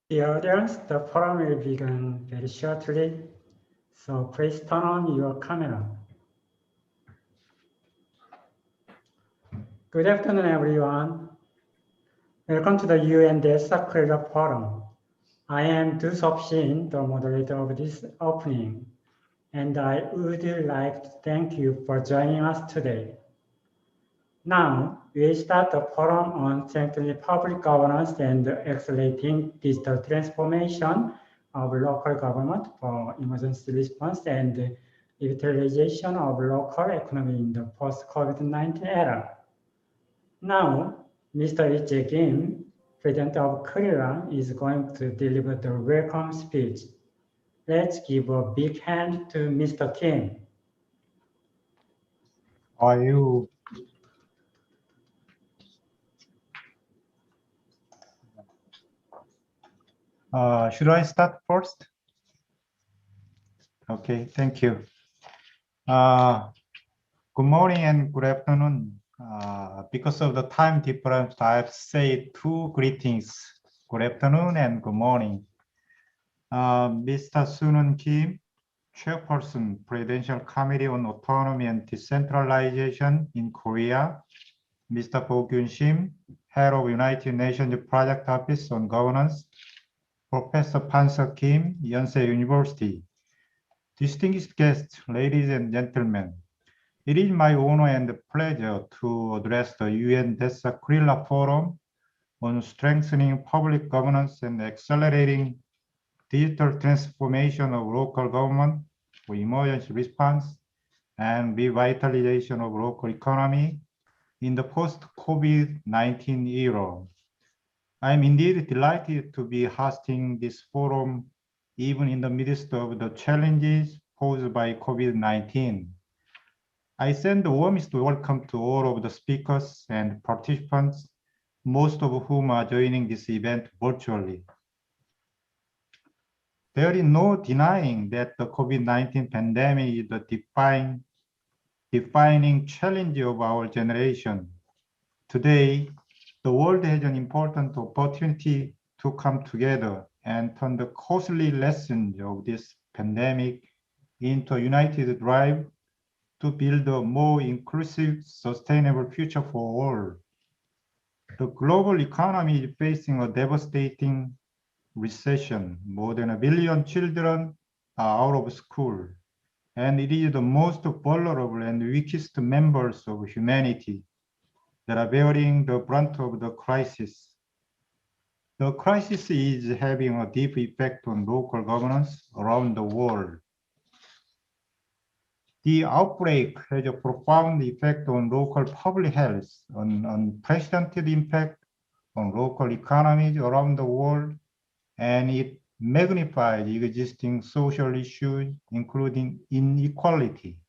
Dear audience, the forum will begin very shortly, so please turn on your camera. Good afternoon, everyone. Welcome to the UN DESA-KRILA Forum. I am Du Sop-shin, the moderator of this opening, and I would like to thank you for joining us today. Now, we'll start the forum on strengthening public governance and accelerating digital transformation of local government for emergency response and revitalization of local economy in the post-COVID-19 era. Now, Mr. Lee Jae-kim, President of KRILA, is going to deliver the welcome speech. Let's give a big hand to Mr. Kim. How are you? Should I start first? Okay, thank you. Good morning and good afternoon. Because of the time difference, I have said two greetings. Good afternoon and good morning. Mr. Sunun Kim, Chairperson, Presidential Committee on Autonomy and Decentralization in Korea. Mr. Bo Kyun-sim, Head of United Nations Project Office on Governance. Professor Pan-seok Kim, Yonsei University. Distinguished guests, ladies and gentlemen, it is my honor and pleasure to address the UN DESA-KRILA Forum on strengthening public governance and accelerating digital transformation of local government for emergency response and revitalization of local economy in the post-COVID-19 era. I'm indeed delighted to be hosting this forum even in the midst of the challenges posed by COVID-19. I send the warmest welcome to all of the speakers and participants, most of whom are joining this event virtually. There is no denying that the COVID-19 pandemic is the defining challenge of our generation. Today, the world has an important opportunity to come together and turn the costly lessons of this pandemic into a united drive to build a more inclusive, sustainable future for all. The global economy is facing a devastating recession. More than 1 billion children are out of school, and it is the most vulnerable and weakest members of humanity that are bearing the brunt of the crisis. The crisis is having a deep effect on local governance around the world. The outbreak has a profound effect on local public health, an unprecedented impact on local economies around the world, and it magnifies existing social issues, including inequality.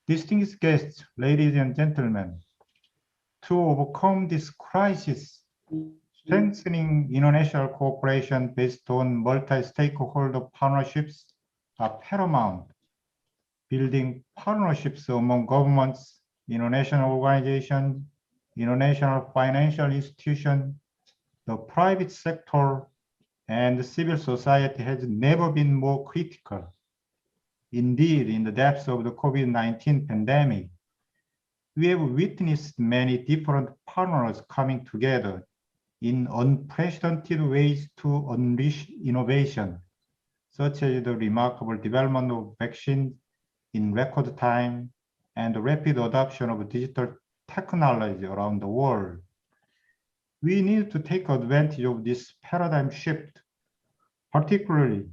Distinguished guests, ladies and gentlemen, to overcome this crisis, strengthening international cooperation based on multi-stakeholder partnerships are paramount. Building partnerships among governments, international organizations, international financial institutions, the private sector, and civil society has never been more critical. Indeed, in the depths of the COVID-19 pandemic, we have witnessed many different partners coming together in unprecedented ways to unleash innovation, such as the remarkable development of vaccines in record time and the rapid adoption of digital technology around the world. We need to take advantage of this paradigm shift, particularly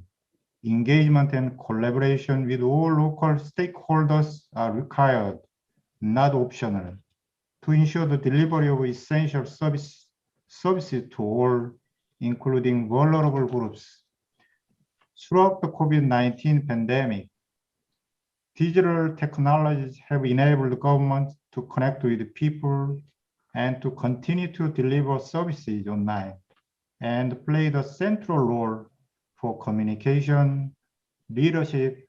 engagement and collaboration with all local stakeholders are required, not optional, to ensure the delivery of essential services to all, including vulnerable groups. Throughout the COVID-19 pandemic, digital technologies have enabled governments to connect with people and to continue to deliver services online and play the central role for communication, leadership,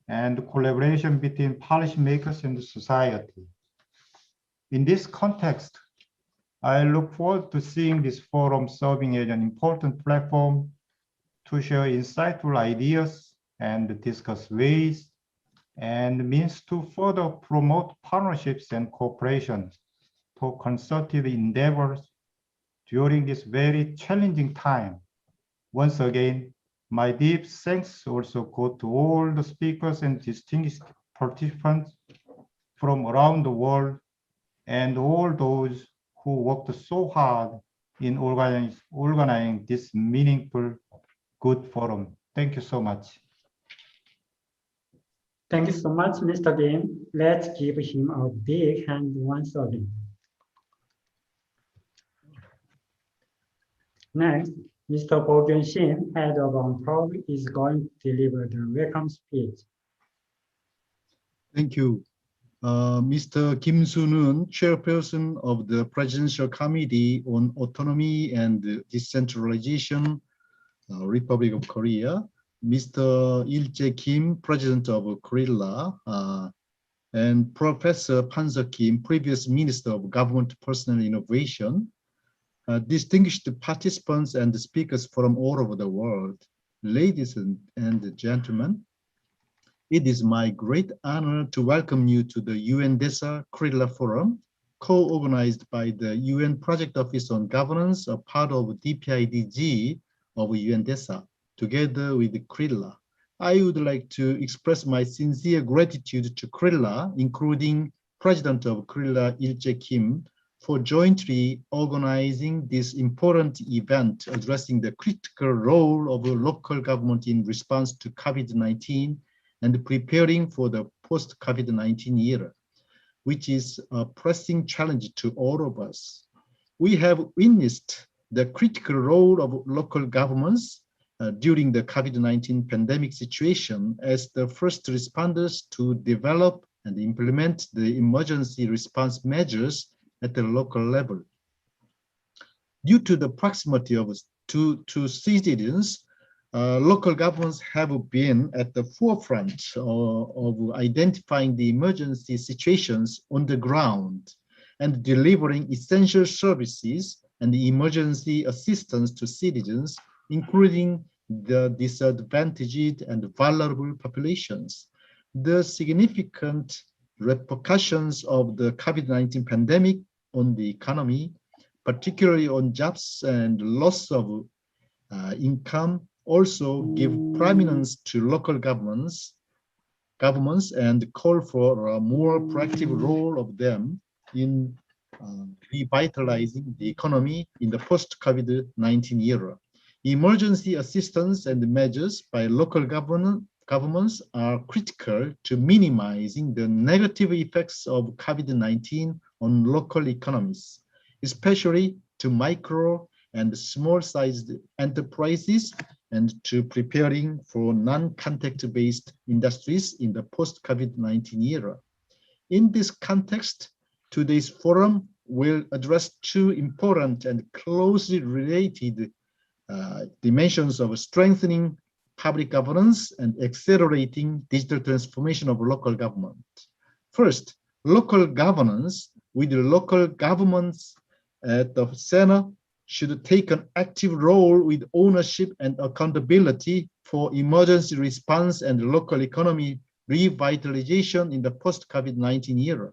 and collaboration between policymakers and society. In this context, I look forward to seeing this forum serving as an important platform to share insightful ideas and discuss ways and means to further promote partnerships and cooperation for concerted endeavors during this very challenging time. Once again, my deep thanks also go to all the speakers and distinguished participants from around the world and all those who worked so hard in organizing this meaningful, good forum. Thank you so much. Thank you so much, Mr. Kim. Let's give him a big hand once again. Next, Mr. Bo Kyun-shin, head of Comparative, is going to deliver the welcome speech. Thank you. Mr. Kim Soo-neun, chairperson of the Presidential Committee on Autonomy and Decentralization, Republic of Korea, Mr. Il-jae Kim, president of KRILA, and Professor Pan-seo Kim, previous Minister of Government Personnel Innovation, distinguished participants and speakers from all over the world, ladies and gentlemen, it is my great honor to welcome you to the UN DESA-KRILA Forum, co-organized by the UN Project Office on Governance, a part of DPIDG of UN DESA, together with KRILA. I would like to express my sincere gratitude to KRILA, including President of KRILA Il-jae Kim, for jointly organizing this important event addressing the critical role of local government in response to COVID-19 and preparing for the post-COVID-19 era, which is a pressing challenge to all of us. We have witnessed the critical role of local governments during the COVID-19 pandemic situation as the first responders to develop and implement the emergency response measures at the local level. Due to the proximity to citizens, local governments have been at the forefront of identifying the emergency situations on the ground and delivering essential services and emergency assistance to citizens, including the disadvantaged and vulnerable populations. The significant repercussions of the COVID-19 pandemic on the economy, particularly on jobs and loss of income, also give prominence to local governments and call for a more proactive role of them in revitalizing the economy in the post-COVID-19 era. Emergency assistance and measures by local governments are critical to minimizing the negative effects of COVID-19 on local economies, especially to micro and small-sized enterprises and to preparing for non-contact-based industries in the post-COVID-19 era. In this context, today's forum will address two important and closely related dimensions of strengthening public governance and accelerating digital transformation of local government. First, local governance with the local governments at the center should take an active role with ownership and accountability for emergency response and local economy revitalization in the post-COVID-19 era.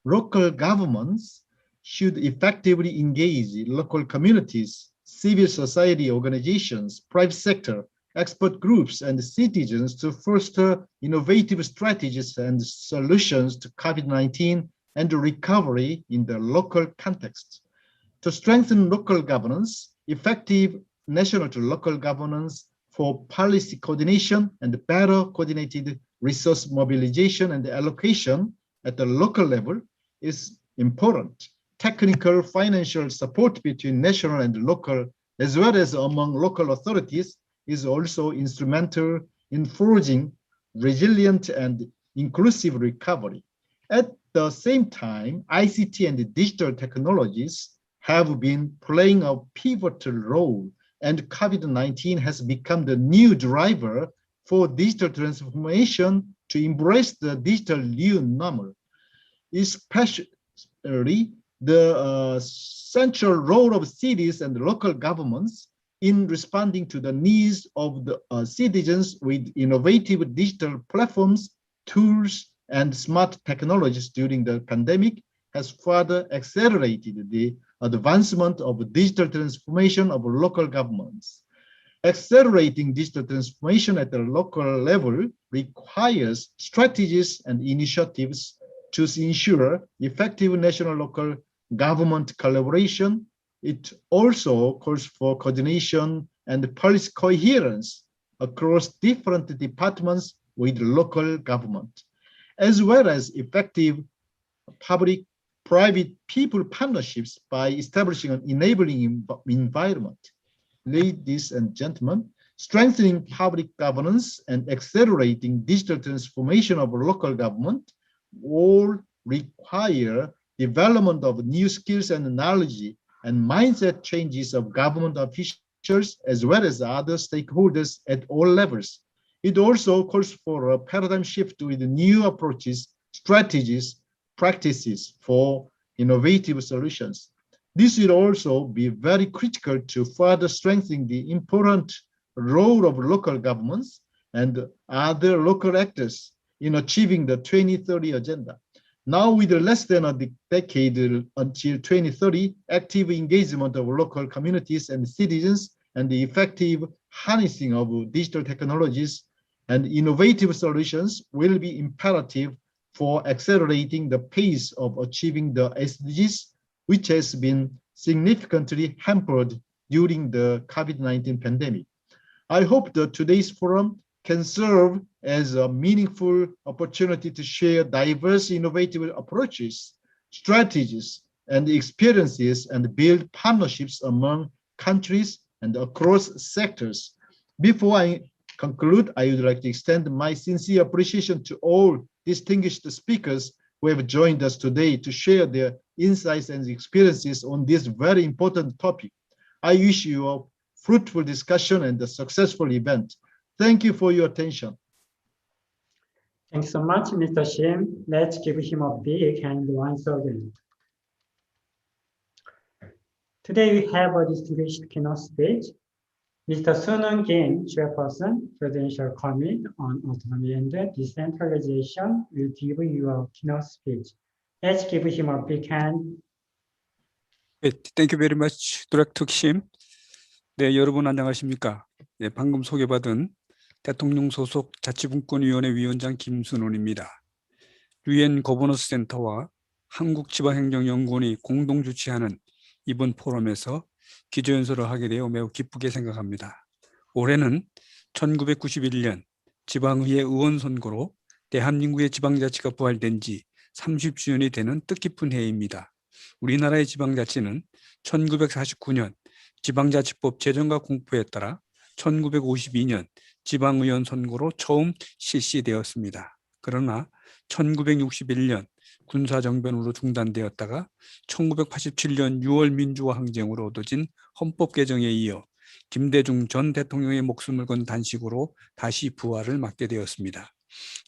Local governments should effectively engage local communities, civil society organizations, private sector, expert groups, and citizens to foster innovative strategies and solutions to COVID-19 and recovery in the local context. To strengthen local governance, effective national to local governance for policy coordination and better coordinated resource mobilization and allocation at the local level is important. Technical financial support between national and local, as well as among local authorities, is also instrumental in forging resilient and inclusive recovery. At the same time, ICT and digital technologies have been playing a pivotal role, and COVID-19 has become the new driver for digital transformation to embrace the digital new normal. Especially the central role of cities and local governments in responding to the needs of the citizens with innovative digital platforms, tools, and smart technologies during the pandemic has further accelerated the advancement of digital transformation of local governments. Accelerating digital transformation at the local level requires strategies and initiatives to ensure effective national local government collaboration. It also calls for coordination and policy coherence across different departments with local government, as well as effective public-private people partnerships by establishing an enabling environment. Ladies and gentlemen, strengthening public governance and accelerating digital transformation of local government all require development of new skills and knowledge and mindset changes of government officials as well as other stakeholders at all levels. It also calls for a paradigm shift with new approaches, strategies, practices for innovative solutions. This will also be very critical to further strengthen the important role of local governments and other local actors in achieving the 2030 agenda. Now, with less than a decade until 2030, active engagement of local communities and citizens and the effective harnessing of digital technologies and innovative solutions will be imperative for accelerating the pace of achieving the SDGs, which has been significantly hampered during the COVID-19 pandemic. I hope that today's forum can serve as a meaningful opportunity to share diverse innovative approaches, strategies, and experiences and build partnerships among countries and across sectors. Before I conclude, I would like to extend my sincere appreciation to all distinguished speakers who have joined us today to share their insights and experiences on this very important topic. I wish you a fruitful discussion and a successful event. Thank you for your attention. Thanks so much, Mr. Shim. Let's give him a big hand once again. Today we have a distinguished keynote speech. Mr. Sunun Kim, Chairperson, Presidential Committee on Autonomy and Decentralization, will give you a keynote speech. Let's give him a big hand. Thank you very much, Director Kim. 네, 여러분 안녕하십니까? 네, 방금 소개받은 대통령 소속 자치분권위원회 위원장 김순훈입니다. 유엔 거버넌스 센터와 한국지방행정연구원이 공동 주최하는 이번 포럼에서 기조연설을 하게 되어 매우 기쁘게 생각합니다. 올해는 1991년 지방의회 의원 선거로 대한민국의 지방자치가 부활된 지 30주년이 되는 뜻깊은 해입니다. 우리나라의 지방자치는 1949년 지방자치법 제정과 공포에 따라 1952년 지방의원 선거로 처음 실시되었습니다. 그러나 1961년 군사정변으로 중단되었다가 1987년 6월 민주화 항쟁으로 얻어진 헌법 개정에 이어 김대중 전 대통령의 목숨을 건 단식으로 다시 부활을 맞게 되었습니다.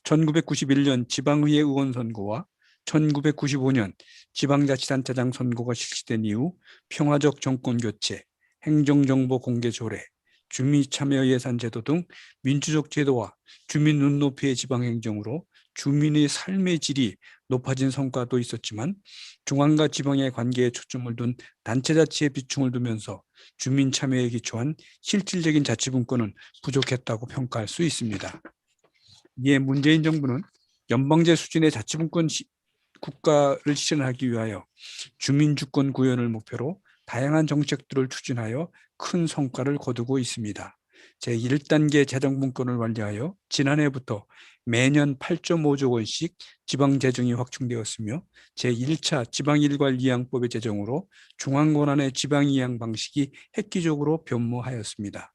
1991년 지방의회 의원 선거와 1995년 지방자치단체장 선거가 실시된 이후 평화적 정권 교체, 행정정보 공개 조례, 주민참여 예산 제도 등 민주적 제도와 주민 눈높이의 지방행정으로 주민의 삶의 질이 높아진 성과도 있었지만 중앙과 지방의 관계에 초점을 둔 단체자치에 비중을 두면서 주민 참여에 기초한 실질적인 자치분권은 부족했다고 평가할 수 있습니다. 이에 문재인 정부는 연방제 수준의 자치분권 국가를 실현하기 위하여 주민주권 구현을 목표로 다양한 정책들을 추진하여 큰 성과를 거두고 있습니다. 제1단계 재정분권을 완료하여 지난해부터 매년 8.5조 원씩 지방재정이 확충되었으며 제1차 지방일괄이양법의 제정으로 중앙권한의 지방이양 방식이 획기적으로 변모하였습니다.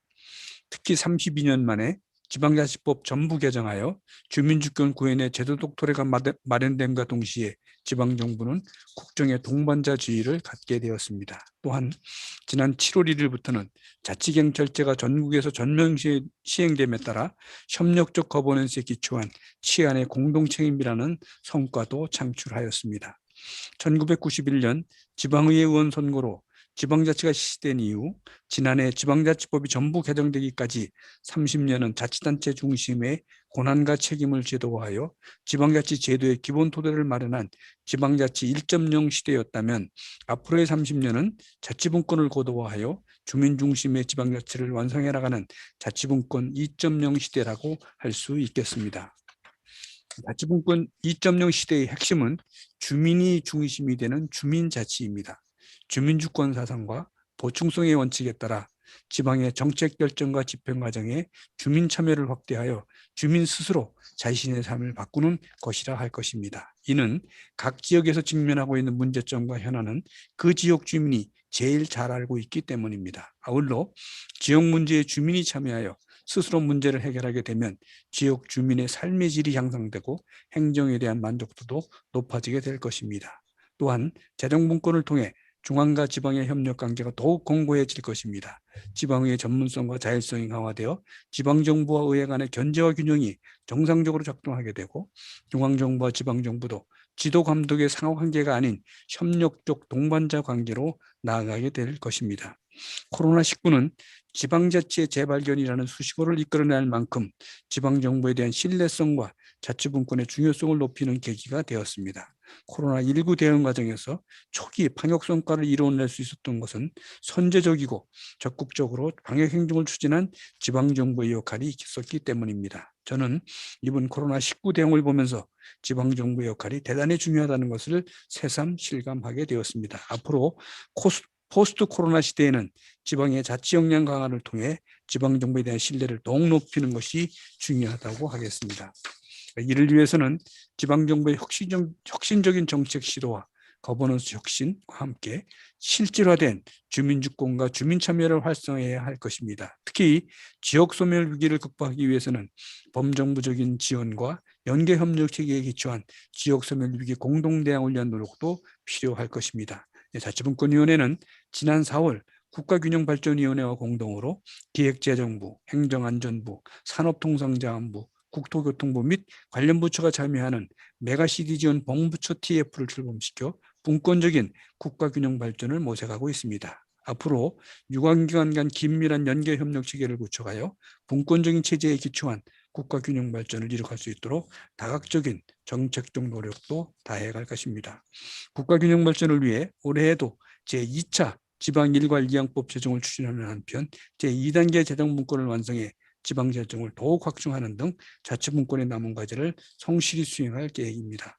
특히 32년 만에 지방자치법 전부 개정하여 주민주권 구현의 제도적 토대가 마련됨과 동시에 지방정부는 국정의 동반자주의를 갖게 되었습니다. 또한 지난 7월 1일부터는 자치경찰제가 전국에서 전면 시행됨에 따라 협력적 거버넌스에 기초한 치안의 공동책임이라는 성과도 창출하였습니다. 1991년 지방의회 의원 선거로 지방자치가 실시된 이후 지난해 지방자치법이 전부 개정되기까지 30년은 자치단체 중심의 권한과 책임을 제도화하여 지방자치 제도의 기본 토대를 마련한 지방자치 1.0 시대였다면 앞으로의 30년은 자치분권을 고도화하여 주민 중심의 지방자치를 완성해 나가는 자치분권 2.0 시대라고 할 수 있겠습니다. 자치분권 2.0 시대의 핵심은 주민이 중심이 되는 주민자치입니다. 주민주권 사상과 보충성의 원칙에 따라 지방의 정책 결정과 집행 과정에 주민 참여를 확대하여 주민 스스로 자신의 삶을 바꾸는 것이라 할 것입니다. 이는 각 지역에서 직면하고 있는 문제점과 현안은 그 지역 주민이 제일 잘 알고 있기 때문입니다. 아울러 지역 문제에 주민이 참여하여 스스로 문제를 해결하게 되면 지역 주민의 삶의 질이 향상되고 행정에 대한 만족도도 높아지게 될 것입니다. 또한 재정분권을 통해 중앙과 지방의 협력 관계가 더욱 공고해질 것입니다. 지방의회 전문성과 자율성이 강화되어 지방정부와 의회 간의 견제와 균형이 정상적으로 작동하게 되고 중앙정부와 지방정부도 지도 감독의 상호관계가 아닌 협력적 동반자 관계로 나아가게 될 것입니다. 코로나19는 지방자치의 재발견이라는 수식어를 이끌어낼 만큼 지방정부에 대한 신뢰성과 자치분권의 중요성을 높이는 계기가 되었습니다. 코로나19 대응 과정에서 초기 방역 성과를 이뤄낼 수 있었던 것은 선제적이고 적극적으로 방역 행정을 추진한 지방정부의 역할이 있었기 때문입니다. 저는 이번 코로나19 대응을 보면서 지방정부의 역할이 대단히 중요하다는 것을 새삼 실감하게 되었습니다. 앞으로 포스트 코로나 시대에는 지방의 자치 역량 강화를 통해 지방정부에 대한 신뢰를 더욱 높이는 것이 중요하다고 하겠습니다. 이를 위해서는 지방정부의 혁신적인 정책 시도와 거버넌스 혁신과 함께 실질화된 주민주권과 주민참여를 활성화해야 할 것입니다. 특히 지역소멸 위기를 극복하기 위해서는 범정부적인 지원과 연계협력체계에 기초한 지역소멸 위기 공동대응을 위한 노력도 필요할 것입니다. 자치분권위원회는 지난 4월 국가균형발전위원회와 공동으로 기획재정부, 행정안전부, 산업통상자원부, 국토교통부 및 관련 부처가 참여하는 메가 CD 지원 본부처 TF를 출범시켜 분권적인 국가균형 발전을 모색하고 있습니다. 앞으로 유관기관 간 긴밀한 연계협력 체계를 구축하여 분권적인 체제에 기초한 국가균형 발전을 이룩할 수 있도록 다각적인 정책적 노력도 다해갈 것입니다. 국가균형 발전을 위해 올해에도 제2차 지방일괄이양법 제정을 추진하는 한편 제2단계 재정분권을 완성해 지방재정을 더욱 확충하는 등 자치분권의 남은 과제를 성실히 수행할 계획입니다.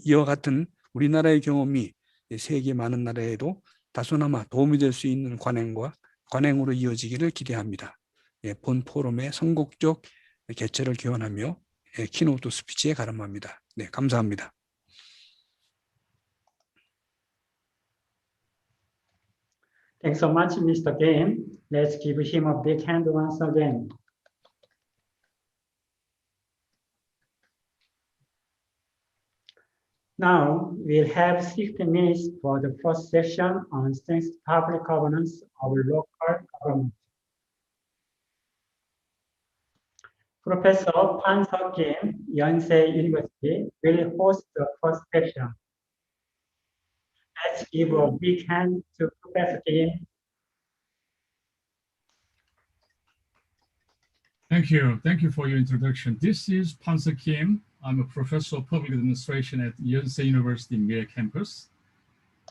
이와 같은 우리나라의 경험이 세계 많은 나라에도 다소나마 도움이 될 수 있는 관행으로 이어지기를 기대합니다. 본 포럼의 선곡적 개최를 기원하며 키노트 스피치에 가름합니다. 네, 감사합니다. Thanks so much, Mr. Kim. Let's give him a big hand once again. Now, we'll have 60 minutes for the first session on strength public governance of local government. Professor Pan Seok-kim, Yonsei University, will host the first session. Let's give a big hand to Professor Kim. Thank you. Thank you for your introduction. This is Pan Seok-kim. I'm a professor of public administration at Yonsei University Mie campus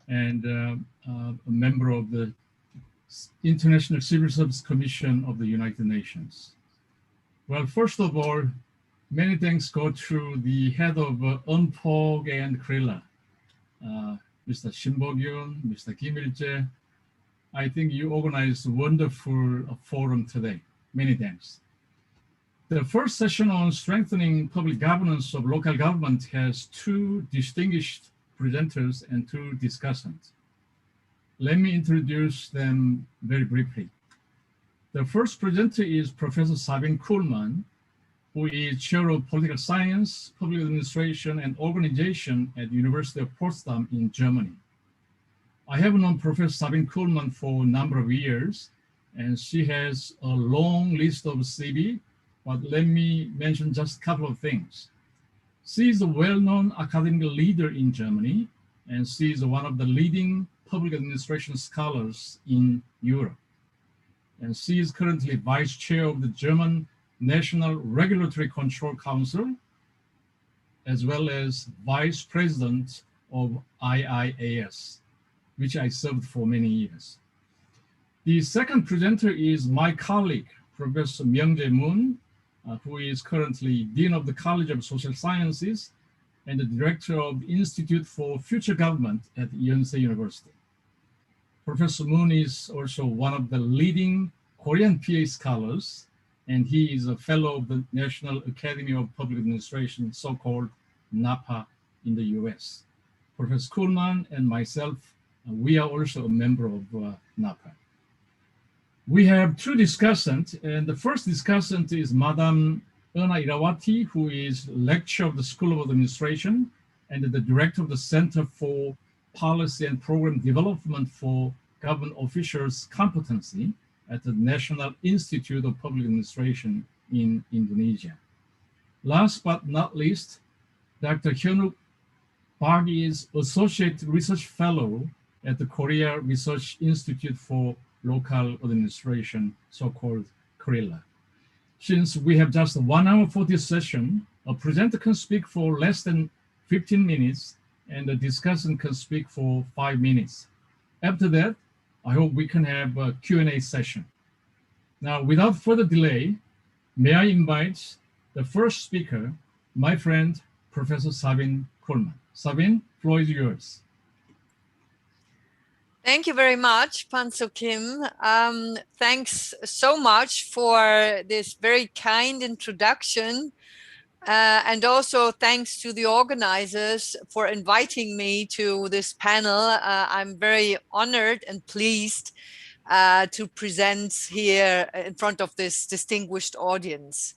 and a member of the International Civil Service Commission of the United Nations. Well, first of all, many thanks go to the head of Unpog and KRILA, Mr. Shin Bo-gyun, Mr. Kim Il-jae. I think you organized a wonderful forum today. Many thanks. The first session on strengthening public governance of local government has two distinguished presenters and two discussants. Let me introduce them very briefly. The first presenter is Professor Sabine Kuhlmann, who is Chair of Political Science, Public Administration, and Organization at the University of Potsdam in Germany. I have known Professor Sabine Kuhlmann for a number of years, and she has a long list of CV, but let me mention just a couple of things. She is a well-known academic leader in Germany and she is one of the leading public administration scholars in Europe. And she is currently vice chair of the German National Regulatory Control Council, as well as vice president of IIAS, which I served for many years. The second presenter is my colleague, Professor Myung-jae Moon, who is currently Dean of the College of Social Sciences and the Director of the Institute for Future Government at Yonsei University. Professor Moon is also one of the leading Korean PA scholars, and he is a fellow of the National Academy of Public Administration, so-called NAPA in the US. Professor Kuhlman and myself, we are also a member of NAPA. We have two discussants, and the first discussant is Madam Erna Irawati, who is lecturer of the School of Administration and the director of the Center for Policy and Program Development for Government Officials Competency at the National Institute of Public Administration in Indonesia. Last but not least, Dr. Hyunwook Park is Associate Research Fellow at the Korea Research Institute for Local Administration, so-called KRILA. Since we have just 1 hour for this session, a presenter can speak for less than 15 minutes and the discussant can speak for 5 minutes. After that, I hope we can have a Q&A session. Now, without further delay, may I invite the first speaker, my friend, Professor Sabine Kuhlman. Sabine, floor is yours. Thank you very much, Pan-Soo Kim. Thanks so much for this very kind introduction. And also thanks to the organizers for inviting me to this panel. I'm very honored and pleased to present here in front of this distinguished audience.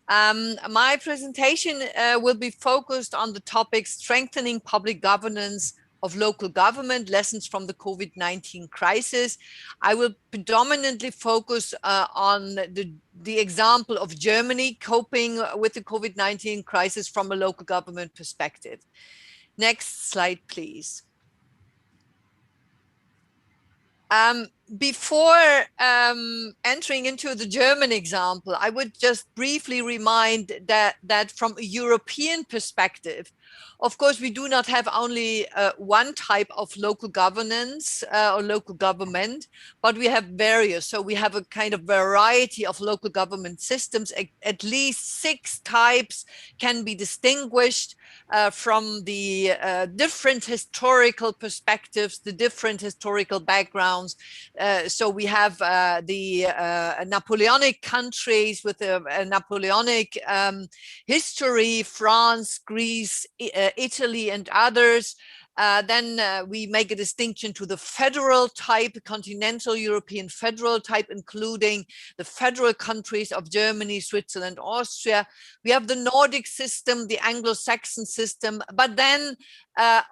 My presentation will be focused on the topic strengthening public governance of local government, lessons from the COVID-19 crisis. I will predominantly focus on the example of Germany coping with the COVID-19 crisis from a local government perspective. Next slide, please. Before entering into the German example, I would just briefly remind that from a European perspective, of course, we do not have only one type of local governance or local government, but we have various. So we have a kind of variety of local government systems. At least 6 types can be distinguished from the different historical perspectives, the different historical backgrounds. So we have the Napoleonic countries with a Napoleonic history, France, Greece, Italy, and others. Then we make a distinction to the federal type, continental European federal type, including the federal countries of Germany, Switzerland, Austria. We have the Nordic system, the Anglo-Saxon system, but then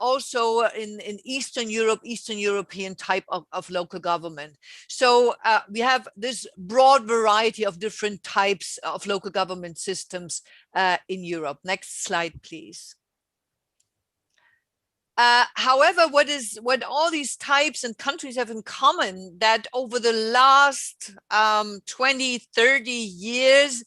also in Eastern Europe, Eastern European type of local government. So we have this broad variety of different types of local government systems in Europe. Next slide, please. However, what all these types and countries have in common, that over the last 20, 30 years,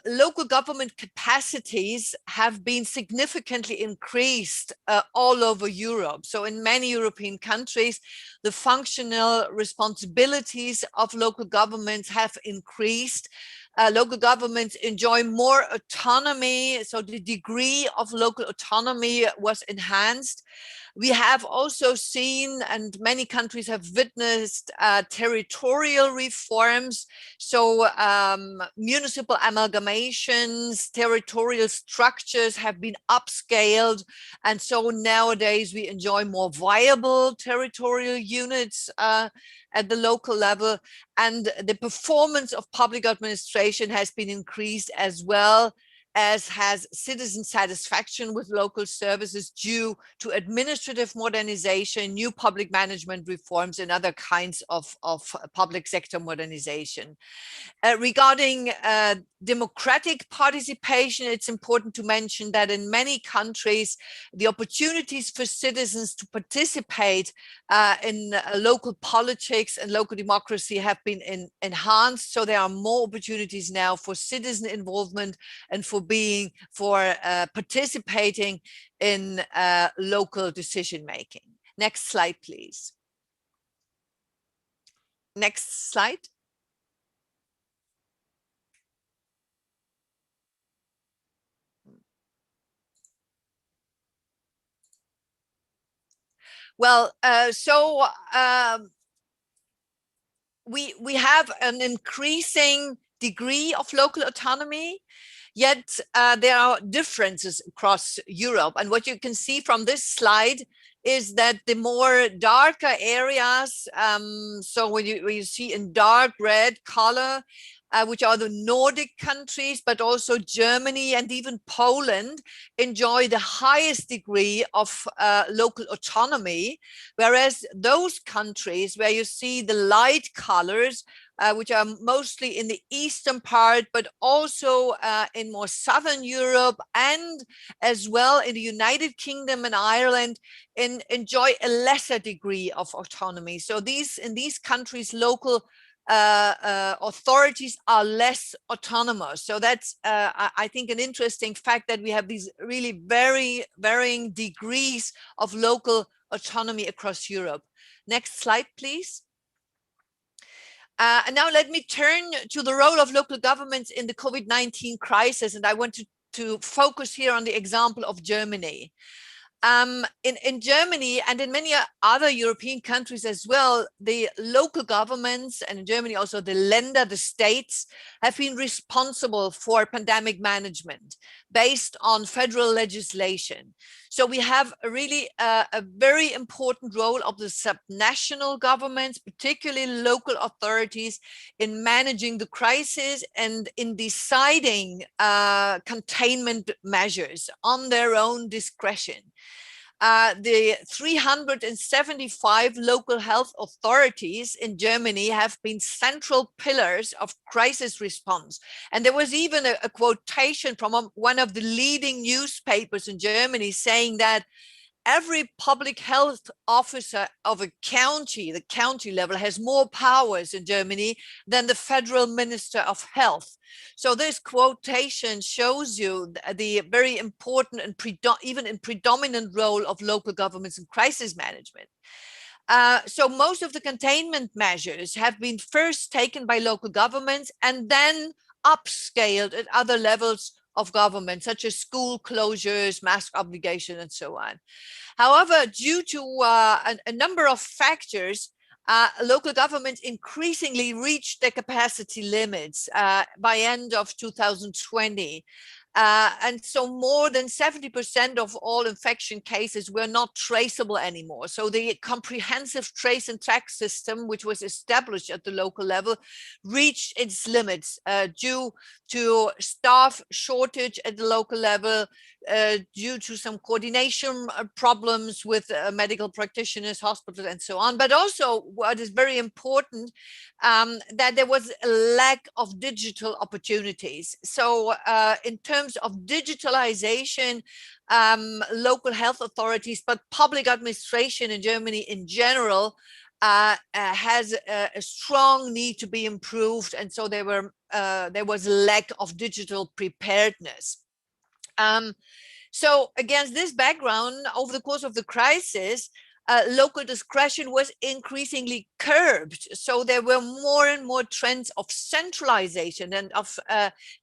local government capacities have been significantly increased all over Europe. So in many European countries, the functional responsibilities of local governments have increased. Local governments enjoy more autonomy, so the degree of local autonomy was enhanced. We have also seen, and many countries have witnessed, territorial reforms. So municipal amalgamations, territorial structures have been upscaled. And so nowadays we enjoy more viable territorial units at the local level. And the performance of public administration has been increased as well. as has citizen satisfaction with local services due to administrative modernization, new public management reforms, and other kinds of public sector modernization. Regarding democratic participation, it's important to mention that in many countries, the opportunities for citizens to participate in local politics and local democracy have been enhanced. So there are more opportunities now for citizen involvement and for participating in local decision making. Next slide, please. Next slide. Well, we have an increasing degree of local autonomy, yet there are differences across Europe. And what you can see from this slide is that the more darker areas, so when you see in dark red color, which are the Nordic countries, but also Germany and even Poland, enjoy the highest degree of local autonomy, whereas those countries where you see the light colors, which are mostly in the eastern part, but also in more southern Europe and as well in the United Kingdom and Ireland, enjoy a lesser degree of autonomy. So in these countries, local authorities are less autonomous. So that's, I think, an interesting fact that we have these really very varying degrees of local autonomy across Europe. Next slide, please. And now let me turn to the role of local governments in the COVID-19 crisis. And I want to focus here on the example of Germany. In Germany and in many other European countries as well, the local governments, and in Germany also the Länder, the states, have been responsible for pandemic management based on federal legislation. So we have really a very important role of the subnational governments, particularly local authorities, in managing the crisis and in deciding containment measures on their own discretion. The 375 local health authorities in Germany have been central pillars of crisis response. And there was even a quotation from one of the leading newspapers in Germany saying that every public health officer of a county, the county level, has more powers in Germany than the federal minister of health. So this quotation shows you the very important and even predominant role of local governments in crisis management. So most of the containment measures have been first taken by local governments and then upscaled at other levels of government, such as school closures, mask obligation, and so on. However, due to a number of factors, local governments increasingly reached their capacity limits by end of 2020. And so more than 70% of all infection cases were not traceable anymore. So the comprehensive trace and track system, which was established at the local level, reached its limits due to staff shortage at the local level, due to some coordination problems with medical practitioners, hospitals, and so on. But also, what is very important, that there was a lack of digital opportunities. So in terms of digitalization, local health authorities, but public administration in Germany in general, has a strong need to be improved. And so there was a lack of digital preparedness. So against this background, over the course of the crisis, local discretion was increasingly curbed. So there were more and more trends of centralization and of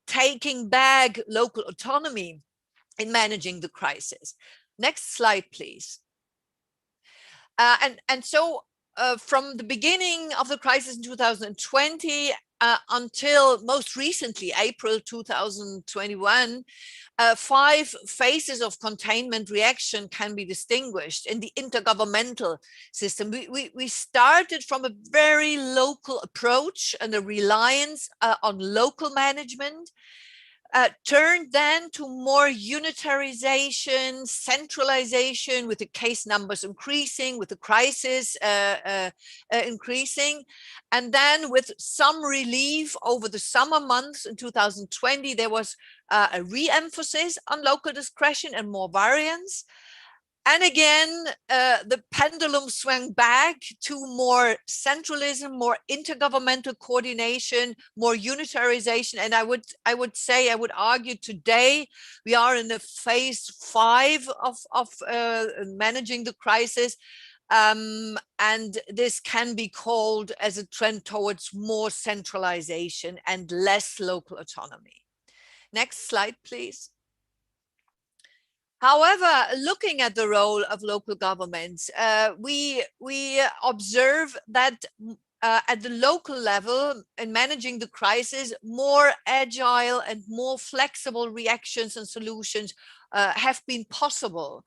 taking back local autonomy in managing the crisis. Next slide, please. And so from the beginning of the crisis in 2020 until most recently, April 2021, 5 phases of containment reaction can be distinguished in the intergovernmental system. We started from a very local approach and a reliance on local management. turned then to more unitarization, centralization, with the case numbers increasing, with the crisis increasing. And then with some relief over the summer months in 2020, there was a re-emphasis on local discretion and more variance. And again, the pendulum swung back to more centralism, more intergovernmental coordination, more unitarization. And I would argue today we are in the phase 5 of managing the crisis. And this can be called as a trend towards more centralization and less local autonomy. Next slide, please. However, looking at the role of local governments, we observe that at the local level, in managing the crisis, more agile and more flexible reactions and solutions have been possible.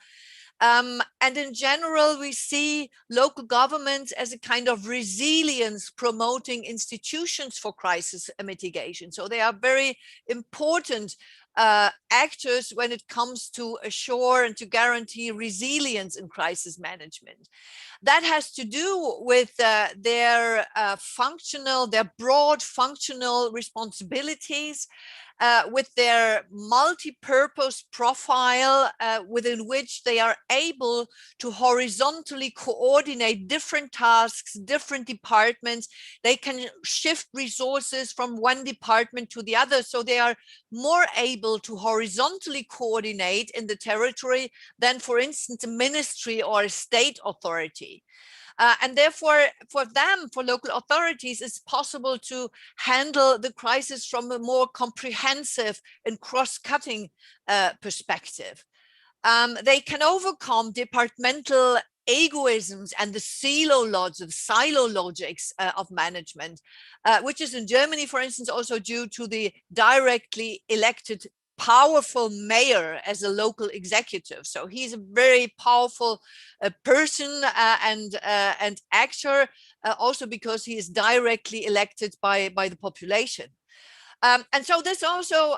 And in general, we see local governments as a kind of resilience promoting institutions for crisis mitigation. So they are very important actors when it comes to assure and to guarantee resilience in crisis management. That has to do with their broad functional responsibilities, with their multi-purpose profile, within which they are able to horizontally coordinate different tasks, different departments. They can shift resources from one department to the other. So they are more able to horizontally coordinate in the territory than, for instance, a ministry or a state authority. And therefore, for local authorities, it's possible to handle the crisis from a more comprehensive and cross-cutting perspective. They can overcome departmental egoisms and the silo logics of management, which is in Germany, for instance, also due to the directly elected powerful mayor as a local executive. So he's a very powerful person and actor, also because he is directly elected by the population. And so this also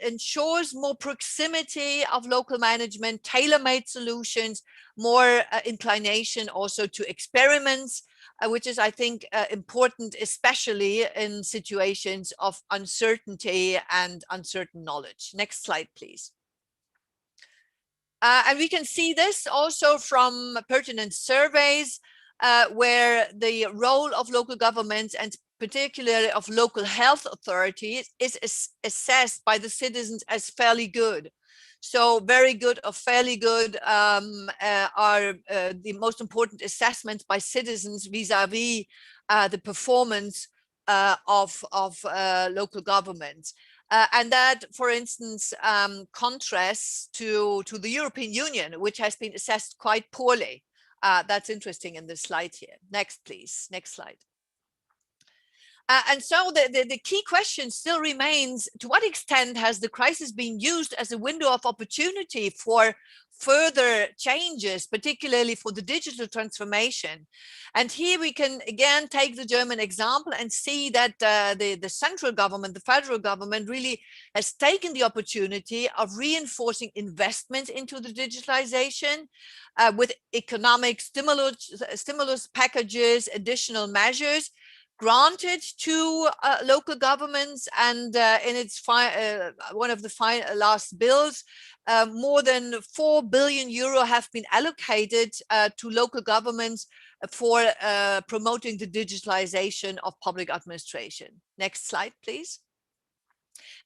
ensures more proximity of local management, tailor-made solutions, more inclination also to experiments, which is, I think, important, especially in situations of uncertainty and uncertain knowledge. Next slide, please. And we can see this also from pertinent surveys, where the role of local governments and particularly of local health authorities is assessed by the citizens as fairly good. So very good or fairly good are the most important assessments by citizens vis-a-vis the performance of local governments. And that, for instance, contrasts to the European Union, which has been assessed quite poorly. That's interesting in this slide here. Next, please. Next slide. And so the key question still remains, to what extent has the crisis been used as a window of opportunity for further changes, particularly for the digital transformation? And here we can again take the German example and see that the central government, the federal government, really has taken the opportunity of reinforcing investment into the digitalization with economic stimulus packages, additional measures granted to local governments, and in its one of the last bills, more than 4 billion euro have been allocated to local governments for promoting the digitalization of public administration. Next slide, please.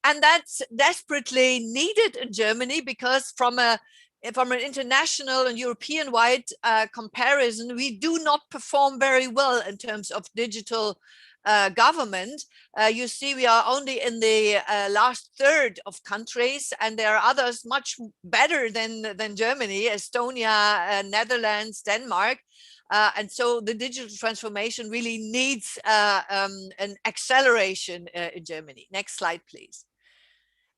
And that's desperately needed in Germany, because from an international and European-wide comparison, we do not perform very well in terms of digital government. You see, we are only in the last third of countries, and there are others much better than Germany: Estonia, Netherlands, Denmark. And so the digital transformation really needs an acceleration in Germany. Next slide, please.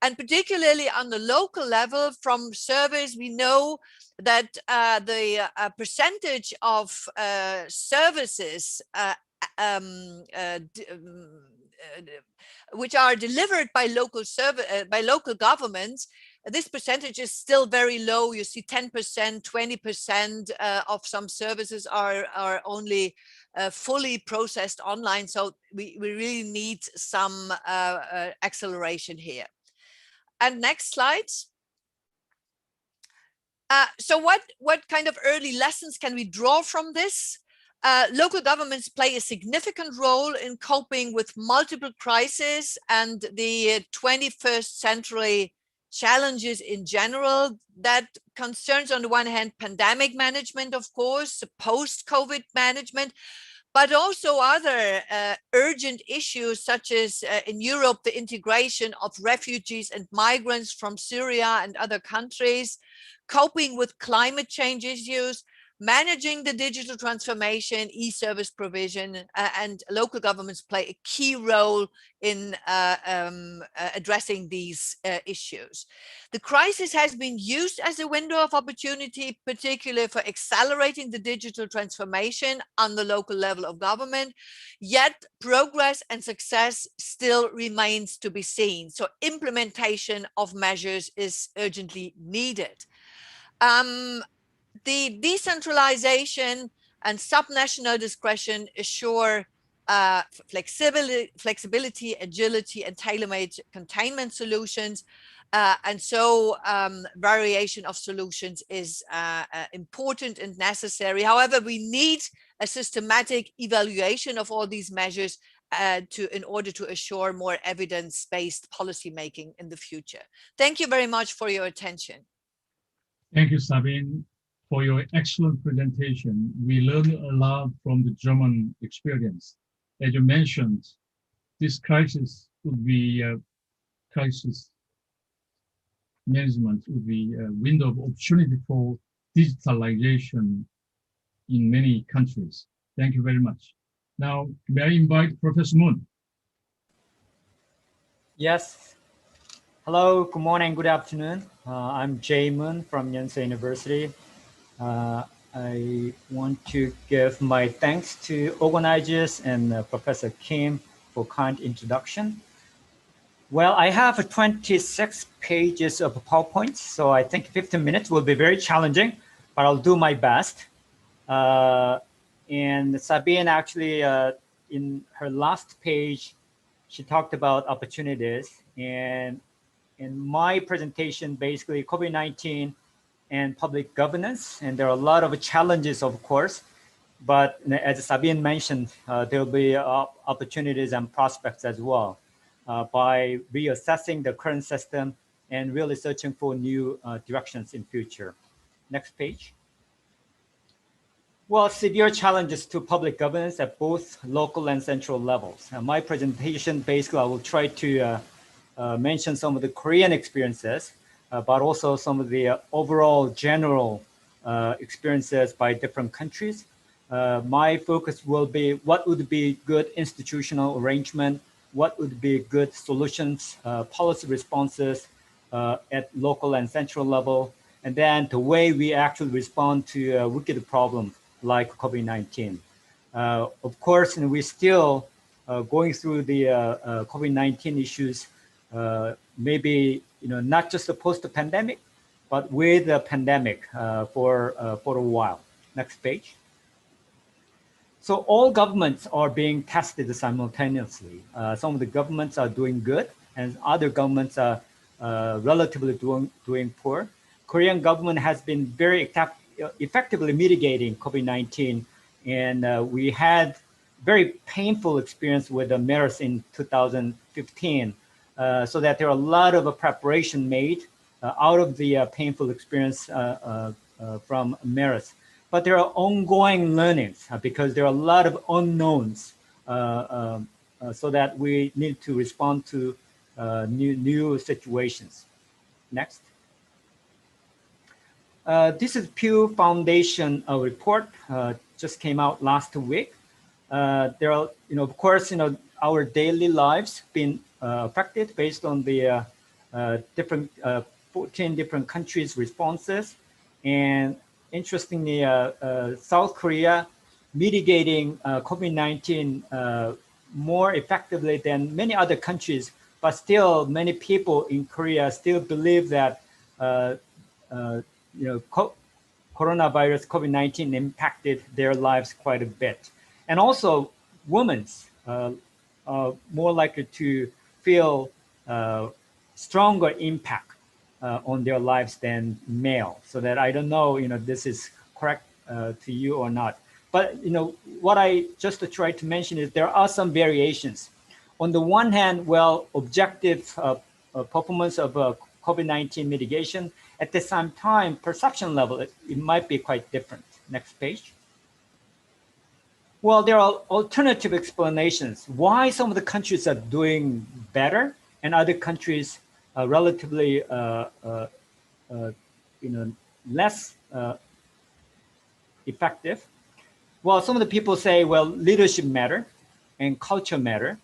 And particularly on the local level, from surveys, we know that the percentage of services which are delivered by local governments, this percentage is still very low. You see 10%, 20% of some services are only fully processed online. So we really need some acceleration here. And next slide. So what kind of early lessons can we draw from this? Local governments play a significant role in coping with multiple crises and the 21st century challenges in general. That concerns, on the one hand, pandemic management, of course, post-COVID management, but also other urgent issues, such as in Europe, the integration of refugees and migrants from Syria and other countries, coping with climate change issues, managing the digital transformation, e-service provision, and local governments play a key role in addressing these issues. The crisis has been used as a window of opportunity, particularly for accelerating the digital transformation on the local level of government, yet progress and success still remains to be seen. So implementation of measures is urgently needed. The decentralization and subnational discretion assure flexibility, agility, and tailor-made containment solutions. And so variation of solutions is important and necessary. However, we need a systematic evaluation of all these measures in order to assure more evidence-based policymaking in the future. Thank you very much for your attention. Thank you, Sabine, for your excellent presentation. We learned a lot from the German experience. As you mentioned, this crisis would be crisis management would be a window of opportunity for digitalization in many countries. Thank you very much. Now, may I invite Professor Moon? Yes. Hello, good morning, good afternoon. I'm Jay Moon from Yonsei University. I want to give my thanks to organizers and Professor Kim for kind introduction. Well, I have 26 pages of PowerPoint, so I think 15 minutes will be very challenging, but I'll do my best. And Sabine actually, in her last page, she talked about opportunities, and in my presentation, basically COVID-19 and public governance, and there are a lot of challenges, of course, but as Sabine mentioned, there will be opportunities and prospects as well by reassessing the current system and really searching for new directions in future. Next page. Well, severe challenges to public governance at both local and central levels. My presentation, basically, I will try to mention some of the Korean experiences, but also some of the overall general experiences by different countries. My focus will be what would be good institutional arrangement, what would be good solutions, policy responses at local and central level, and then the way we actually respond to wicked problems like COVID-19. Of course, and we're still going through the COVID-19 issues, maybe not just the post-pandemic, but with the pandemic for a while. Next page. So all governments are being tested simultaneously. Some of the governments are doing good, and other governments are relatively doing poor. Korean government has been very effectively mitigating COVID-19, and we had very painful experience with the MERS in 2015, so that there are a lot of preparation made out of the painful experience from MERS. But there are ongoing learnings because there are a lot of unknowns, so that we need to respond to new situations. Next. This is Pew Foundation report, just came out last week. There are, of course, our daily lives been affected based on the 14 different countries' responses. And interestingly, South Korea mitigating COVID-19 more effectively than many other countries, but still many people in Korea still believe that coronavirus, COVID-19 impacted their lives quite a bit. And also women's more likely to feel stronger impact on their lives than male. So that I don't know, this is correct to you or not. But what I just try to mention is there are some variations. On the one hand, well, objective performance of COVID-19 mitigation. At the same time, perception level, it might be quite different. Next page. Well, there are alternative explanations why some of the countries are doing better and other countries are relatively less effective. Well, some of the people say, well, leadership matter and culture matter,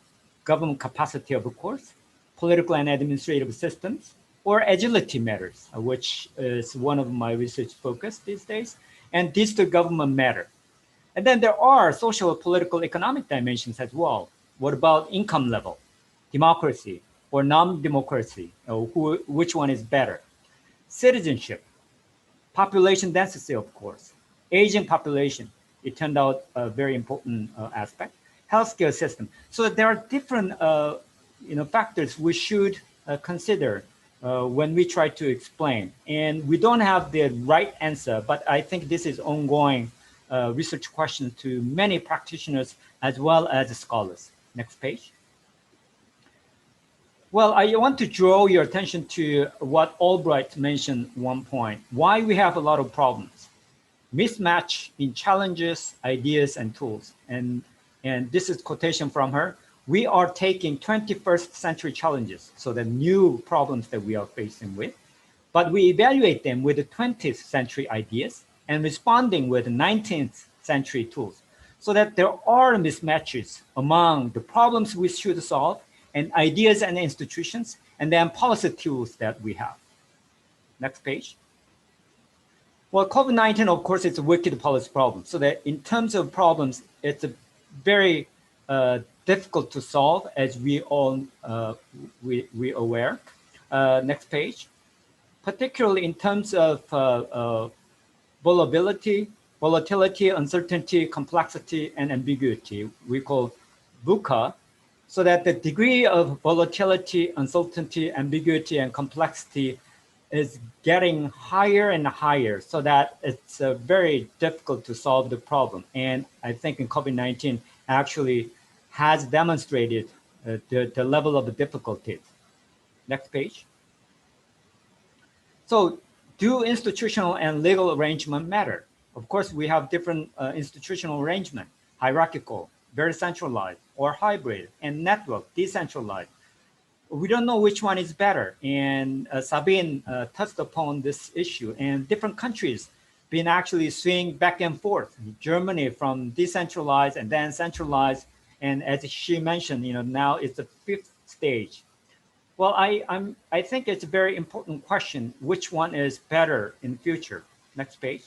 government capacity, of course, political and administrative systems, or agility matters, which is one of my research focus these days, and digital government matter. And then there are social, political, economic dimensions as well. What about income level, democracy, or non-democracy? Which one is better? Citizenship, population density, of course, aging population. It turned out a very important aspect. Healthcare system. So there are different factors we should consider when we try to explain. And we don't have the right answer, but I think this is ongoing research question to many practitioners as well as scholars. Next page. Well, I want to draw your attention to what Albright mentioned at one point, why we have a lot of problems. Mismatch in challenges, ideas, and tools. And this is quotation from her. We are taking 21st century challenges, so the new problems that we are facing with, but we evaluate them with the 20th century ideas and responding with 19th century tools, so that there are mismatches among the problems we should solve and ideas and institutions, and then policy tools that we have. Next page. Well, COVID-19, of course, it's a wicked policy problem. So that in terms of problems, it's a very difficult to solve, as we all we aware. Next page. Particularly in terms of volatility, uncertainty, complexity, and ambiguity, we call VUCA. So that the degree of volatility, uncertainty, ambiguity, and complexity is getting higher and higher, so that it's very difficult to solve the problem. And I think in COVID-19 actually has demonstrated the level of the difficulty. Next page. So do institutional and legal arrangement matter? Of course, we have different institutional arrangement, hierarchical, very centralized, or hybrid, and network, decentralized. We don't know which one is better. And Sabine touched upon this issue, and different countries been actually swinging back and forth. Germany from decentralized and then centralized. And as she mentioned, now it's the 5th stage. Well, I think it's a very important question, which one is better in the future? Next page.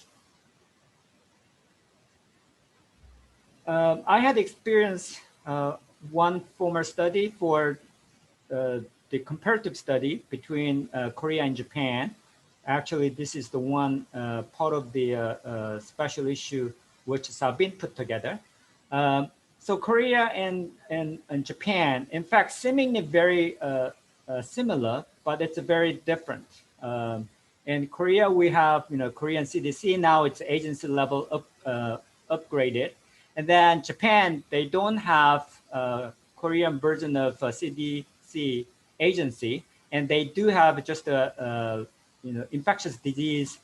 I had experienced one former study for the comparative study between Korea and Japan. Actually, this is the one part of the special issue which Sabine put together. So Korea and Japan, in fact, seemingly very similar, but it's very different. In Korea, we have Korean CDC, now it's agency level upgraded. And then Japan, they don't have Korean version of CDC agency, and they do have just a infectious disease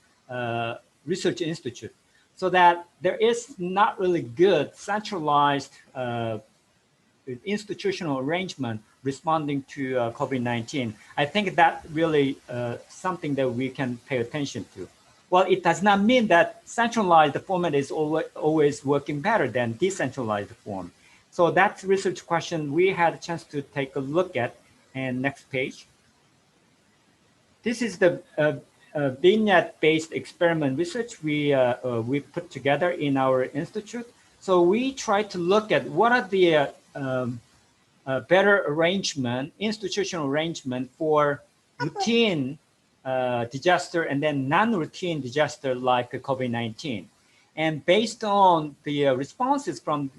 research institute, so that there is not really good centralized institutional arrangement responding to COVID-19. I think that really something that we can pay attention to. Well, it does not mean that centralized format is always working better than decentralized form. So that's research question we had a chance to take a look at. And next page. This is the vignette-based experiment research we put together in our institute. So we try to look at what are the better arrangement, institutional arrangement for routine disaster and then non-routine disaster like COVID-19. And based on the responses from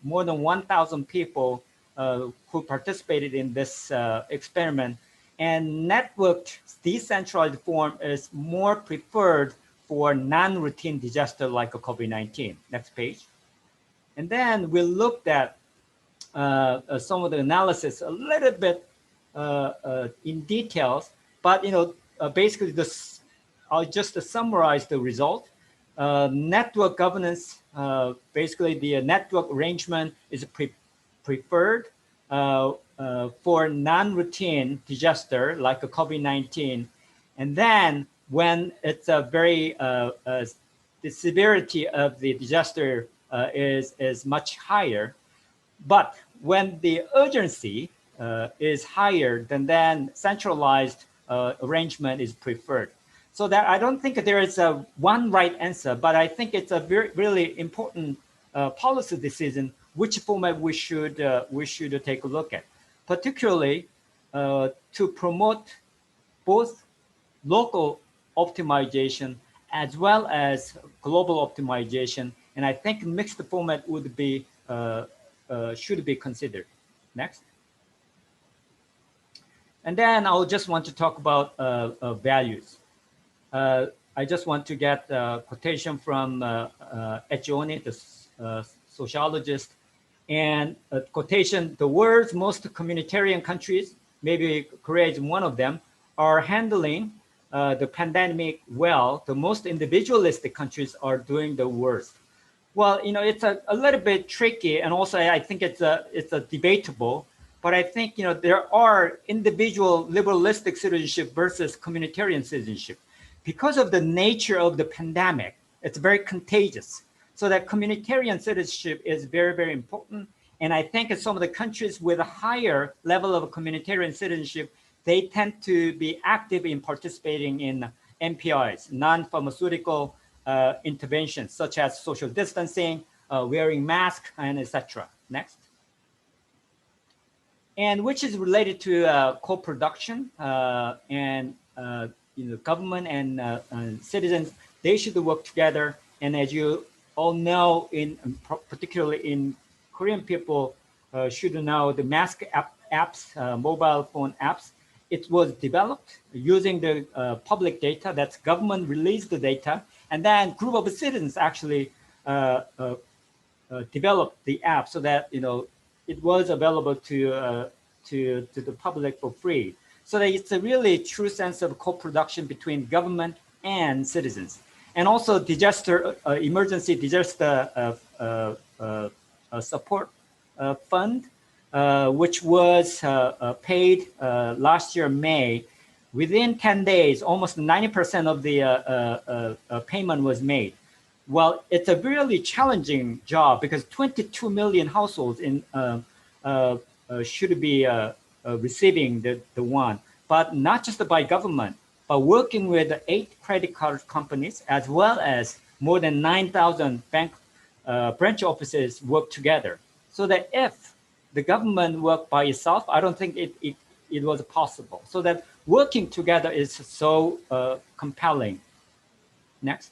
more than 1,000 people who participated in this experiment, and networked decentralized form is more preferred for non-routine disaster like a COVID-19. Next page. And then we looked at some of the analysis a little bit in details, but basically this, I'll just summarize the result. Network governance, basically the network arrangement is preferred for non-routine disaster like a COVID-19. And then when it's a very, the severity of the disaster is much higher, but when the urgency is higher, then centralized arrangement is preferred. So that I don't think there is a one right answer, but I think it's a really important policy decision which format we should take a look at, particularly to promote both local optimization as well as global optimization. And I think mixed format would be should be considered. Next. And then I'll just want to talk about values. I just want to get a quotation from Eccioni, the sociologist, and a quotation: the world's most communitarian countries, maybe Korea is one of them, are handling the pandemic well. The most individualistic countries are doing the worst. Well, it's a little bit tricky, and also I think it's a debatable. But I think there are individual liberalistic citizenship versus communitarian citizenship. Because of the nature of the pandemic, it's very contagious. So that communitarian citizenship is very, very important. And I think in some of the countries with a higher level of communitarian citizenship, they tend to be active in participating in NPIs, non-pharmaceutical interventions, such as social distancing, wearing masks, and etc. Next. And which is related to co-production and government and citizens, they should work together. And as you all know, particularly in Korean people should know the mask apps, mobile phone apps. It was developed using the public data. That's government released the data, and then group of citizens actually developed the app so that it was available to the public for free. So that it's a really true sense of co-production between government and citizens. And also disaster, emergency disaster support fund, which was paid last year, May. Within 10 days, almost 90% of the payment was made. Well, it's a really challenging job because 22 million households should be receiving the one, but not just by government, but working with 8 credit card companies, as well as more than 9,000 bank branch offices work together. So that if the government worked by itself, I don't think it was possible. So that working together is so compelling. Next.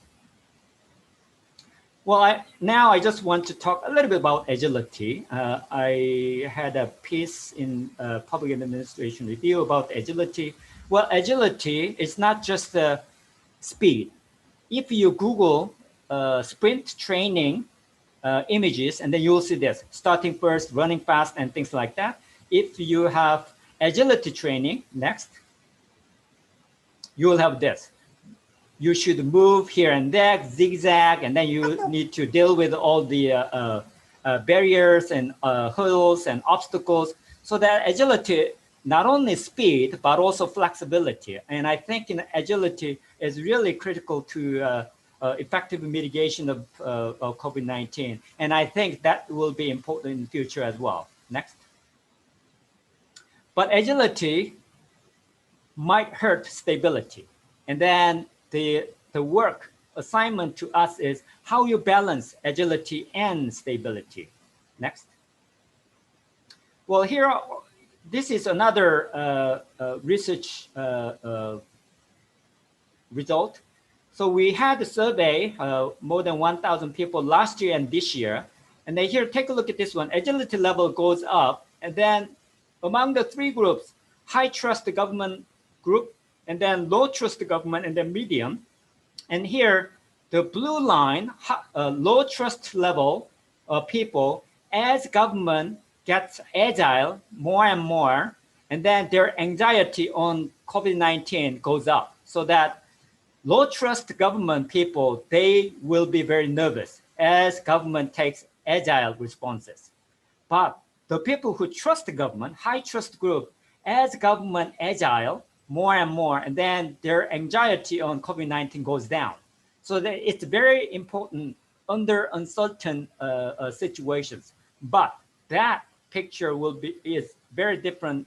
Well, now I just want to talk a little bit about agility. I had a piece in Public Administration Review about agility. Well, agility is not just speed. If you Google sprint training images, and then you'll see this, starting first, running fast, and things like that. If you have agility training, next, you will have this. You should move here and there, zigzag, and then you need to deal with all the barriers and hurdles and obstacles. So that agility, not only speed, but also flexibility. And I think agility is really critical to effective mitigation of COVID-19. And I think that will be important in the future as well. Next. But agility might hurt stability. And then the work assignment to us is how you balance agility and stability. Next. Well, here, this is another research result. So we had a survey, more than 1,000 people last year and this year. And then here, take a look at this one. Agility level goes up. And then among the three groups, high trust government group, and then low trust government, and then medium. And here, the blue line, low trust level people, as government gets agile more and more, and then their anxiety on COVID-19 goes up, so that low trust government people, they will be very nervous as government takes agile responses. But the people who trust the government, high trust group, as government agile more and more, and then their anxiety on COVID-19 goes down. So that it's very important under uncertain situations. But that picture is very different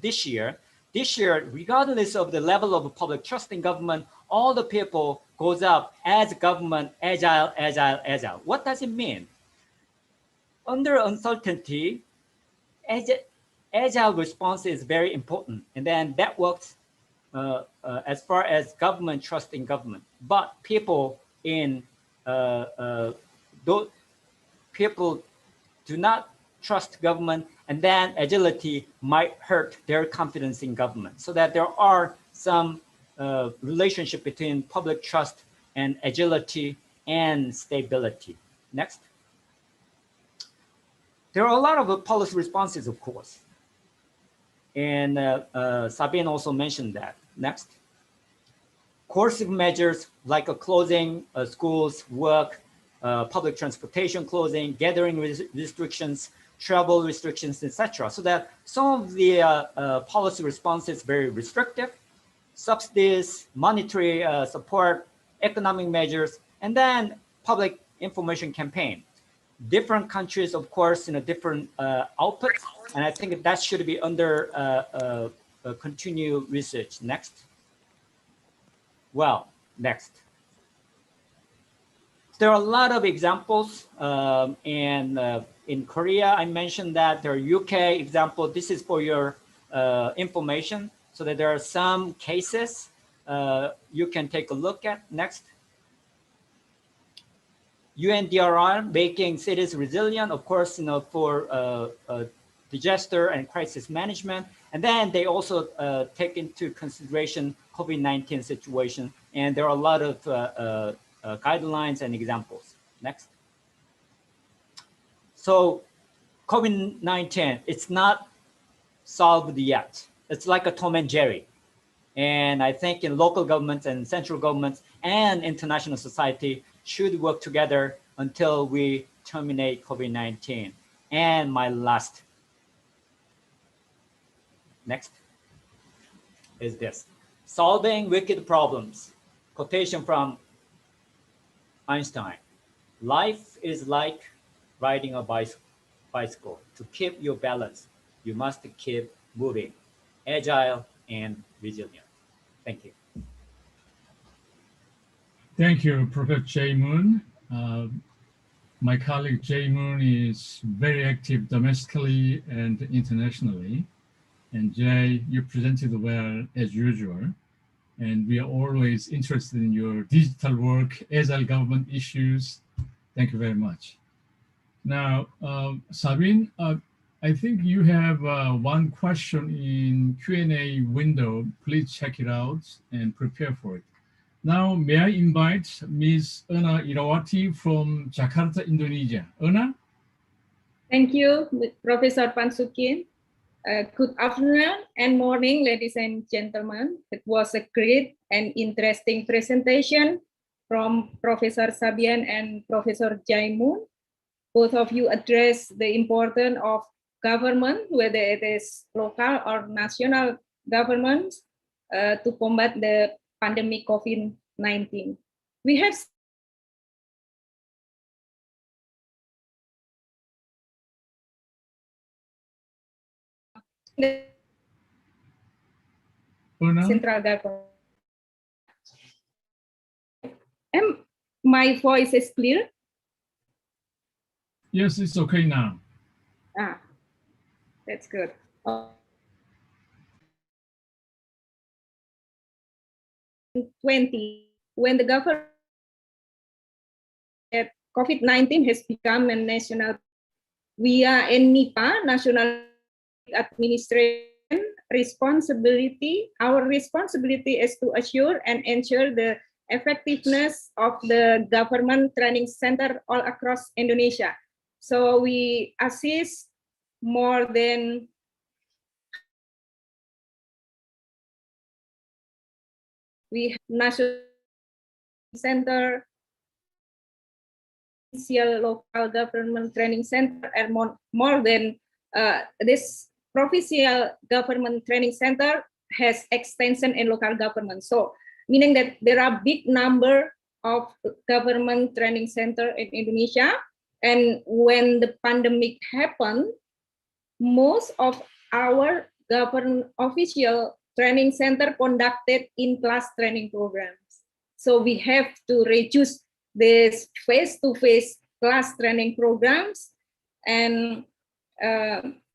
this year. This year, regardless of the level of public trust in government, all the people goes up as government agile, agile, agile. What does it mean? Under uncertainty, agile response is very important. And then that works as far as government trust in government. But people people do not trust government, and then agility might hurt their confidence in government. So that there are some relationship between public trust and agility and stability. Next. There are a lot of policy responses, of course. And Sabine also mentioned that. Next. Coercive measures like closing schools, work, public transportation closing, gathering restrictions, travel restrictions, etc. So that some of the policy responses very restrictive, subsidies, monetary support, economic measures, and then public information campaign. Different countries, of course, in a different output, and I think that should be under continued research. Next. Well, next. There are a lot of examples, and in Korea, I mentioned that there are UK example. This is for your information, so that there are some cases you can take a look at. Next. UNDRR making cities resilient, of course, for disaster and crisis management. And then they also take into consideration COVID-19 situation. And there are a lot of guidelines and examples. Next. So COVID-19, it's not solved yet. It's like a Tom and Jerry. And I think in local governments and central governments and international society should work together until we terminate COVID-19. And my last, next, is this. Solving wicked problems. Quotation from Einstein. Life is like riding a bicycle. To keep your balance, you must keep moving, agile and resilient. Thank you. Thank you, Professor Jae Moon. My colleague Jae Moon is very active domestically and internationally. And Jae, you presented well as usual. And we are always interested in your digital work, agile government issues. Thank you very much. Now, Sabine, I think you have one question in Q&A window. Please check it out and prepare for it. Now, may I invite Ms. Erna Irawati from Jakarta, Indonesia. Erna? Thank you, Professor Pansukin. Good afternoon and morning, ladies and gentlemen. It was a great and interesting presentation from Professor Sabian and Professor Jae Moon. Both of you address the importance of government, whether it is local or national governments, to combat the pandemic COVID-19. We have central government. My voice is clear? Yes, it's okay now. That's good. 20, when the government that COVID-19 has become a national, we are in NIPA, National Administration responsibility. Our responsibility is to assure and ensure the effectiveness of the government training center all across Indonesia. So we assist more than we have national center, local government training center, and more than this provincial government training center has extension in local government. So meaning that there are big number of government training center in Indonesia. And when the pandemic happened, most of our government official training center conducted in-class training programs. So we have to reduce this face-to-face class training programs, and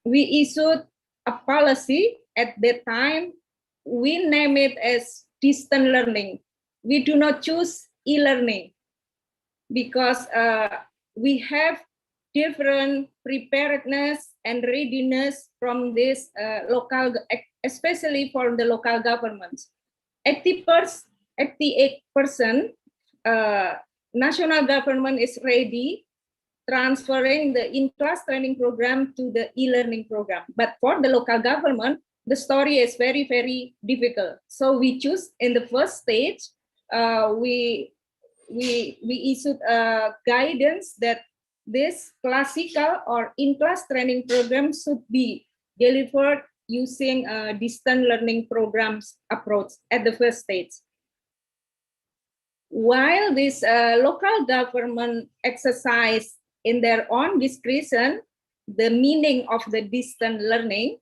we issued a policy at that time. We name it as distant learning. We do not choose e-learning because we have different preparedness and readiness from this local, especially for the local governments. 88% national government is ready transferring the in-class training program to the e-learning program. But for the local government, the story is very, very difficult. So we choose in the first stage, we issued a guidance that this classical or in-class training program should be delivered using distant learning programs approach at the first stage. While this local government exercise in their own discretion the meaning of the distant learning,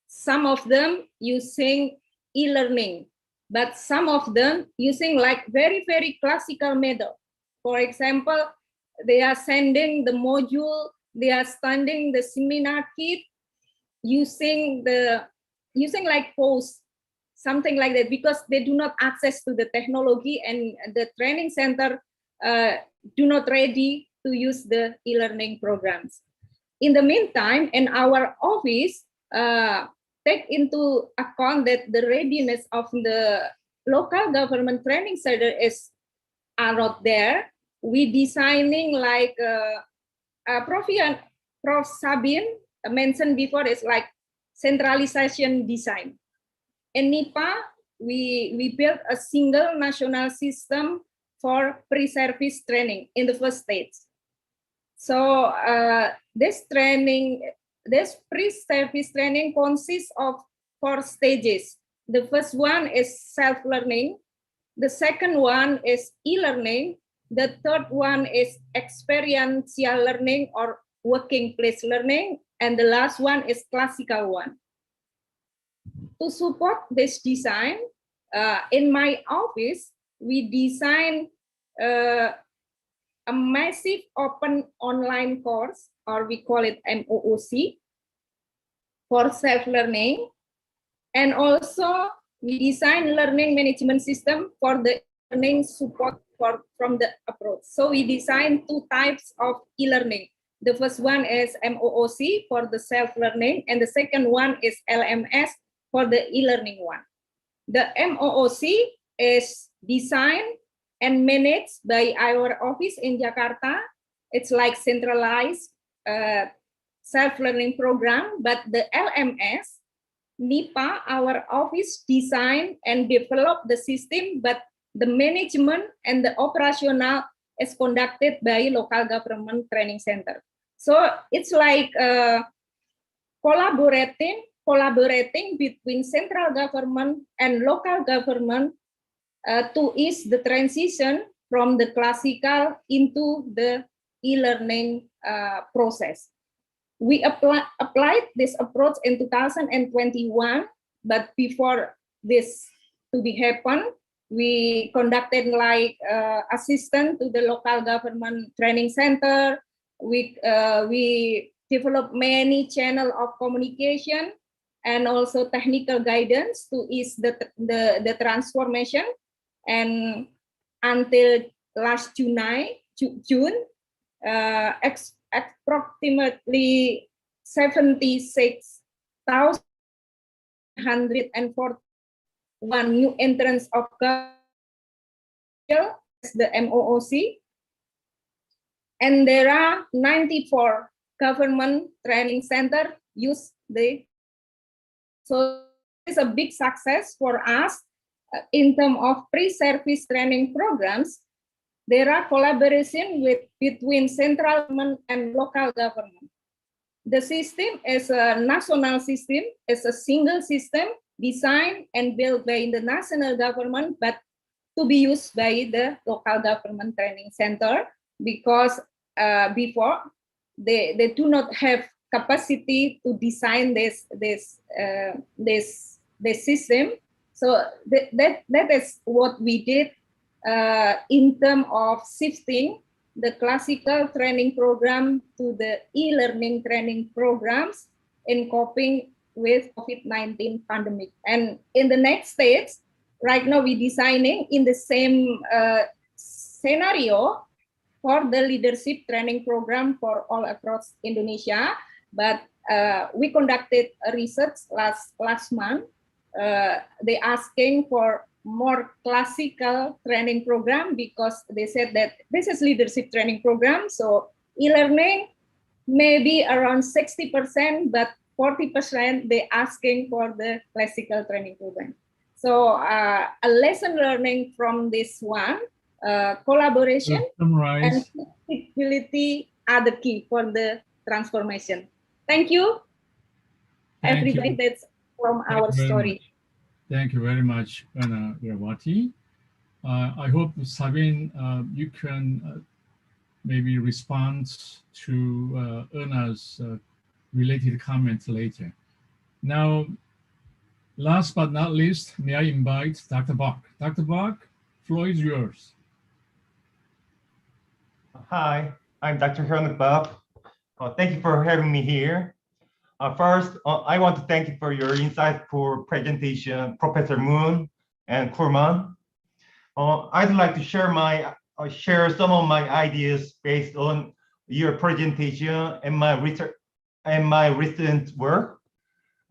some of them using e-learning, but some of them using like very, very classical method. For example, they are sending the module, they are sending the seminar kit using like post, something like that, because they do not access to the technology and the training center do not ready to use the e-learning programs. In the meantime, in our office, take into account that the readiness of the local government training center are not there. We designing like Prof. Sabin mentioned before, is like centralization design. In NIPA, we built a single national system for pre-service training in the first stage. So this pre-service training consists of 4 stages. The first one is self-learning. The second one is e-learning. The third one is experiential learning or working place learning. And the last one is classical one. To support this design, in my office, we design a massive open online course, or we call it MOOC, for self-learning. And also we design learning management system for the learning support from the approach. So we design 2 types of e-learning. The first one is MOOC for the self-learning, and the second one is LMS for the e-learning one. The MOOC is designed and managed by our office in Jakarta. It's like centralized self-learning program, but the LMS, NIPA, our office designed and developed the system, but the management and the operational is conducted by local government training center. So it's like collaborating between central government and local government to ease the transition from the classical into the e-learning process. We applied this approach in 2021, but before this to be happen, we conducted like assistance to the local government training center. We develop many channel of communication and also technical guidance to ease the transformation. And until last June, approximately 76,141 new entrants of the MOOC, and there are 94 government training centers use the. So it's a big success for us in terms of pre-service training programs. There are collaboration between central government and local government. The system is a national system, it's a single system designed and built by the national government, but to be used by the local government training center, because before they do not have capacity to design this system. So that is what we did in terms of shifting the classical training program to the e-learning training programs in coping with COVID-19 pandemic. And in the next stage, right now we're designing in the same scenario for the leadership training program for all across Indonesia. But we conducted a research last month. They asking for more classical training program because they said that this is leadership training program. So e-learning maybe around 60%, but 40% they asking for the classical training program. So a lesson learning from this one, collaboration and flexibility are the key for the transformation. Thank you, everybody. That's from our story. Thank you very much, Anna Irawati. I hope, Sabine, you can maybe respond to Anna's related comments later. Now, last but not least, may I invite Dr. Bach. Dr. Bach, floor is yours. Hi, I'm Dr. Hyun Bach. Thank you for having me here. First, I want to thank you for your insightful presentation, Professor Moon and Kurman. I'd like to share some of my ideas based on your presentation and my research and my recent work.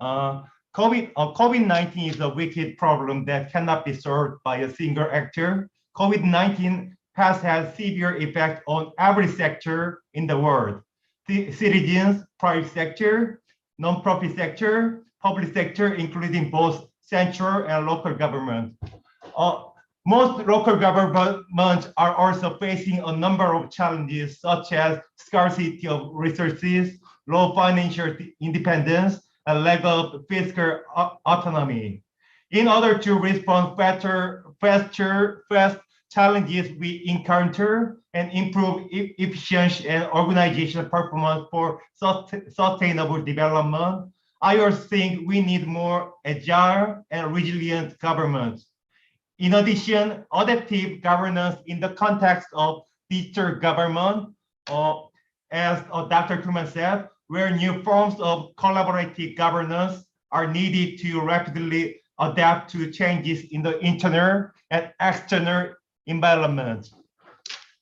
COVID-19 is a wicked problem that cannot be solved by a single actor. COVID-19 has had severe effect on every sector in the world: the citizens, private sector, non-profit sector, public sector, including both central and local government. Most local governments are also facing a number of challenges, such as scarcity of resources, low financial independence, and lack of fiscal autonomy. In order to respond fast challenges we encounter and improve efficiency and organizational performance for sustainable development, I also think we need more agile and resilient governments. In addition, adaptive governance in the context of digital government, as Dr. Kurman said, where new forms of collaborative governance are needed to rapidly adapt to changes in the internal and external environment.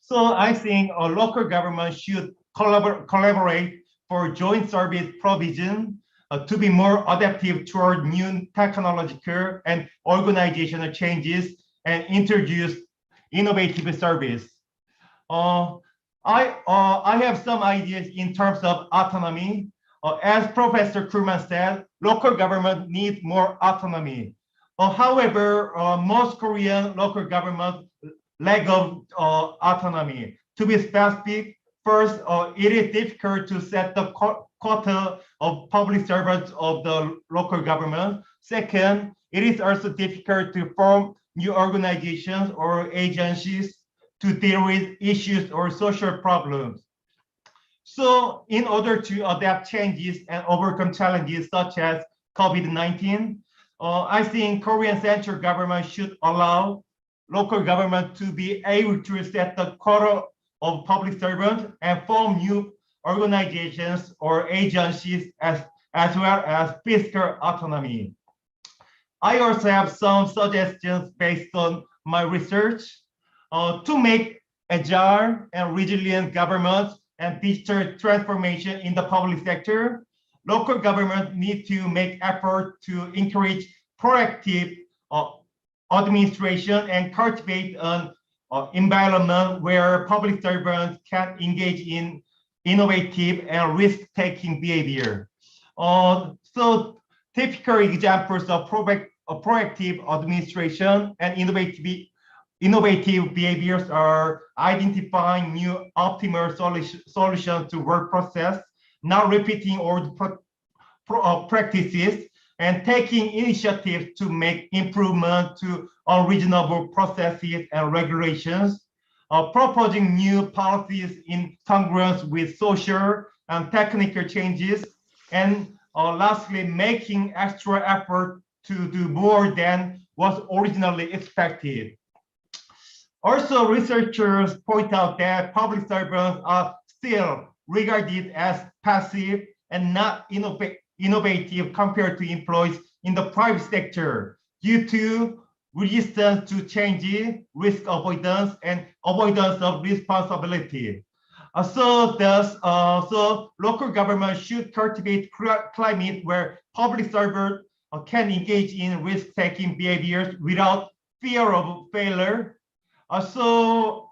So I think a local government should collaborate for joint service provision to be more adaptive toward new technological and organizational changes and introduce innovative service. I have some ideas in terms of autonomy. As Professor Kurman said, local government needs more autonomy. However, most Korean local government lack of autonomy. To be specific, first, it is difficult to set the quota of public servants of the local government. Second, it is also difficult to form new organizations or agencies to deal with issues or social problems. So in order to adapt changes and overcome challenges such as COVID-19, I think Korean central government should allow local government to be able to set the quota of public servants and form new organizations or agencies as well as fiscal autonomy. I also have some suggestions based on my research to make agile and resilient government and digital transformation in the public sector. Local government need to make effort to encourage proactive administration and cultivate an environment where public servants can engage in innovative and risk-taking behavior. So typical examples of proactive administration and innovative behaviors are identifying new optimal solutions to work process, not repeating old practices, and taking initiatives to make improvement to unreasonable processes and regulations, proposing new policies in congruence with social and technical changes, and lastly, making extra effort to do more than was originally expected. Also, researchers point out that public servants are still regarded as passive and not innovative compared to employees in the private sector due to resistance to change, risk avoidance, and avoidance of responsibility. So local government should cultivate climate where public servants can engage in risk-taking behaviors without fear of failure. So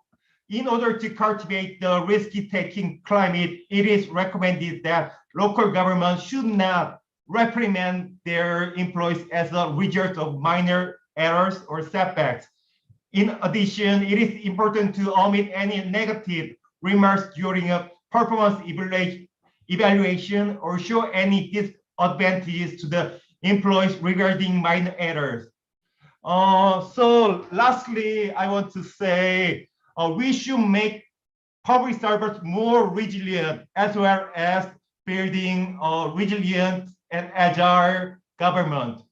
in order to cultivate the risk-taking climate, it is recommended that local government should not reprimand their employees as a result of minor errors or setbacks. In addition, it is important to omit any negative remarks during a performance evaluation or show any disadvantages to the employees regarding minor errors. So lastly, I want to say we should make public servants more resilient as well as building a resilient and agile government.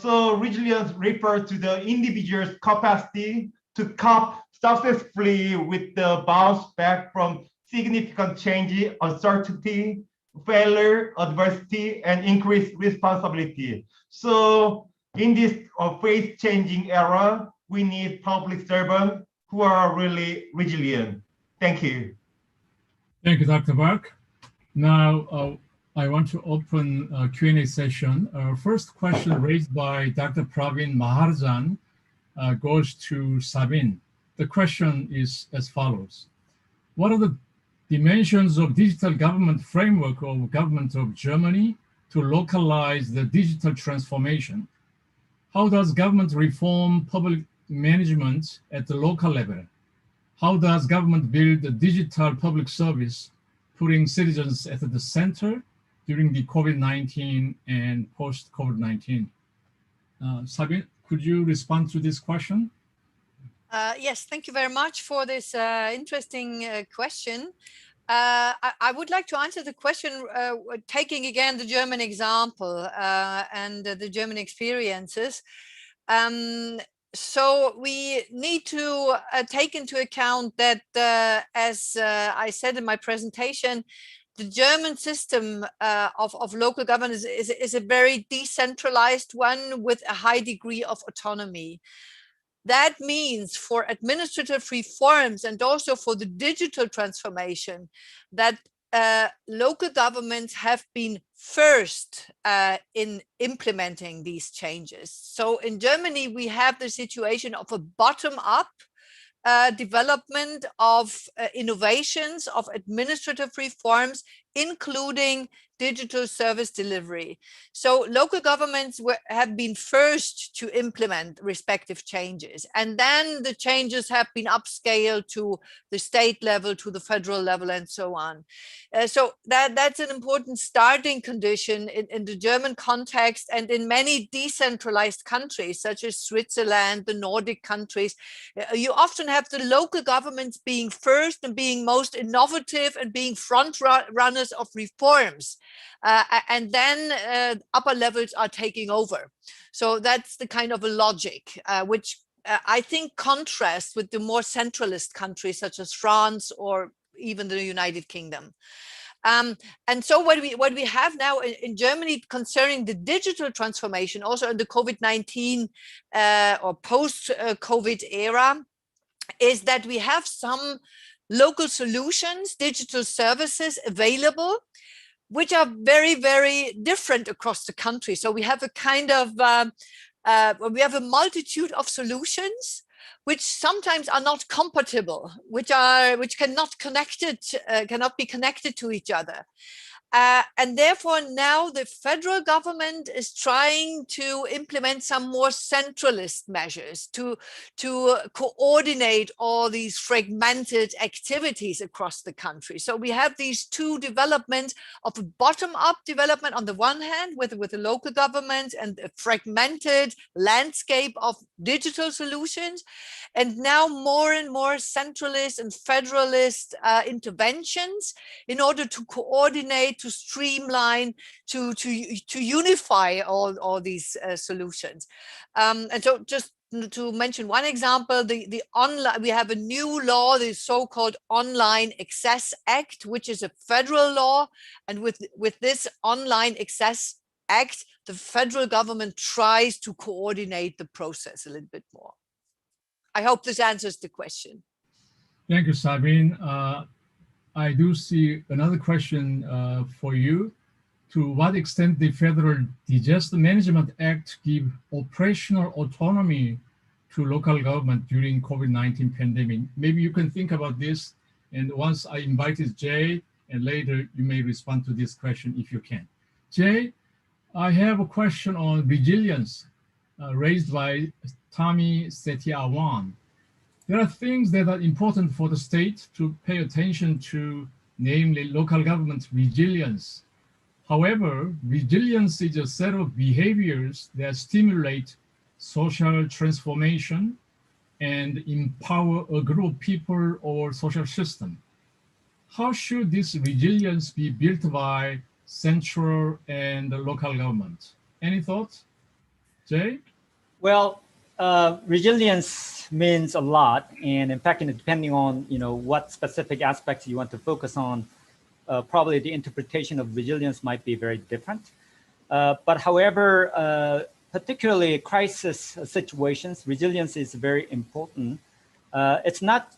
So resilience refers to the individual's capacity to cope successfully with the bounce back from significant change, uncertainty, failure, adversity, and increased responsibility. So in this phase-changing era, we need public servants who are really resilient. Thank you. Thank you, Dr. Park. Now, I want to open a Q&A session. First question raised by Dr. Praveen Maharajan goes to Sabine. The question is as follows. What are the dimensions of digital government framework of government of Germany to localize the digital transformation? How does government reform public management at the local level? How does government build a digital public service, putting citizens at the center during the COVID-19 and post-COVID-19? Sabine, could you respond to this question? Yes, thank you very much for this interesting question. I would like to answer the question taking again the German example and the German experiences. So we need to take into account that, as I said in my presentation, the German system of local governance is a very decentralized one with a high degree of autonomy. That means for administrative reforms and also for the digital transformation that local governments have been first in implementing these changes. So in Germany, we have the situation of a bottom-up development of innovations, of administrative reforms, including digital service delivery. So local governments have been first to implement respective changes, and then the changes have been upscaled to the state level, to the federal level, and so on. So that's an important starting condition in the German context, and in many decentralized countries, such as Switzerland, the Nordic countries, you often have the local governments being first and being most innovative and being front runners of reforms. And then upper levels are taking over. So that's the kind of a logic, which I think contrasts with the more centralist countries such as France or even the United Kingdom. And so what we have now in Germany concerning the digital transformation, also in the COVID-19 or post-COVID era, is that we have some local solutions, digital services available, which are very, very different across the country. So we have a kind of, we have a multitude of solutions which sometimes are not compatible, which cannot be connected to each other. And therefore now the federal government is trying to implement some more centralist measures to coordinate all these fragmented activities across the country. So we have these two developments of a bottom-up development on the one hand with the local government and a fragmented landscape of digital solutions, and now more and more centralist and federalist interventions in order to coordinate, to streamline, to unify all these solutions. And so just to mention one example, the online, we have a new law, the so-called Online Access Act, which is a federal law. And with this Online Access Act, the federal government tries to coordinate the process a little bit more. I hope this answers the question. Thank you, Sabine. I do see another question for you. To what extent the Federal Disaster Management Act give operational autonomy to local government during COVID-19 pandemic? Maybe you can think about this, and once I invited Jay, and later you may respond to this question if you can. Jay, I have a question on resilience raised by Tommy Setiawan. There are things that are important for the state to pay attention to, namely local government resilience. However, resilience is a set of behaviors that stimulate social transformation and empower a group of people or social system. How should this resilience be built by central and local government? Any thoughts, Jay? Well, resilience means a lot, and in fact, depending on what specific aspects you want to focus on, probably the interpretation of resilience might be very different. But however, particularly crisis situations, resilience is very important. It's not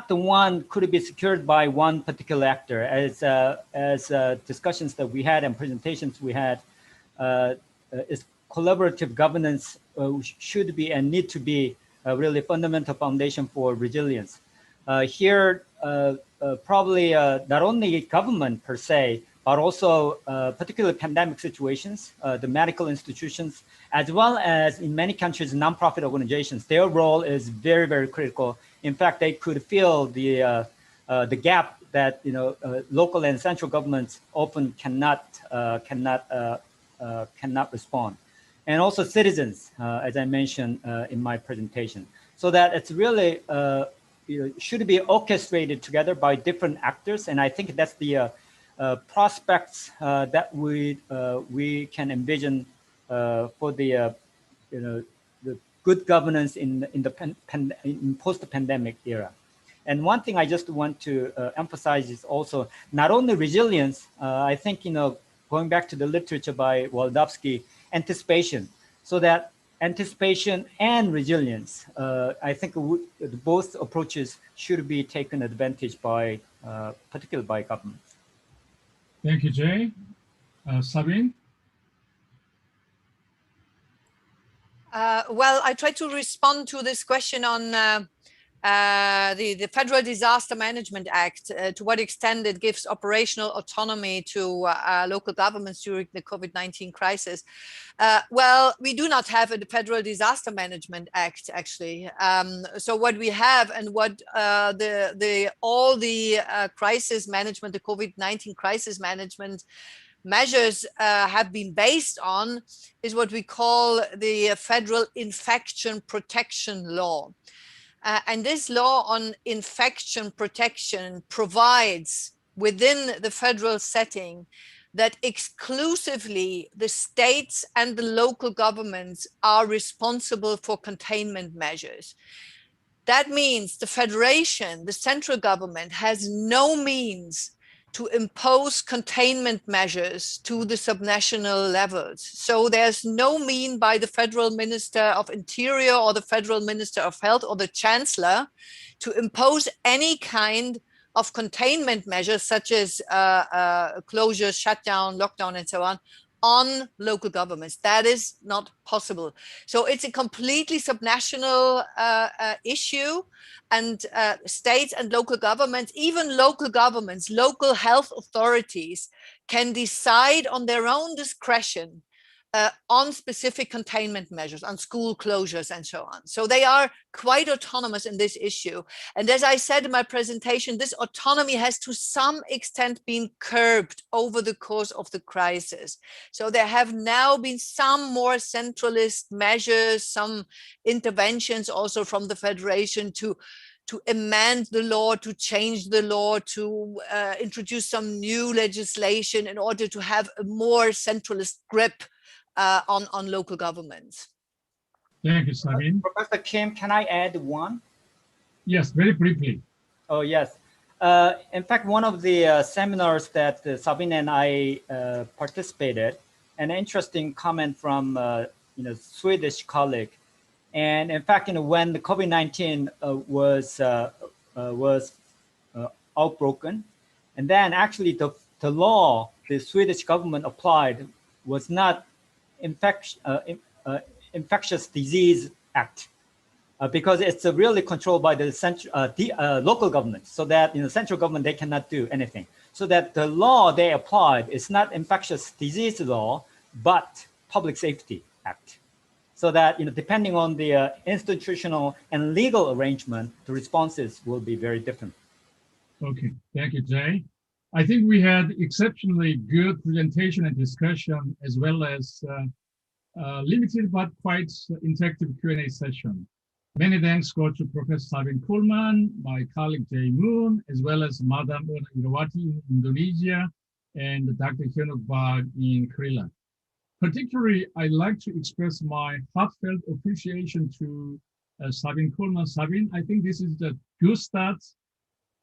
the one could be secured by one particular actor. As discussions that we had and presentations we had, is collaborative governance should be and need to be a really fundamental foundation for resilience. Here, probably not only government per se, but also particular pandemic situations, the medical institutions, as well as in many countries, nonprofit organizations, their role is very, very critical. In fact, they could fill the gap that local and central governments often cannot respond. And also citizens, as I mentioned in my presentation, so that it's really should be orchestrated together by different actors. And I think that's the prospects that we can envision for the the good governance in post-pandemic era. And one thing I just want to emphasize is also not only resilience. I think going back to the literature by Waldowski, anticipation, so that anticipation and resilience, I think both approaches should be taken advantage by, particularly by government. Thank you, Jay. Sabine? Well, I try to respond to this question on the Federal Disaster Management Act, to what extent it gives operational autonomy to local governments during the COVID-19 crisis. Well, we do not have a Federal Disaster Management Act, actually. So what we have and what all the crisis management, the COVID-19 crisis management measures have been based on is what we call the Federal Infection Protection Law. And this law on infection protection provides within the federal setting that exclusively the states and the local governments are responsible for containment measures. That means the federation, the central government, has no means to impose containment measures to the subnational levels. So there's no mean by the Federal Minister of Interior or the Federal Minister of Health or the Chancellor to impose any kind of containment measures such as closure, shutdown, lockdown, and so on local governments. That is not possible. So it's a completely subnational issue, and states and local governments, even local governments, local health authorities can decide on their own discretion on specific containment measures, on school closures and so on. So they are quite autonomous in this issue. And as I said in my presentation, this autonomy has to some extent been curbed over the course of the crisis. So there have now been some more centralist measures, some interventions also from the Federation to amend the law, to change the law, to introduce some new legislation in order to have a more centralist grip on local governments. Thank you, Sabine. Professor Kim, can I add one? Yes, very briefly. Oh, yes. In fact, one of the seminars that Sabine and I participated, an interesting comment from Swedish colleague. And in fact, when the COVID-19 was outbroken, and then actually the law the Swedish government applied was not Infectious Disease Act, because it's really controlled by the local government, so that in the central government, they cannot do anything. So that the law they applied is not infectious disease law, but Public Safety Act. So that, depending on the institutional and legal arrangement, the responses will be very different. Okay, thank you, Jay. I think we had exceptionally good presentation and discussion, as well as limited but quite interactive Q&A session. Many thanks go to Professor Sabine Kuhlmann, my colleague Jay Moon, as well as Madam Irawati in Indonesia, and Dr. Hyunuk Bak in Krila. Particularly, I'd like to express my heartfelt appreciation to Sabine Kuhlmann. Sabine, I think this is a good start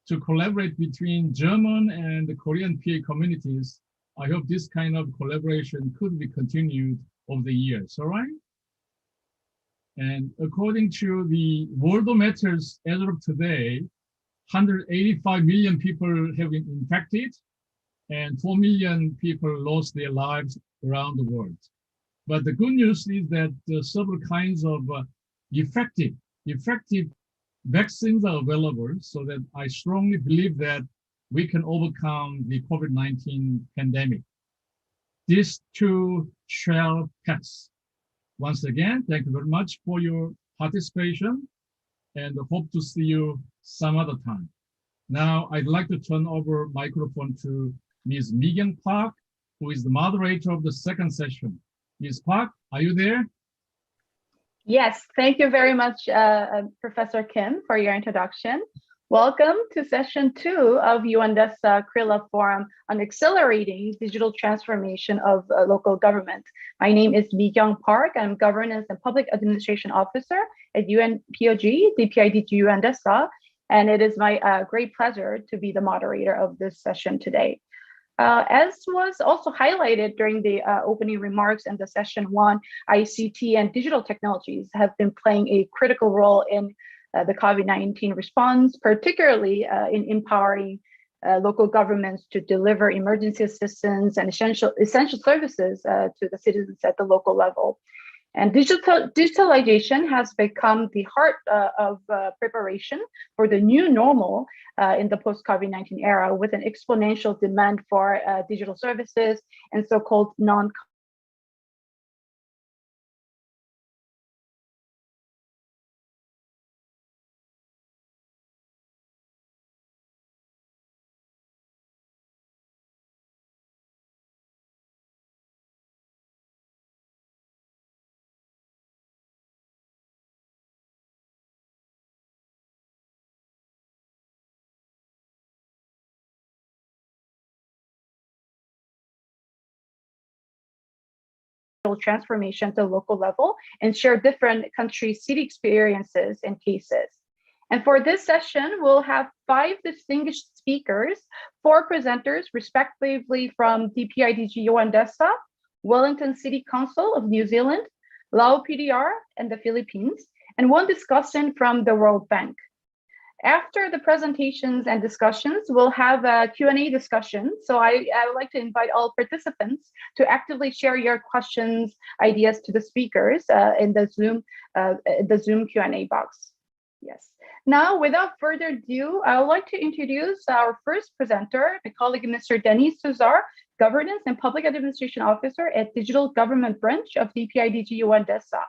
to collaborate between German and the Korean PA communities. I hope this kind of collaboration could be continued over the years, all right? And according to the Worldometers as of today, 185 million people have been infected and 4 million people lost their lives around the world. But the good news is that several kinds of effective vaccines are available, so that I strongly believe that we can overcome the COVID-19 pandemic. This too shall pass. Once again, thank you very much for your participation, and hope to see you some other time. Now, I'd like to turn over microphone to Ms. Megan Park, who is the moderator of the second session. Ms. Park, are you there? Yes, thank you very much, Professor Kim, for your introduction. Welcome to session 2 of UN DESA-KRILA Forum on accelerating digital transformation of local government. My name is Mi-kyung Park. I'm Governance and Public Administration Officer at UNPOG, DPID to UN DESA, and it is my great pleasure to be the moderator of this session today. As was also highlighted during the opening remarks in the session 1, ICT and digital technologies have been playing a critical role in the COVID-19 response, particularly in empowering local governments to deliver emergency assistance and essential services to the citizens at the local level. And digitalization has become the heart of preparation for the new normal in the post-COVID-19 era, with an exponential demand for digital services and so-called transformation to local level and share different country city experiences and cases. And for this session, we'll have 5 distinguished speakers, 4 presenters, respectively from DPIDG UNDESA, Wellington City Council of New Zealand, Laos PDR and the Philippines, and 1 discussant from the World Bank. After the presentations and discussions, we'll have a Q&A discussion. So I would like to invite all participants to actively share your questions, ideas to the speakers in the Zoom Q&A box. Yes. Now, without further ado, I would like to introduce our first presenter, my colleague, Mr. Denis Suzar, Governance and Public Administration Officer at Digital Government Branch of DPIDG UNDESA.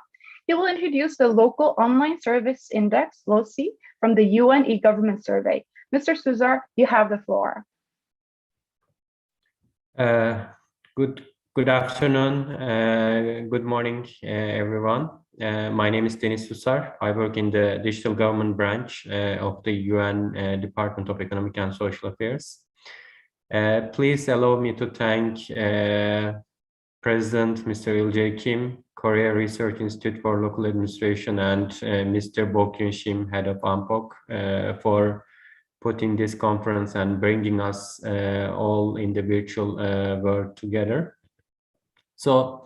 He will introduce the Local Online Service Index, LOSI, from the UN e-Government Survey. Mr. Suzar, you have the floor. Good afternoon, good morning, everyone. My name is Denis Suzar. I work in the Digital Government Branch of the UN Department of Economic and Social Affairs. Please allow me to thank President Mr. Il-jae Kim, Korea Research Institute for Local Administration, and Mr. Bo Kyun-shim, head of ANPOC, for putting this conference and bringing us all in the virtual world together. So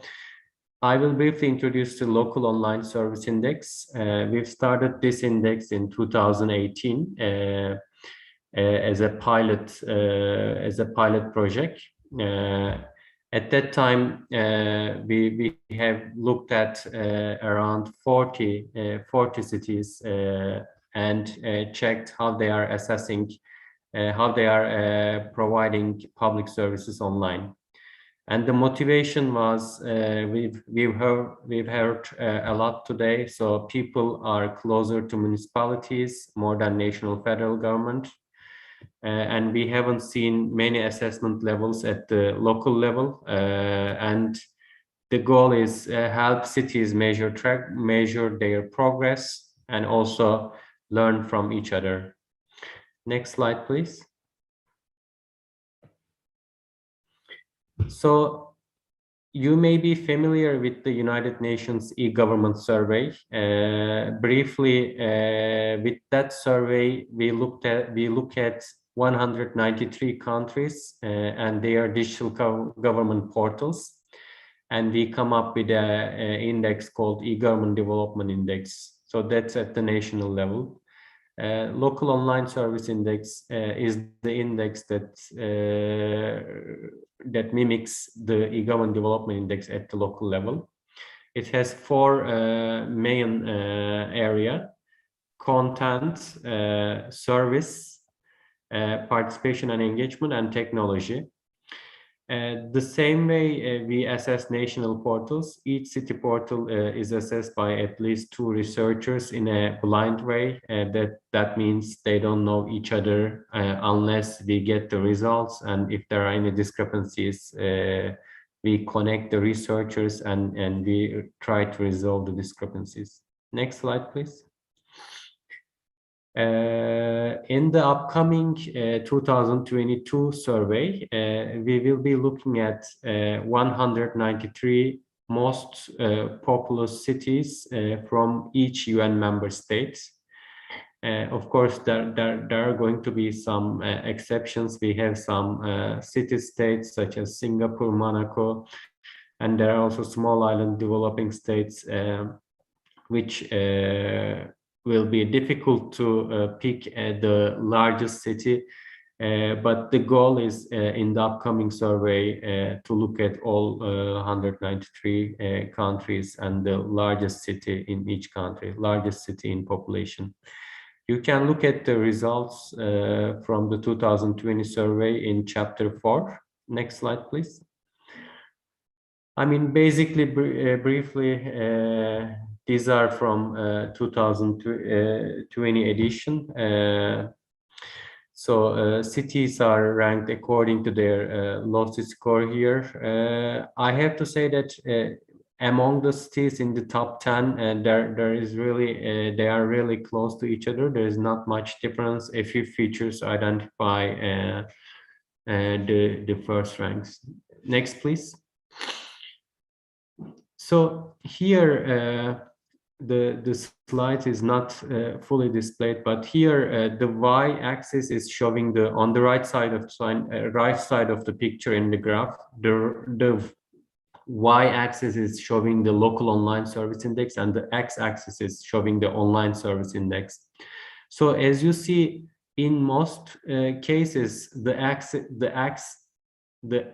I will briefly introduce the Local Online Service Index. We've started this index in 2018 as a pilot project. At that time, we have looked at around 40 cities and checked how they are assessing, how they are providing public services online. And the motivation was we've heard a lot today. So people are closer to municipalities more than national federal government. And we haven't seen many assessment levels at the local level, and the goal is help cities measure their progress and also learn from each other. Next slide, please. So you may be familiar with the United Nations e-Government Survey. Briefly, with that survey, we look at 193 countries and their digital government portals, and we come up with an index called e-Government Development Index. So that's at the national level. Local Online Service Index is the index that mimics the e-Government Development Index at the local level. It has 4 main areas: content, service, participation and engagement, and technology. The same way we assess national portals, each city portal is assessed by at least 2 researchers in a blind way. That means they don't know each other unless we get the results, and if there are any discrepancies, we connect the researchers and we try to resolve the discrepancies. Next slide, please. In the upcoming 2022 survey, we will be looking at 193 most populous cities from each UN member state. Of course, there are going to be some exceptions. We have some city-states such as Singapore, Monaco, and there are also small island developing states which will be difficult to pick the largest city, but the goal is in the upcoming survey to look at all 193 countries and the largest city in each country, largest city in population. You can look at the results from the 2020 survey in chapter 4. Next slide, please. I mean, basically, briefly, these are from 2020 edition. So cities are ranked according to their LOSI score here. I have to say that among the cities in the top 10, there is really, they are really close to each other. There is not much difference. A few features identify the first ranks. Next, please. So here, the slide is not fully displayed, but here the y-axis is showing on the right side of the picture in the graph. The y-axis is showing the local online service index, and the x-axis is showing the online service index. So as you see, in most cases, the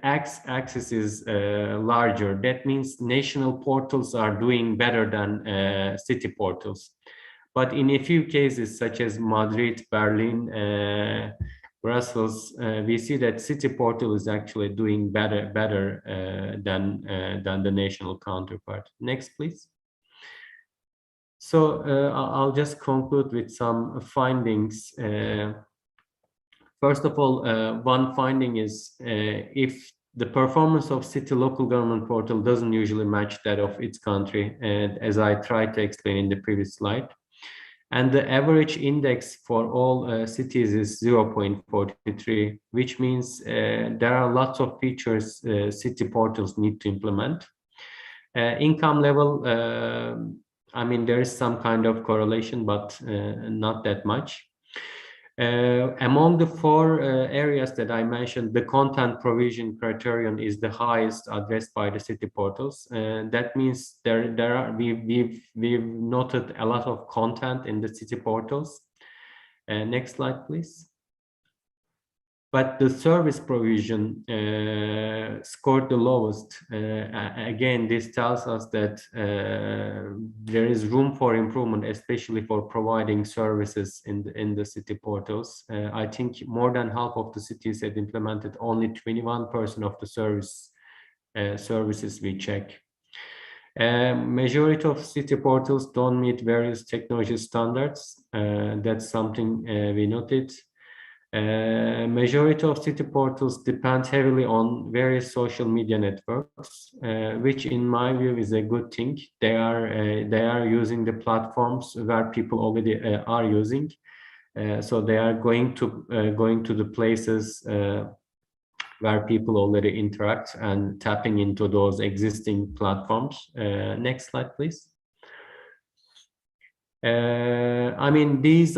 x-axis is larger. That means national portals are doing better than city portals. But in a few cases, such as Madrid, Berlin, Brussels, we see that city portal is actually doing better than the national counterpart. Next, please. So I'll just conclude with some findings. First of all, one finding is if the performance of city local government portal doesn't usually match that of its country, and as I tried to explain in the previous slide, and the average index for all cities is 0.43, which means there are lots of features city portals need to implement. Income level, I mean, there is some kind of correlation, but not that much. Among the four areas that I mentioned, the content provision criterion is the highest addressed by the city portals. That means we've noted a lot of content in the city portals. Next slide, please. But the service provision scored the lowest. Again, this tells us that there is room for improvement, especially for providing services in the city portals. I think more than half of the cities had implemented only 21% of the services we check. Majority of city portals don't meet various technology standards. That's something we noted. Majority of city portals depend heavily on various social media networks, which in my view is a good thing. They are using the platforms where people already are using, so they are going to the places where people already interact and tapping into those existing platforms. Next slide, please. I mean, these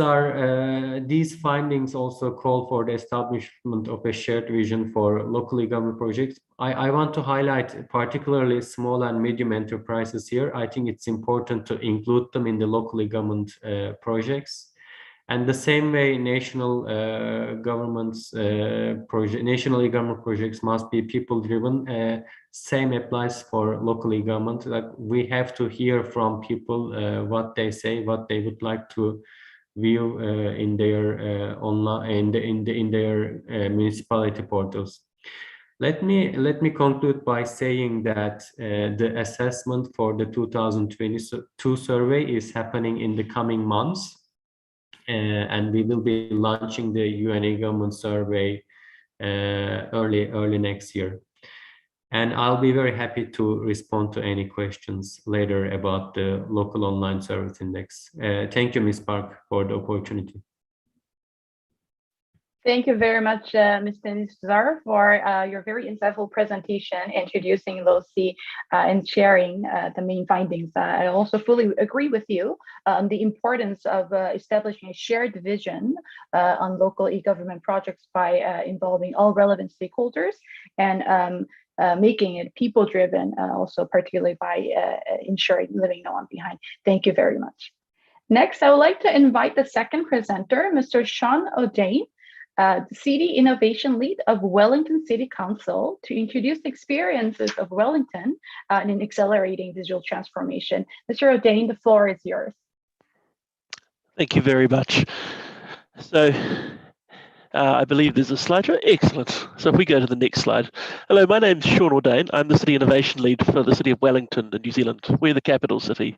findings also call for the establishment of a shared vision for locally government projects. I want to highlight particularly small and medium enterprises here. I think it's important to include them in the locally government projects. And the same way, national government projects must be people-driven. Same applies for locally government. Like, we have to hear from people what they say, what they would like to view in their online in their municipality portals. Let me conclude by saying that the assessment for the 2022 survey is happening in the coming months. And we will be launching the UN government survey early next year. And I'll be very happy to respond to any questions later about the local online service index. Thank you, Ms. Park, for the opportunity. Thank you very much, Mr. Nizar, for your very insightful presentation, introducing LOCI and sharing the main findings. I also fully agree with you on the importance of establishing a shared vision on local e-government projects by involving all relevant stakeholders and making it people-driven, also particularly by ensuring leaving no one behind. Thank you very much. Next, I would like to invite the second presenter, Mr. Sean O'Dane, the City Innovation Lead of Wellington City Council, to introduce the experiences of Wellington in accelerating digital transformation. Mr. O'Dane, the floor is yours. Thank you very much. So I believe there's a slide show. Excellent. So if we go to the next slide. Hello, my name's Sean O'Dane. I'm the City Innovation Lead for the City of Wellington in New Zealand. We're the capital city,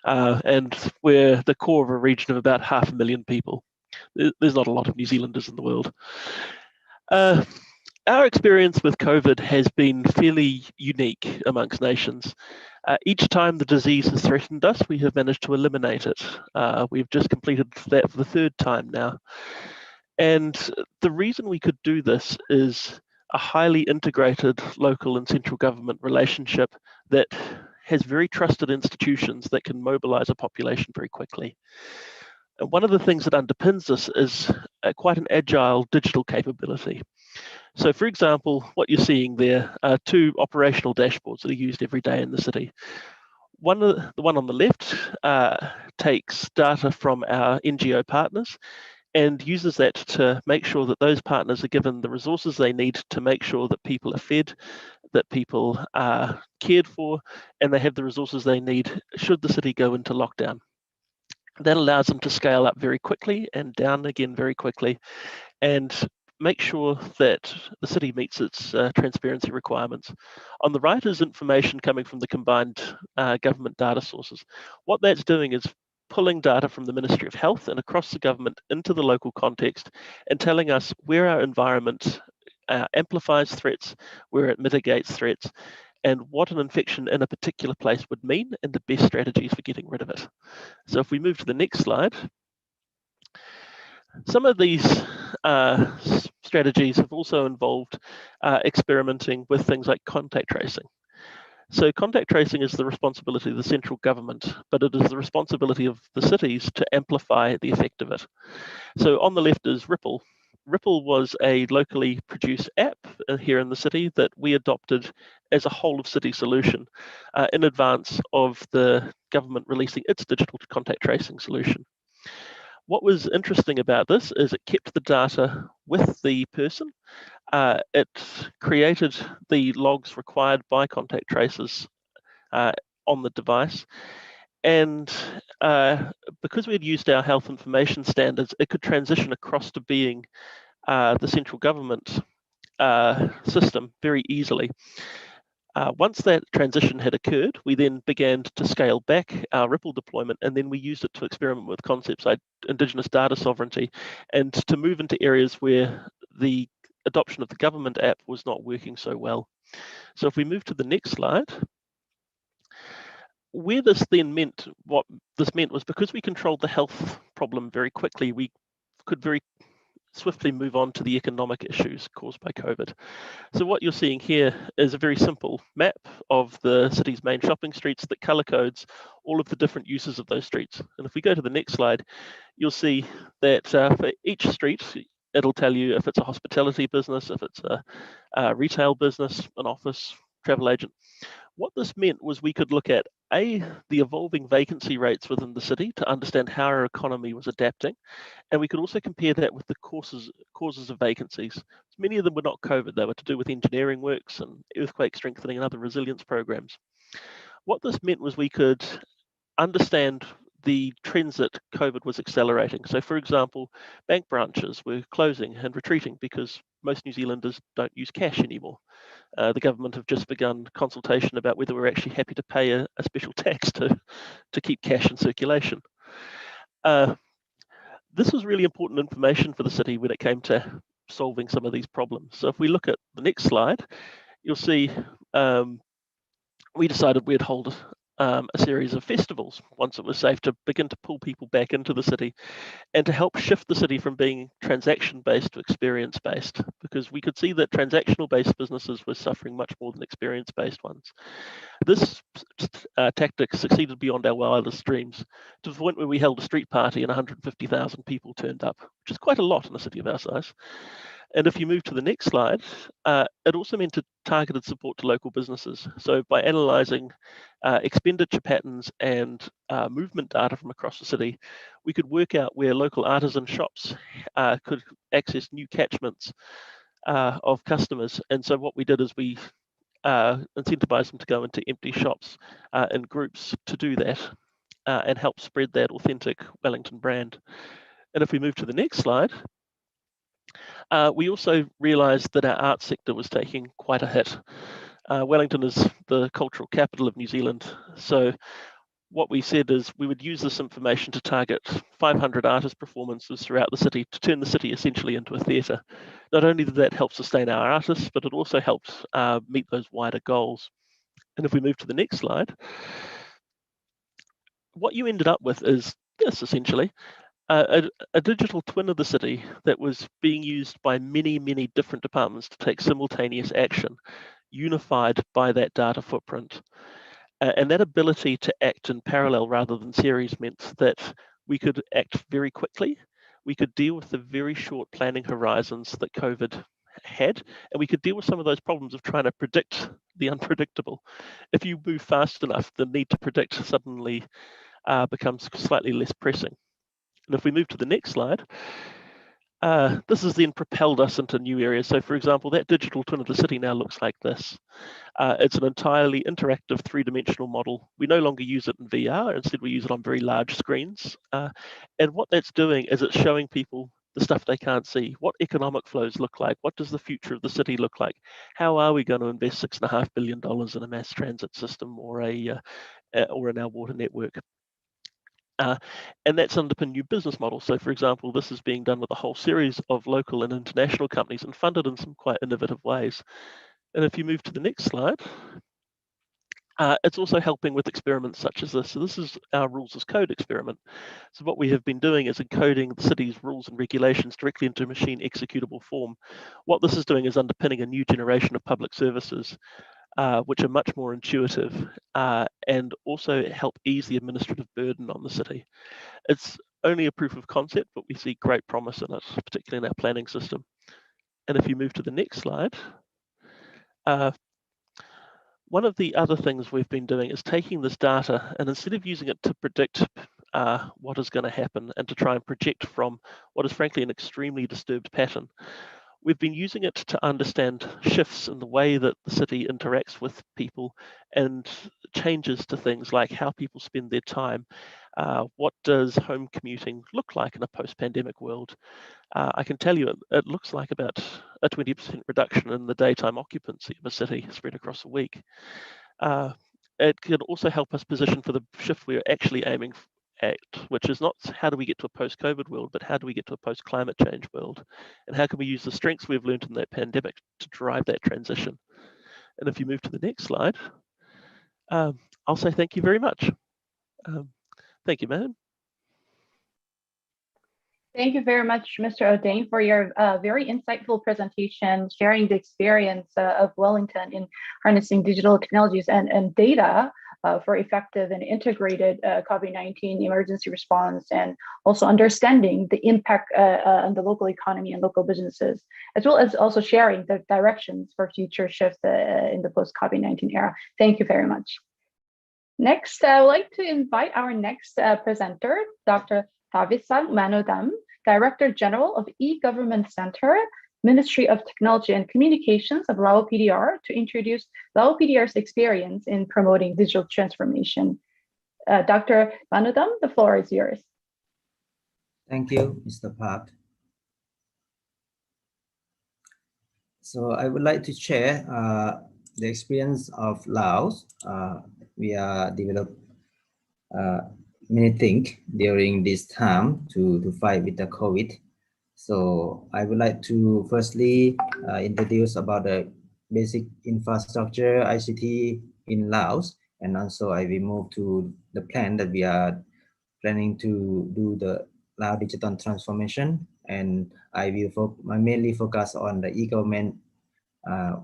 and we're the core of a region of about 500,000 people. There's not a lot of New Zealanders in the world. Our experience with COVID has been fairly unique amongst nations. Each time the disease has threatened us, we have managed to eliminate it. We've just completed that for the third time now. And the reason we could do this is a highly integrated local and central government relationship that has very trusted institutions that can mobilize a population very quickly. And one of the things that underpins this is quite an agile digital capability. So for example, what you're seeing there are two operational dashboards that are used every day in the city. The one on the left takes data from our NGO partners and uses that to make sure that those partners are given the resources they need to make sure that people are fed, that people are cared for, and they have the resources they need should the city go into lockdown. That allows them to scale up very quickly and down again very quickly, and make sure that the city meets its transparency requirements. On the right is information coming from the combined government data sources. What that's doing is pulling data from the Ministry of Health and across the government into the local context and telling us where our environment amplifies threats, where it mitigates threats, and what an infection in a particular place would mean and the best strategies for getting rid of it. So if we move to the next slide, some of these strategies have also involved experimenting with things like contact tracing. So contact tracing is the responsibility of the central government, but it is the responsibility of the cities to amplify the effect of it. So on the left is Ripple. Ripple was a locally produced app here in the city that we adopted as a whole of city solution in advance of the government releasing its digital contact tracing solution. What was interesting about this is it kept the data with the person. It created the logs required by contact tracers on the device. And because we had used our health information standards, it could transition across to being the central government system very easily. Once that transition had occurred, we then began to scale back our Ripple deployment, and then we used it to experiment with concepts like Indigenous data sovereignty and to move into areas where the adoption of the government app was not working so well. So if we move to the next slide, where this then meant, what this meant was because we controlled the health problem very quickly, we could very swiftly move on to the economic issues caused by COVID. So what you're seeing here is a very simple map of the city's main shopping streets that color codes all of the different uses of those streets. And if we go to the next slide, you'll see that for each street, it'll tell you if it's a hospitality business, if it's a retail business, an office, travel agent. What this meant was we could look at the evolving vacancy rates within the city to understand how our economy was adapting, and we could also compare that with the causes of vacancies. Many of them were not COVID, they were to do with engineering works and earthquake strengthening and other resilience programs. What this meant was we could understand the trends that COVID was accelerating. So for example, bank branches were closing and retreating because most New Zealanders don't use cash anymore. The government have just begun consultation about whether we're actually happy to pay a special tax to keep cash in circulation. This was really important information for the city when it came to solving some of these problems. So if we look at the next slide, you'll see we decided we'd hold a series of festivals once it was safe to begin to pull people back into the city and to help shift the city from being transaction-based to experience-based, because we could see that transaction-based businesses were suffering much more than experience-based ones. This tactic succeeded beyond our wildest dreams, to the point where we held a street party and 150,000 people turned up, which is quite a lot in a city of our size. And if you move to the next slide, it also meant targeted support to local businesses. So by analysing expenditure patterns and movement data from across the city, we could work out where local artisan shops could access new catchments of customers. And so what we did is we incentivized them to go into empty shops in groups to do that and help spread that authentic Wellington brand. And if we move to the next slide, we also realised that our art sector was taking quite a hit. Wellington is the cultural capital of New Zealand, so what we said is we would use this information to target 500 artist performances throughout the city to turn the city essentially into a theatre. Not only did that help sustain our artists, but it also helped meet those wider goals. And if we move to the next slide, what you ended up with is this essentially. A digital twin of the city that was being used by many, many different departments to take simultaneous action, unified by that data footprint. And that ability to act in parallel rather than series meant that we could act very quickly. We could deal with the very short planning horizons that COVID had, and we could deal with some of those problems of trying to predict the unpredictable. If you move fast enough, the need to predict suddenly becomes slightly less pressing. And if we move to the next slide, this has then propelled us into new areas. So for example, that digital twin of the city now looks like this. It's an entirely interactive three-dimensional model. We no longer use it in VR, instead we use it on very large screens. And what that's doing is it's showing people the stuff they can't see. What economic flows look like? What does the future of the city look like? How are we going to invest $6.5 billion in a mass transit system or in our water network? And that's underpinned new business models. So for example, this is being done with a whole series of local and international companies and funded in some quite innovative ways. And if you move to the next slide, it's also helping with experiments such as this. So this is our rules as code experiment. So what we have been doing is encoding the city's rules and regulations directly into machine executable form. What this is doing is underpinning a new generation of public services, which are much more intuitive and also help ease the administrative burden on the city. It's only a proof of concept, but we see great promise in it, particularly in our planning system. And if you move to the next slide, one of the other things we've been doing is taking this data and instead of using it to predict what is going to happen and to try and project from what is frankly an extremely disturbed pattern, we've been using it to understand shifts in the way that the city interacts with people and changes to things like how people spend their time. What does home commuting look like in a post-pandemic world? I can tell you it looks like about a 20% reduction in the daytime occupancy of a city spread across a week. It can also help us position for the shift we're actually aiming at, which is not how do we get to a post-COVID world, but how do we get to a post-climate change world? And how can we use the strengths we've learned in that pandemic to drive that transition? And if you move to the next slide, I'll say thank you very much. Thank you, ma'am. Thank you very much, Mr. O'Dane, for your very insightful presentation, sharing the experience of Wellington in harnessing digital technologies and data for effective and integrated COVID-19 emergency response, and also understanding the impact on the local economy and local businesses, as well as also sharing the directions for future shifts in the post-COVID-19 era. Thank you very much. Next, I would like to invite our next presenter, Dr. Tavisang Manodam, Director General of E-Government Center, Ministry of Technology and Communications of Lao PDR, to introduce Lao PDR's experience in promoting digital transformation. Dr. Manodam, the floor is yours. Thank you, Mr. Park. So I would like to share the experience of Laos. We are developed many things during this time to fight with the COVID. So I would like to firstly introduce about the basic infrastructure ICT in Laos, and also I will move to the plan that we are planning to do the Lao digital transformation, and I will mainly focus on the e-government,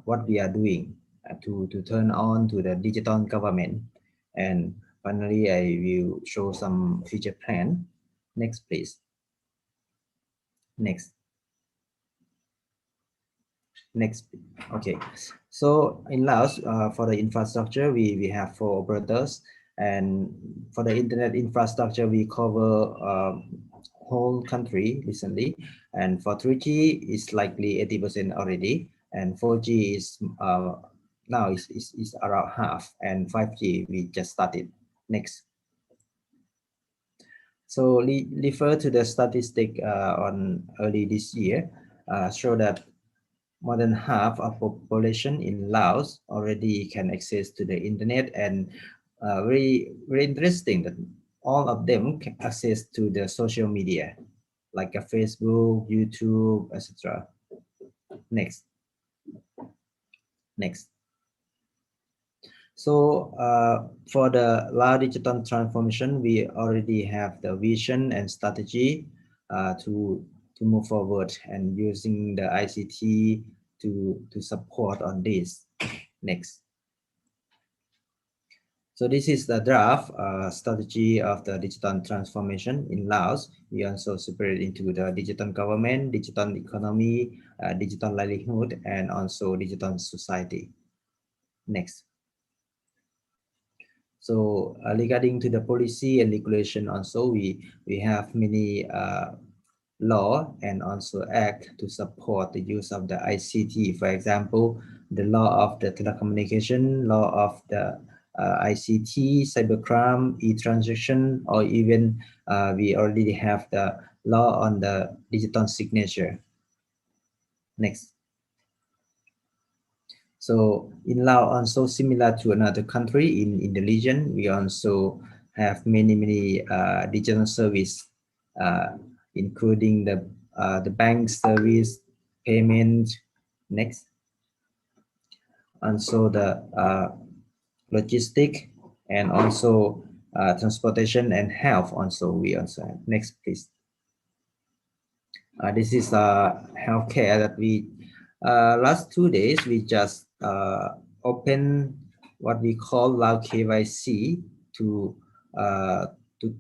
what we are doing to turn on to the digital government, and finally, I will show some future plan. Next, please. Next. Okay. So in Laos, for the infrastructure, we have 4 operators, and for the internet infrastructure, we cover whole country recently. And for 3G, it's likely 80% already, and 4G is now is around half, and 5G we just started. Next. So refer to the statistic on early this year, show that more than half of population in Laos already can access to the internet, and very interesting that all of them can access to the social media like Facebook, YouTube, etc. Next. So for the Lao digital transformation, we already have the vision and strategy to move forward, and using the ICT to support on this. Next. So this is the draft strategy of the digital transformation in Laos. We also separate into the digital government, digital economy, digital livelihood, and also digital society. Next. So regarding to the policy and regulation, also we have many law and also act to support the use of the ICT. For example, the law of the telecommunication, law of the ICT, cybercrime, e-transaction, or even we already have the law on the digital signature. Next. So in Laos, also similar to another country in the region, we also have many digital service, including the bank service, payment. Next. Also the logistic and also transportation and health. Also we also have. Next, please. This is healthcare that we last 2 days we just open what we call Lao KYC to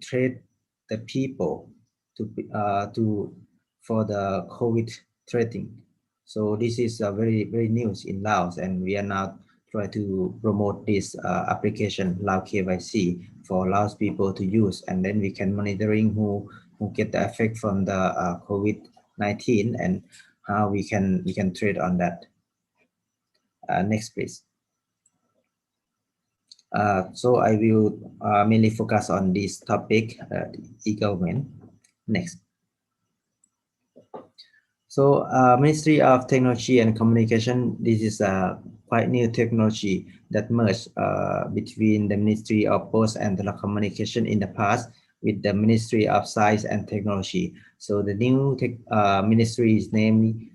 treat the people for the COVID treating. So this is very news in Laos, and we are now try to promote this application Lao KYC for Laos people to use, and then we can monitoring who get the effect from the COVID-19 and how we can trade on that. Next, please. So I will mainly focus on this topic, e-government. Next. So Ministry of Technology and Communication, this is a quite new technology that merged between the Ministry of Post and Telecommunication in the past with the Ministry of Science and Technology. So the new ministry is named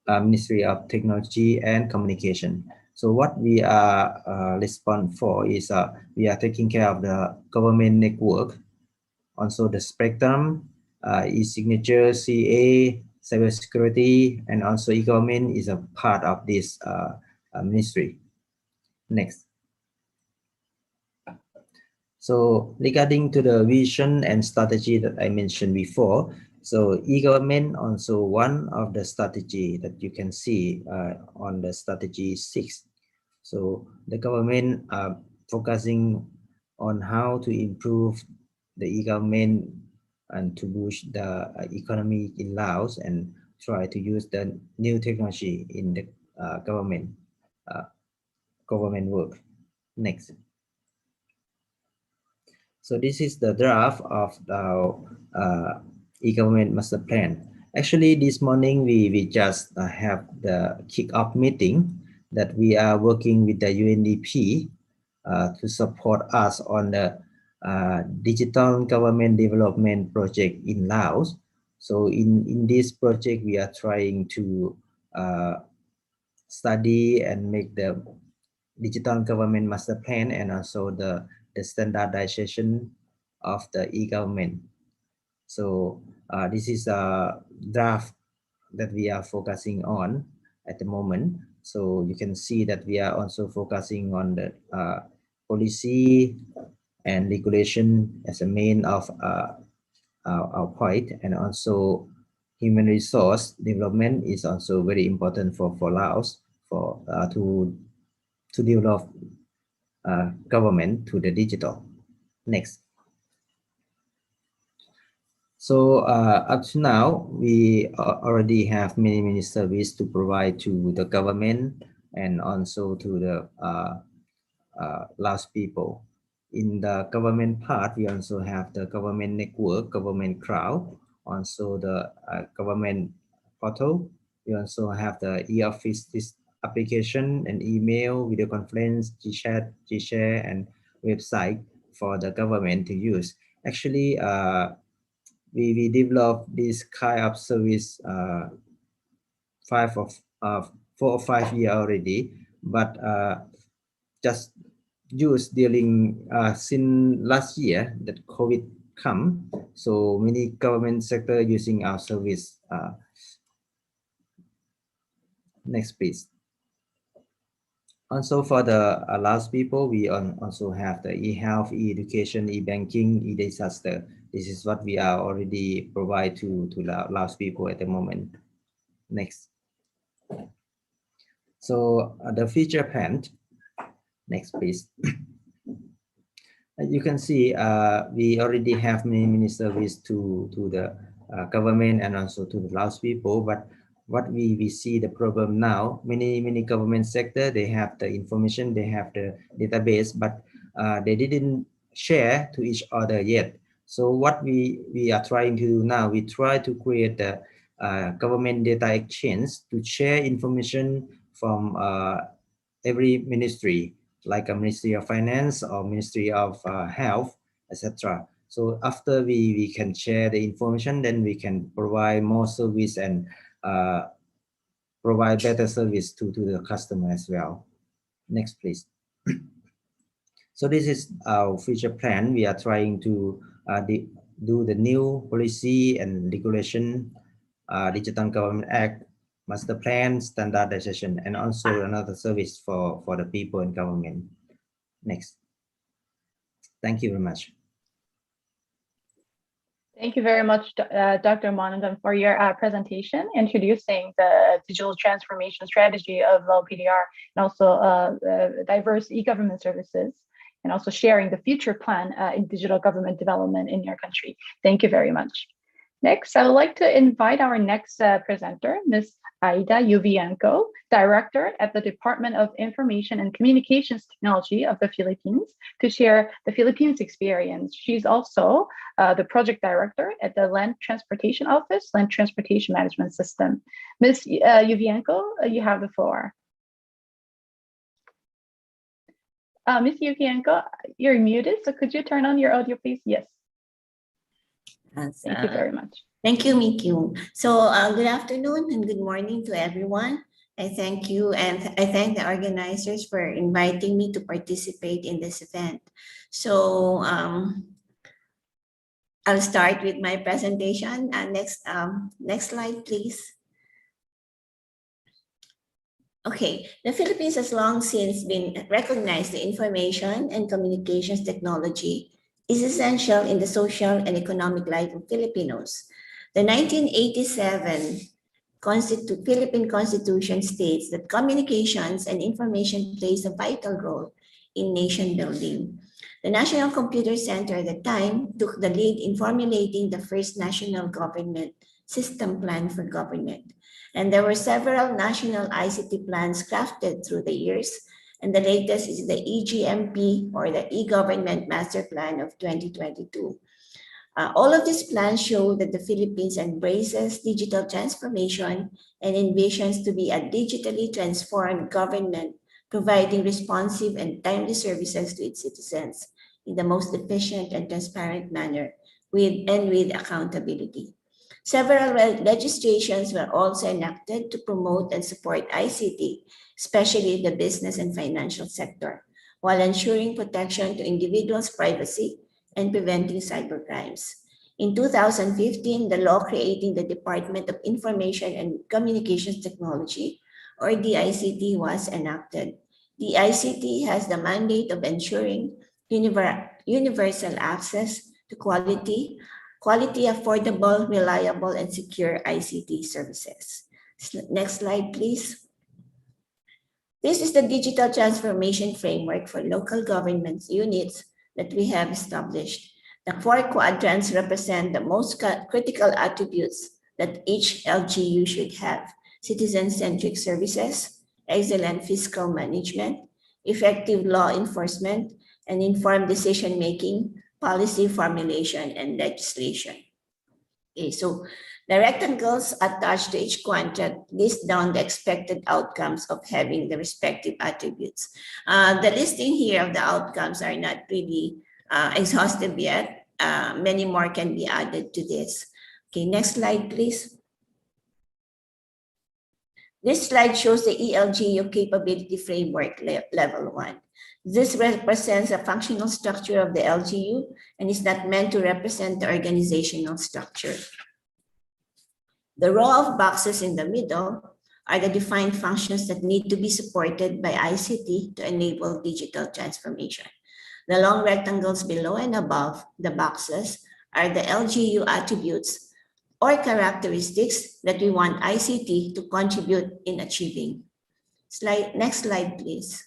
Ministry of Technology and Communication. So what we are responsible for is we are taking care of the government network, also the spectrum, e-signature, CA, cybersecurity, and also e-government is a part of this ministry. Next. So regarding to the vision and strategy that I mentioned before, so e-government also one of the strategy that you can see on the strategy 6. So the government focusing on how to improve the e-government and to boost the economy in Laos and try to use the new technology in the government work. Next. So this is the draft of the e-government master plan. Actually, this morning we just have the kick-off meeting that we are working with the UNDP to support us on the digital government development project in Laos. So in this project, we are trying to study and make the digital government master plan and also the standardization of the e-government. So this is a draft that we are focusing on at the moment. So you can see that we are also focusing on the policy and regulation as a main of our point, and also human resource development is also very important for Laos for to develop government to the digital. Next. So up to now, we already have many services to provide to the government and also to the Laos people. In the government part, we also have the government network, government crowd, also the government portal. We also have the e-office application and email, video conference, Gchat, Gshare, and website for the government to use. Actually, we developed this kind of service 4 or 5 years already, but just used during since last year that COVID come, so many government sector using our service. Next, please. Also for the Laos people, we also have the e-health, e-education, e-banking, e-disaster. This is what we are already provide to Laos people at the moment. Next. So the future plan. Next, please. As you can see, we already have many services to the government and also to the Laos people, but what we see the problem now, many government sector, they have the information, they have the database, but they didn't share to each other yet. So what we are trying to do now, we try to create the government data exchange to share information from every ministry, like a Ministry of Finance or Ministry of Health, etc. So after we can share the information, then we can provide more service and provide better service to the customer as well. Next, please. So this is our future plan. We are trying to do the new policy and regulation, Digital Government Act, master plan, standardization, and also another service for the people in government. Next. Thank you very much. Thank you very much, Dr. Monaghan, for your presentation, introducing the digital transformation strategy of LPDR and also diverse e-government services, and also sharing the future plan in digital government development in your country. Thank you very much. Next, I would like to invite our next presenter, Ms. Aida Yuvienko, Director at the Department of Information and Communications Technology of the Philippines, to share the Philippines experience. She's also the Project Director at the Land Transportation Office, Land Transportation Management System. Ms. Yuvienko, you have the floor. Ms. Yuvienko, you're muted, so could you turn on your audio, please? Yes. Thank you very much. Thank you, Mikyu. So good afternoon and good morning to everyone. I thank you and I thank the organizers for inviting me to participate in this event. So I'll start with my presentation. Next slide, please. Okay, the Philippines has long since been recognized the information and communications technology is essential in the social and economic life of Filipinos. The 1987 Philippine Constitution states that communications and information plays a vital role in nation building. The National Computer Center at the time took the lead in formulating the first national government system plan for government. And there were several national ICT plans crafted through the years, and the latest is the EGMP, or the E-Government Master Plan of 2022. All of these plans show that the Philippines embraces digital transformation and envisions to be a digitally transformed government, providing responsive and timely services to its citizens in the most efficient and transparent manner, with accountability. Several legislations were also enacted to promote and support ICT, especially in the business and financial sector, while ensuring protection to individuals' privacy and preventing cybercrimes. In 2015, the law creating the Department of Information and Communications Technology, or DICT, was enacted. The ICT has the mandate of ensuring universal access to quality, affordable, reliable, and secure ICT services. Next slide, please. This is the digital transformation framework for local government units that we have established. The 4 quadrants represent the most critical attributes that each LGU should have: citizen-centric services, excellent fiscal management, effective law enforcement, and informed decision-making, policy formulation, and legislation. Okay, so the rectangles attached to each quadrant list down the expected outcomes of having the respective attributes. The listing here of the outcomes are not really exhaustive yet. Many more can be added to this. Okay, next slide, please. This slide shows the ELGU capability framework level 1. This represents a functional structure of the LGU and is not meant to represent the organizational structure. The row of boxes in the middle are the defined functions that need to be supported by ICT to enable digital transformation. The long rectangles below and above the boxes are the LGU attributes or characteristics that we want ICT to contribute in achieving. Next slide, please.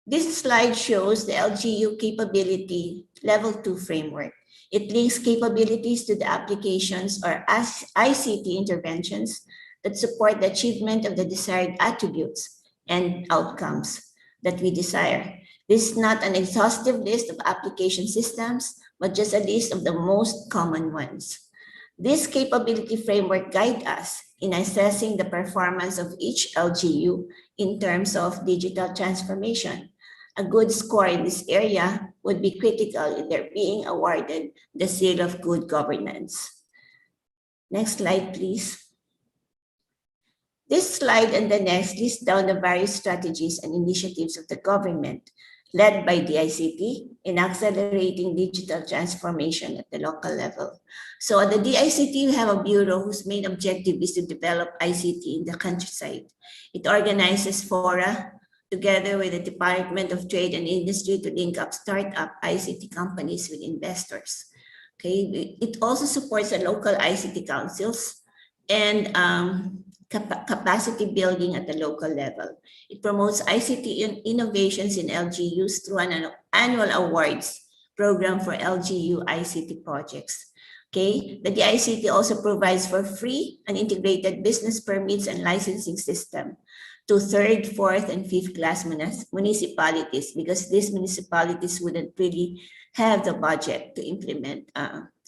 This slide shows the LGU capability level 2 framework. It links capabilities to the applications or ICT interventions that support the achievement of the desired attributes and outcomes that we desire. This is not an exhaustive list of application systems, but just a list of the most common ones. This capability framework guides us in assessing the performance of each LGU in terms of digital transformation. A good score in this area would be critical in their being awarded the seal of good governance. Next slide, please. This slide and the next list down the various strategies and initiatives of the government led by DICT in accelerating digital transformation at the local level. So at the DICT, we have a bureau whose main objective is to develop ICT in the countryside. It organizes fora together with the Department of Trade and Industry to link up startup ICT companies with investors. Okay, it also supports the local ICT councils and capacity building at the local level. It promotes ICT innovations in LGUs through an annual awards program for LGU ICT projects. Okay, the DICT also provides for free and integrated business permits and licensing system to 3rd, 4th, and 5th class municipalities, because these municipalities wouldn't really have the budget to implement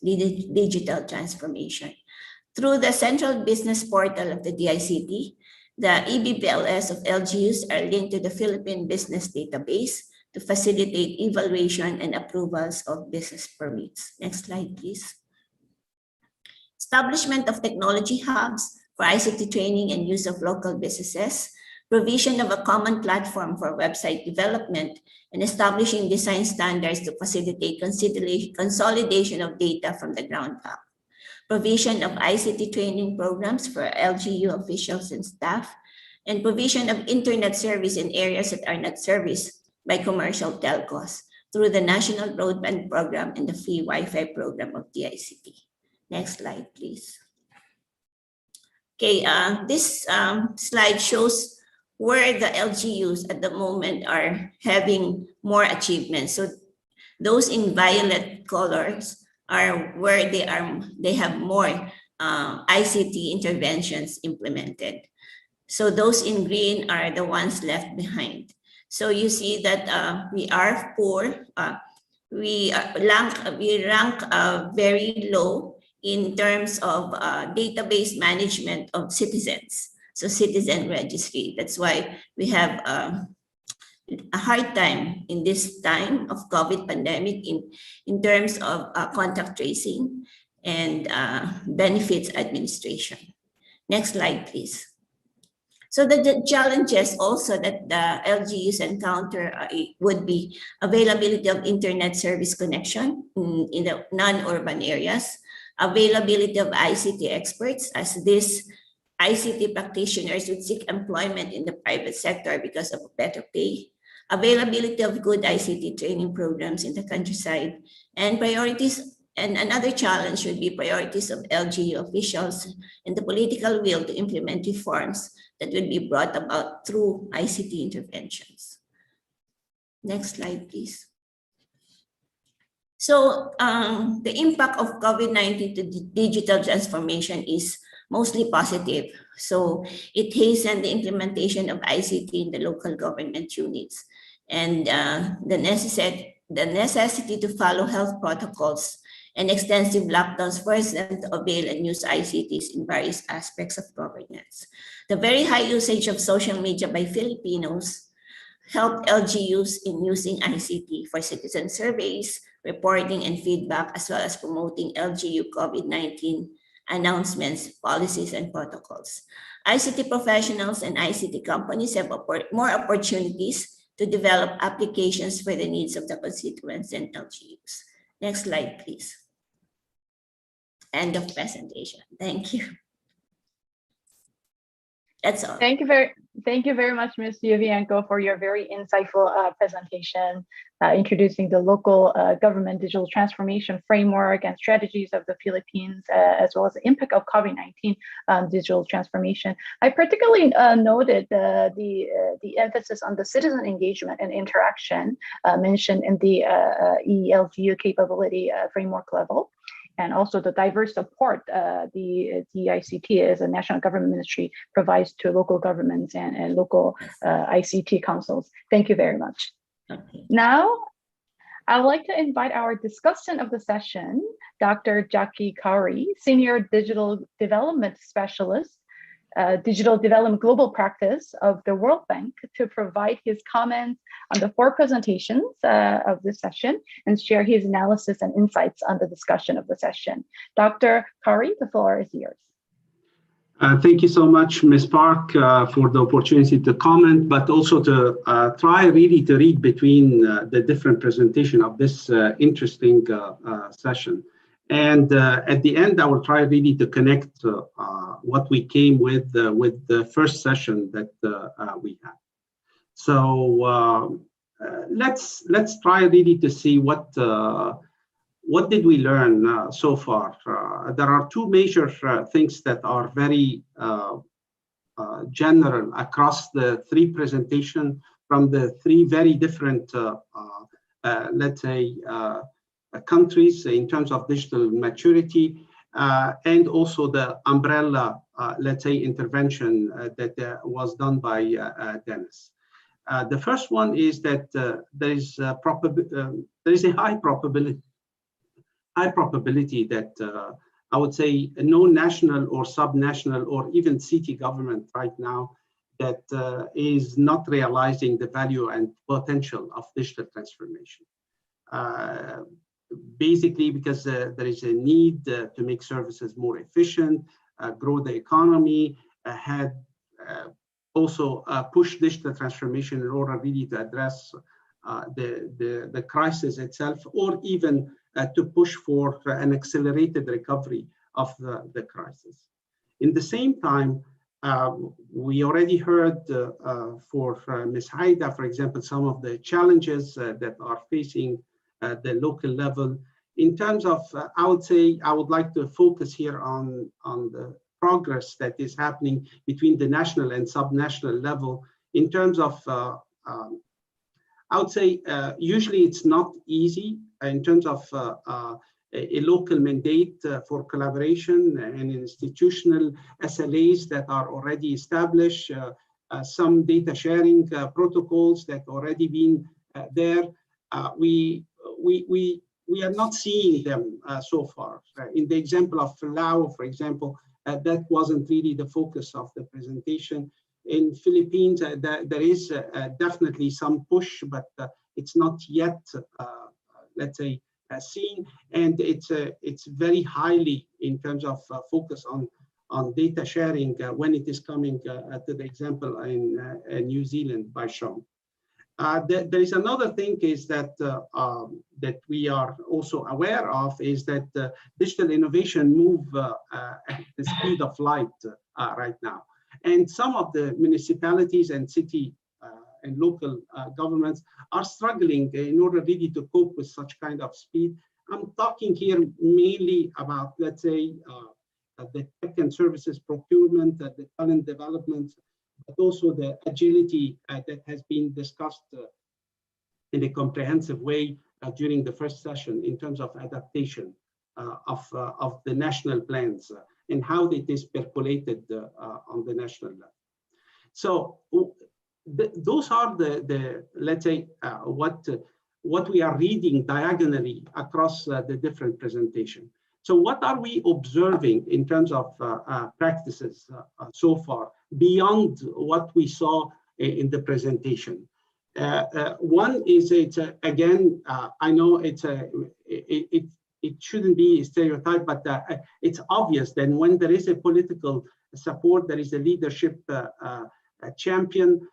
digital transformation. Through the central business portal of the DICT, the EBPLS of LGUs are linked to the Philippine Business Database to facilitate evaluation and approvals of business permits. Next slide, please. Establishment of technology hubs for ICT training and use of local businesses, provision of a common platform for website development, and establishing design standards to facilitate consolidation of data from the ground up. Provision of ICT training programs for LGU officials and staff, and provision of internet service in areas that are not serviced by commercial telcos through the National Broadband Program and the Free Wi-Fi program of DICT. Next slide, please. Okay, this slide shows where the LGUs at the moment are having more achievements. So those in violet colors are where they have more ICT interventions implemented. So those in green are the ones left behind. So you see that we are poor. We rank very low in terms of database management of citizens. So citizen registry. That's why we have a hard time in this time of COVID pandemic in terms of contact tracing and benefits administration. Next slide, please. So the challenges also that the LGUs encounter would be availability of internet service connection in the non-urban areas, availability of ICT experts, as these ICT practitioners would seek employment in the private sector because of better pay, availability of good ICT training programs in the countryside, and priorities. And another challenge would be priorities of LGU officials and the political will to implement reforms that would be brought about through ICT interventions. Next slide, please. So the impact of COVID-19 to digital transformation is mostly positive. So it hastened the implementation of ICT in the local government units, and the necessity to follow health protocols and extensive lockdowns forced them to avail and use ICTs in various aspects of governance. The very high usage of social media by Filipinos helped LGUs in using ICT for citizen surveys, reporting, and feedback, as well as promoting LGU COVID-19 announcements, policies, and protocols. ICT professionals and ICT companies have more opportunities to develop applications for the needs of the constituents and LGUs. Next slide, please. End of presentation. Thank you. That's all. Thank you very much, Ms. Yuvienko, for your very insightful presentation, introducing the local government digital transformation framework and strategies of the Philippines, as well as the impact of COVID-19 digital transformation. I particularly noted the emphasis on the citizen engagement and interaction mentioned in the ELGU capability framework level. And also the diverse support the ICT as a national government ministry provides to local governments and local ICT councils. Thank you very much. Okay. Now, I would like to invite our discussant of the session, Dr. Jackie Curry, Senior Digital Development Specialist, Digital Development Global Practice of the World Bank, to provide his comments on the 4 presentations of this session and share his analysis and insights on the discussion of the session. Dr. Curry, the floor is yours. Thank you so much, Ms. Park, for the opportunity to comment, but also to try really to read between the different presentation of this interesting session. And at the end, I will try really to connect what we came with the first session that we had. So let's try really to see what did we learn so far. There are 2 major things that are very general across the 3 presentations from the 3 very different, let's say, countries in terms of digital maturity, and also the umbrella, let's say, intervention that was done by Dennis. The first one is that there is a high probability that I would say no national or subnational or even city government right now that is not realizing the value and potential of digital transformation. Basically because there is a need to make services more efficient, grow the economy, had also push digital transformation in order really to address the crisis itself, or even to push for an accelerated recovery of the crisis. In the same time, we already heard for Ms. Haida, for example, some of the challenges that are facing at the local level. In terms of, I would say, I would like to focus here on the progress that is happening between the national and subnational level. In terms of, I would say, usually it's not easy in terms of a local mandate for collaboration and institutional SLAs that are already established, some data sharing protocols that already been there. We are not seeing them so far. In the example of Laos, for example, that wasn't really the focus of the presentation. In Philippines, there is definitely some push, but it's not yet, let's say, seen, and it's very highly in terms of focus on data sharing when it is coming to the example in New Zealand by Sean. There is another thing is that that we are also aware of is that digital innovation move at the speed of light right now, and some of the municipalities and city and local governments are struggling in order really to cope with such kind of speed. I'm talking here mainly about, let's say, the tech and services procurement, the talent development, but also the agility that has been discussed in a comprehensive way during the first session in terms of adaptation of the national plans and how it is percolated on the national level. So those are the let's say, what we are reading diagonally across the different presentation. So what are we observing in terms of practices so far beyond what we saw in the presentation? One is again, I know it shouldn't be a stereotype, but it's obvious that when there is a political support, there is a leadership champion,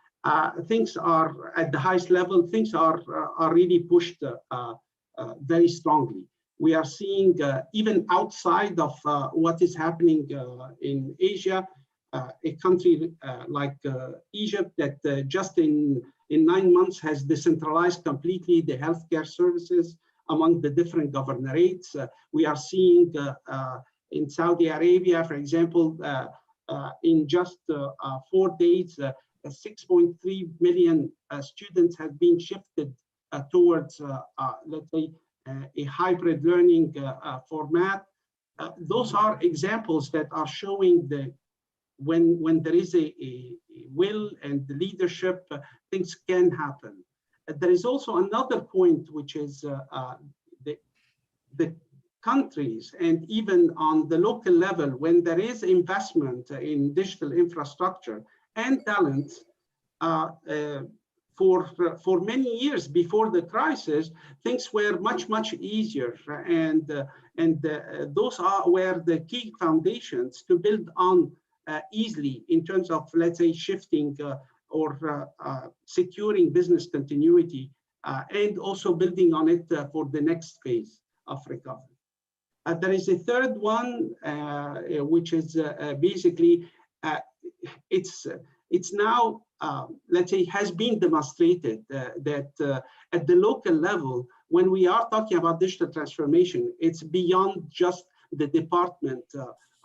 things are at the highest level, things are really pushed very strongly. We are seeing even outside of what is happening in Asia, a country like Egypt that just in 9 months has decentralized completely the healthcare services among the different governorates. We are seeing in Saudi Arabia, for example, in just 4 days, 6.3 million students have been shifted towards, let's say, a hybrid learning format. Those are examples that are showing the when there is a will and the leadership, things can happen. There is also another point, which is the countries and even on the local level, when there is investment in digital infrastructure and talent, for many years before the crisis, things were much easier, and those were the key foundations to build on easily in terms of, let's say, shifting or securing business continuity, and also building on it for the next phase of recovery. There is a third one, which is basically, it's now, let's say, has been demonstrated that at the local level, when we are talking about digital transformation, it's beyond just the department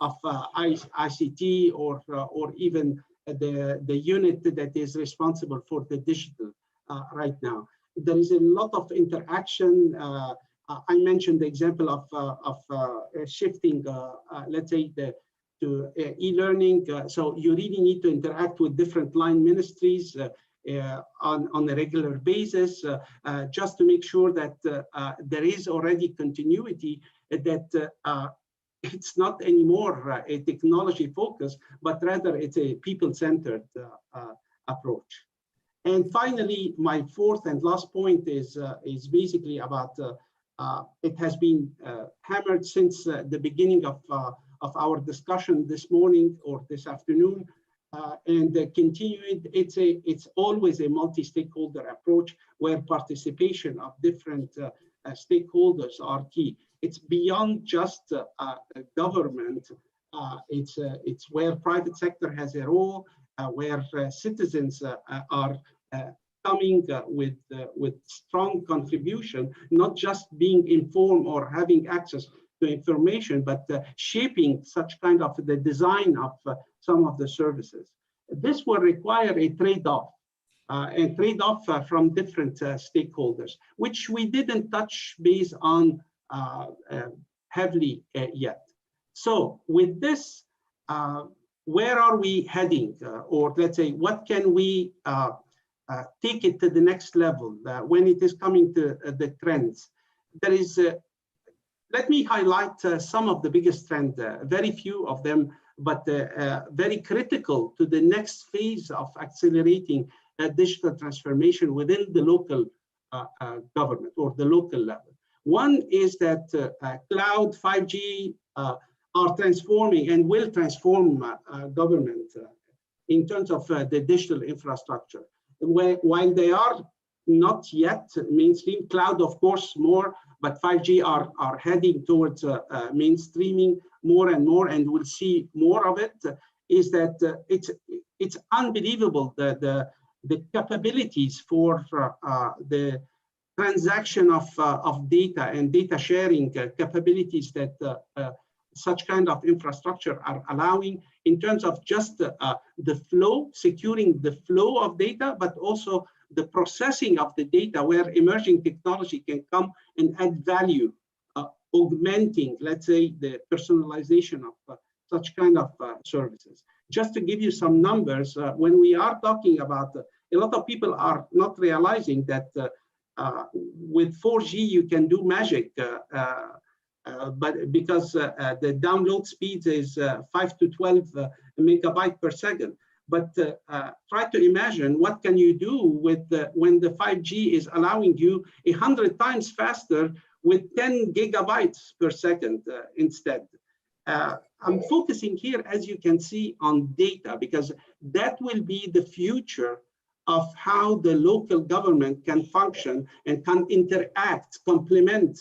of ICT or even the unit that is responsible for the digital right now. There is a lot of interaction. I mentioned the example of shifting, let's say, to e-learning. So you really need to interact with different line ministries on a regular basis, just to make sure that there is already continuity, that it's not anymore a technology focus, but rather it's a people-centered approach. And finally, my fourth and last point is basically about, it has been hammered since the beginning of our discussion this morning or this afternoon, and continued. It's always a multi-stakeholder approach where participation of different stakeholders are key. It's beyond just government. It's where private sector has a role, where citizens are coming with strong contribution, not just being informed or having access to information, but shaping such kind of the design of some of the services. This will require a trade-off, and trade-off from different stakeholders, which we didn't touch base on heavily yet. So with this, where are we heading? Or let's say, what can we take it to the next level when it is coming to the trends? There is, let me highlight some of the biggest trends, very few of them, but very critical to the next phase of accelerating digital transformation within the local government or the local level. One is that cloud, 5G are transforming and will transform government in terms of the digital infrastructure. While they are not yet mainstream, cloud of course more, but 5G are heading towards mainstreaming more and more, and we'll see more of it, is that it's unbelievable the capabilities for the transaction of data and data sharing capabilities that such kind of infrastructure are allowing in terms of just the flow, securing the flow of data, but also the processing of the data where emerging technology can come and add value, augmenting, let's say, the personalization of such kind of services. Just to give you some numbers, when we are talking about, a lot of people are not realizing that with 4G you can do magic, but because the download speed is 5 to 12 megabytes per second. But try to imagine what can you do with when the 5G is allowing you 100 times faster with 10 gigabytes per second instead. I'm focusing here, as you can see, on data, because that will be the future of how the local government can function and can interact, complement,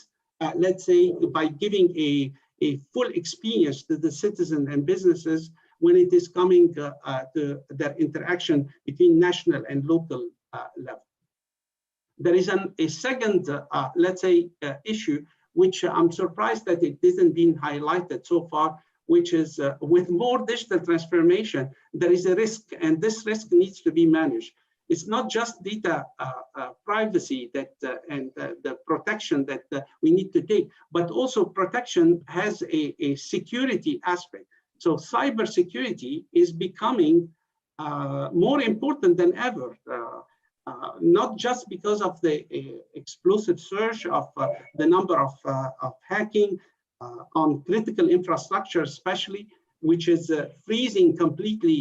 let's say, by giving a full experience to the citizen and businesses when it is coming to their interaction between national and local level. There is a second, let's say, issue, which I'm surprised that it isn't been highlighted so far, which is with more digital transformation, there is a risk, and this risk needs to be managed. It's not just data privacy that and the protection that we need to take, but also protection has a security aspect. So cybersecurity is becoming more important than ever, not just because of the explosive surge of the number of hacking on critical infrastructure, especially, which is freezing completely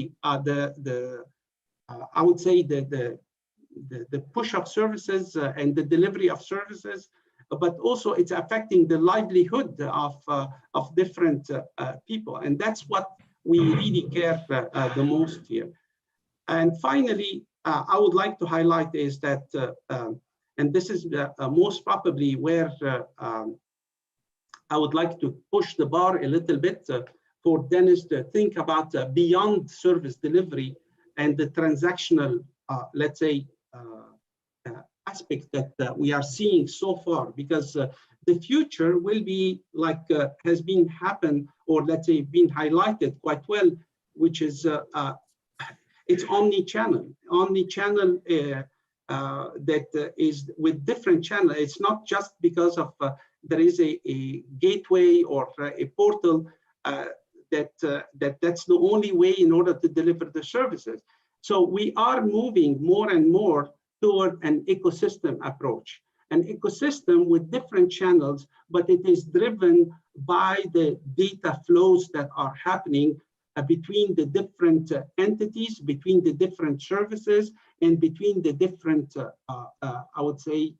I would say the push of services and the delivery of services, but also it's affecting the livelihood of different people, and that's what we really care the most here. And finally, I would like to highlight is that, and this is most probably where I would like to push the bar a little bit for Dennis to think about beyond service delivery and the transactional, let's say, aspect that we are seeing so far, because the future will be like has been happened, or let's say been highlighted quite well, which is it's omni-channel that is with different channels. It's not just because of there is a gateway or a portal that's the only way in order to deliver the services. So we are moving more and more toward an ecosystem approach, an ecosystem with different channels, but it is driven by the data flows that are happening between the different entities, between the different services, and between the different, I would say,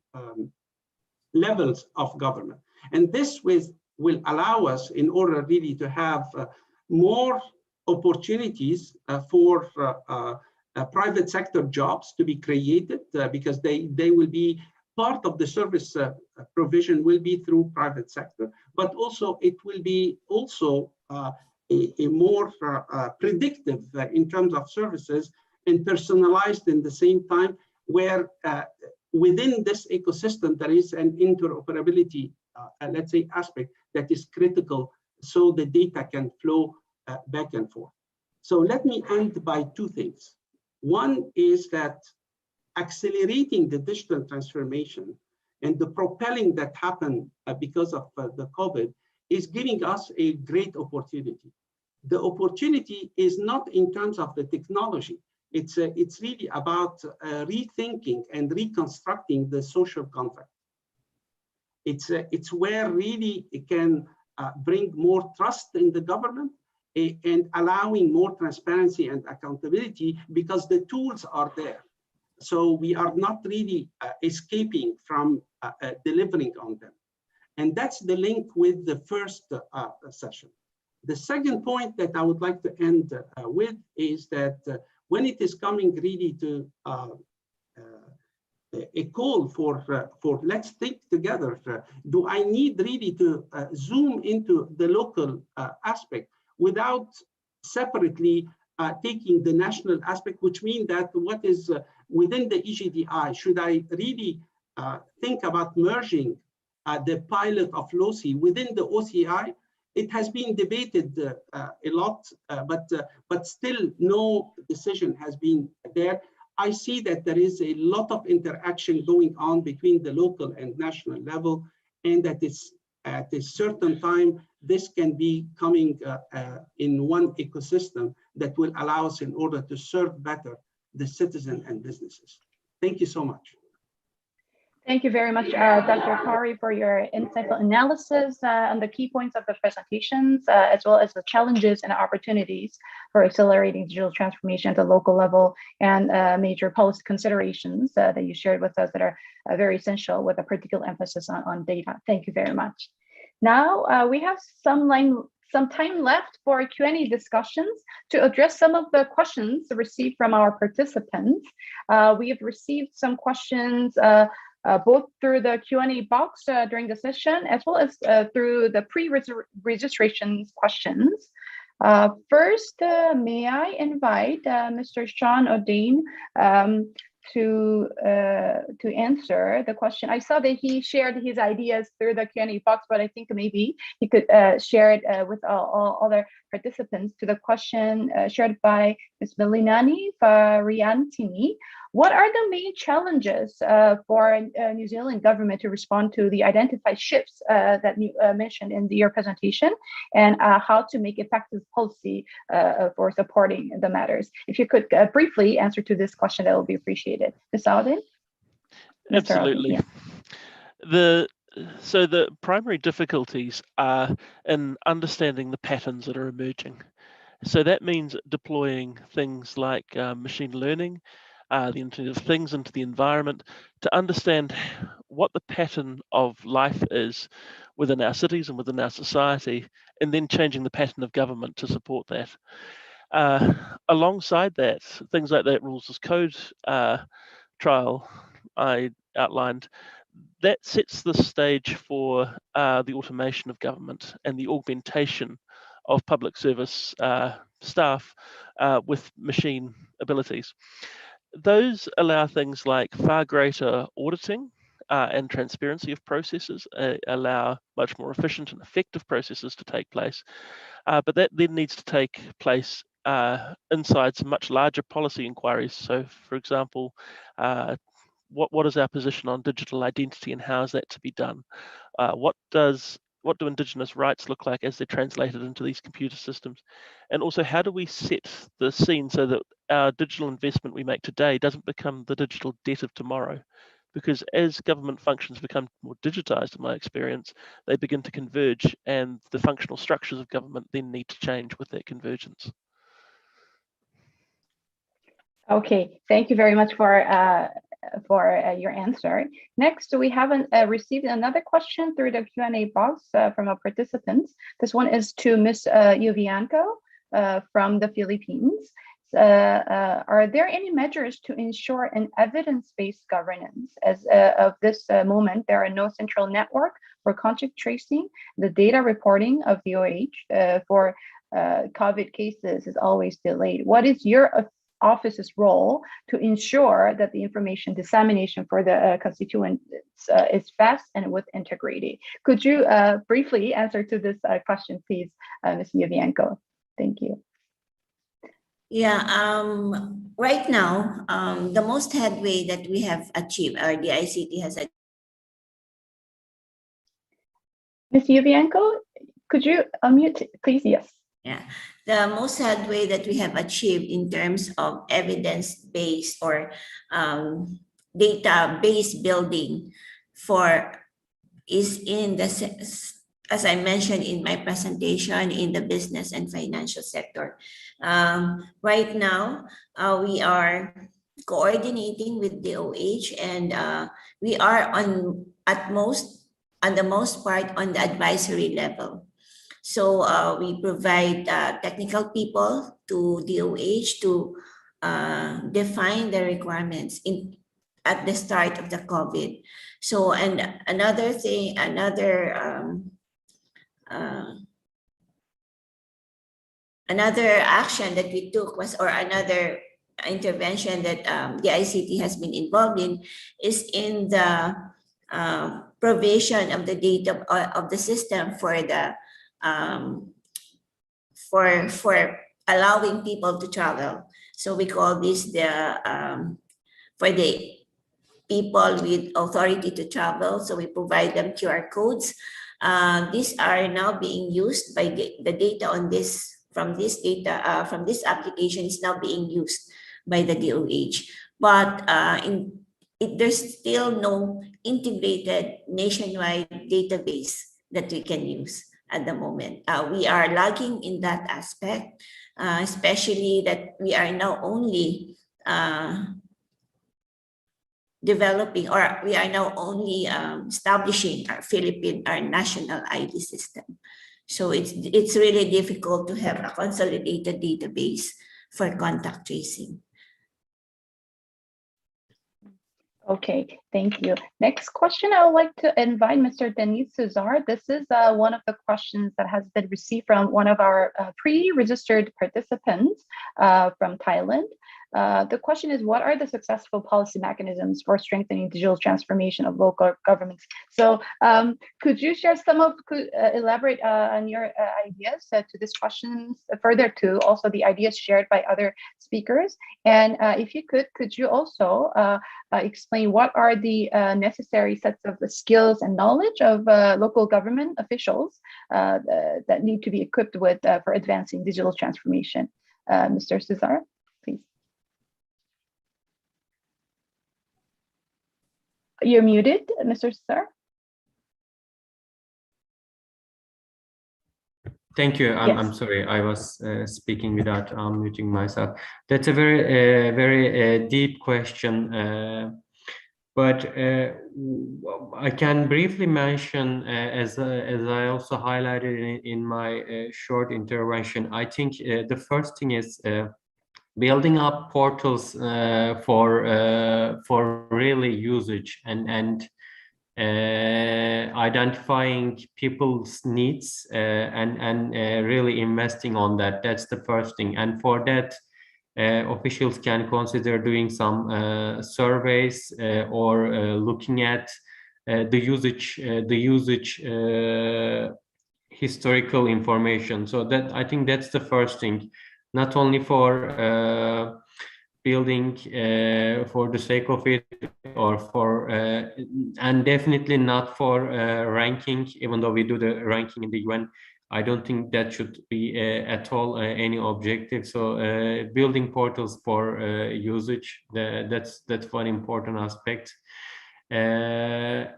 levels of government. And this will allow us, in order really to have more opportunities for private sector jobs to be created, because they will be part of the service provision will be through private sector, but also it will be also a more predictive in terms of services and personalized in the same time, where within this ecosystem there is an interoperability, let's say, aspect that is critical, so the data can flow back and forth. So let me end by two things. One is that accelerating the digital transformation and the propelling that happened because of the COVID is giving us a great opportunity. The opportunity is not in terms of the technology. It's really about rethinking and reconstructing the social contract. It's where really it can bring more trust in the government and allowing more transparency and accountability, because the tools are there. So we are not really escaping from delivering on them. And that's the link with the first session. The second point that I would like to end with is that when it is coming really to a call for let's think together, do I need really to zoom into the local aspect without separately taking the national aspect, which means that what is within the EGDI, should I really think about merging the pilot of LOCI within the OCI? It has been debated a lot, but still no decision has been there. I see that there is a lot of interaction going on between the local and national level, and that it's at a certain time, this can be coming in one ecosystem that will allow us in order to serve better the citizen and businesses. Thank you so much. Thank you very much, Dr. Kari, for your insightful analysis on the key points of the presentations, as well as the challenges and opportunities for accelerating digital transformation at the local level, and major policy considerations that you shared with us that are very essential, with a particular emphasis on data. Thank you very much. Now we have some time left for Q&A discussions to address some of the questions received from our participants. We have received some questions both through the Q&A box during the session, as well as through the pre-registration questions. First, may I invite Mr. Sean O'Dane to answer the question. I saw that he shared his ideas through the Q&A box, but I think maybe he could share it with all other participants to the question shared by Ms. Melinani Variantini. What are the main challenges for New Zealand government to respond to the identified shifts that you mentioned in your presentation, and how to make effective policy for supporting the matters? If you could briefly answer to this question, that would be appreciated. Ms. Alden? Absolutely. So the primary difficulties are in understanding the patterns that are emerging. So that means deploying things like machine learning, the Internet of Things into the environment to understand what the pattern of life is within our cities and within our society, and then changing the pattern of government to support that. Alongside that, things like that rules as code trial I outlined, that sets the stage for the automation of government and the augmentation of public service staff with machine abilities. Those allow things like far greater auditing and transparency of processes, allow much more efficient and effective processes to take place. But that then needs to take place inside some much larger policy inquiries. So, for example, what is our position on digital identity and how is that to be done? What do Indigenous rights look like as they're translated into these computer systems? And also, how do we set the scene so that our digital investment we make today doesn't become the digital debt of tomorrow? Because as government functions become more digitized, in my experience, they begin to converge, and the functional structures of government then need to change with that convergence. Okay, thank you very much for your answer. Next, we haven't received another question through the Q&A box from our participants. This one is to Ms. Yuvianco from the Philippines. Are there any measures to ensure an evidence-based governance? As of this moment, there are no central network for contact tracing. The data reporting of DOH for COVID cases is always delayed. What is your office's role to ensure that the information dissemination for the constituents is fast and with integrity? Could you briefly answer to this question, please, Ms. Yuvianco? Thank you. Yeah, right now, the most headway that we have achieved, or the ICT has achieved. Ms. Yuvianco, could you unmute, please? Yes. Yeah, the most headway that we have achieved in terms of evidence-based or database building is in the, as I mentioned in my presentation, in the business and financial sector. Right now, we are coordinating with DOH, and we are on the most part on the advisory level. So we provide technical people to DOH to define the requirements at the start of the COVID. So, and another thing, another action that we took was, or another intervention that the ICT has been involved in, is in the provision of the data of the system for the for allowing people to travel. So we call this the for the people with authority to travel. So we provide them QR codes. These are now being used by the data on this, from this application is now being used by the DOH. But there's still no integrated nationwide database that we can use at the moment. We are lagging in that aspect, especially that we are now only developing, or we are now only establishing our national ID system. So it's really difficult to have a consolidated database for contact tracing. Okay, Thank you. Next question, I would like to invite Mr. Denis Suzar. This is one of the questions that has been received from one of our pre-registered participants from Thailand. The question is, what are the successful policy mechanisms for strengthening digital transformation of local governments? So could you share elaborate on your ideas to this question further to also the ideas shared by other speakers? And if you could you also explain what are the necessary sets of the skills and knowledge of local government officials that need to be equipped with for advancing digital transformation? Mr. Suzar, please. You're muted, Mr. Suzar. Thank you. I'm sorry. I was speaking without unmuting myself. That's a very deep question. But I can briefly mention, as I also highlighted in my short intervention, I think the first thing is building up portals for really usage and identifying people's needs and really investing on that. That's the first thing. And for that, officials can consider doing some surveys or looking at the usage historical information. So that, I think that's the first thing, not only for building for the sake of it, or for and definitely not for ranking, even though we do the ranking in the UN. I don't think that should be at all any objective. So building portals for usage, that's one important aspect. And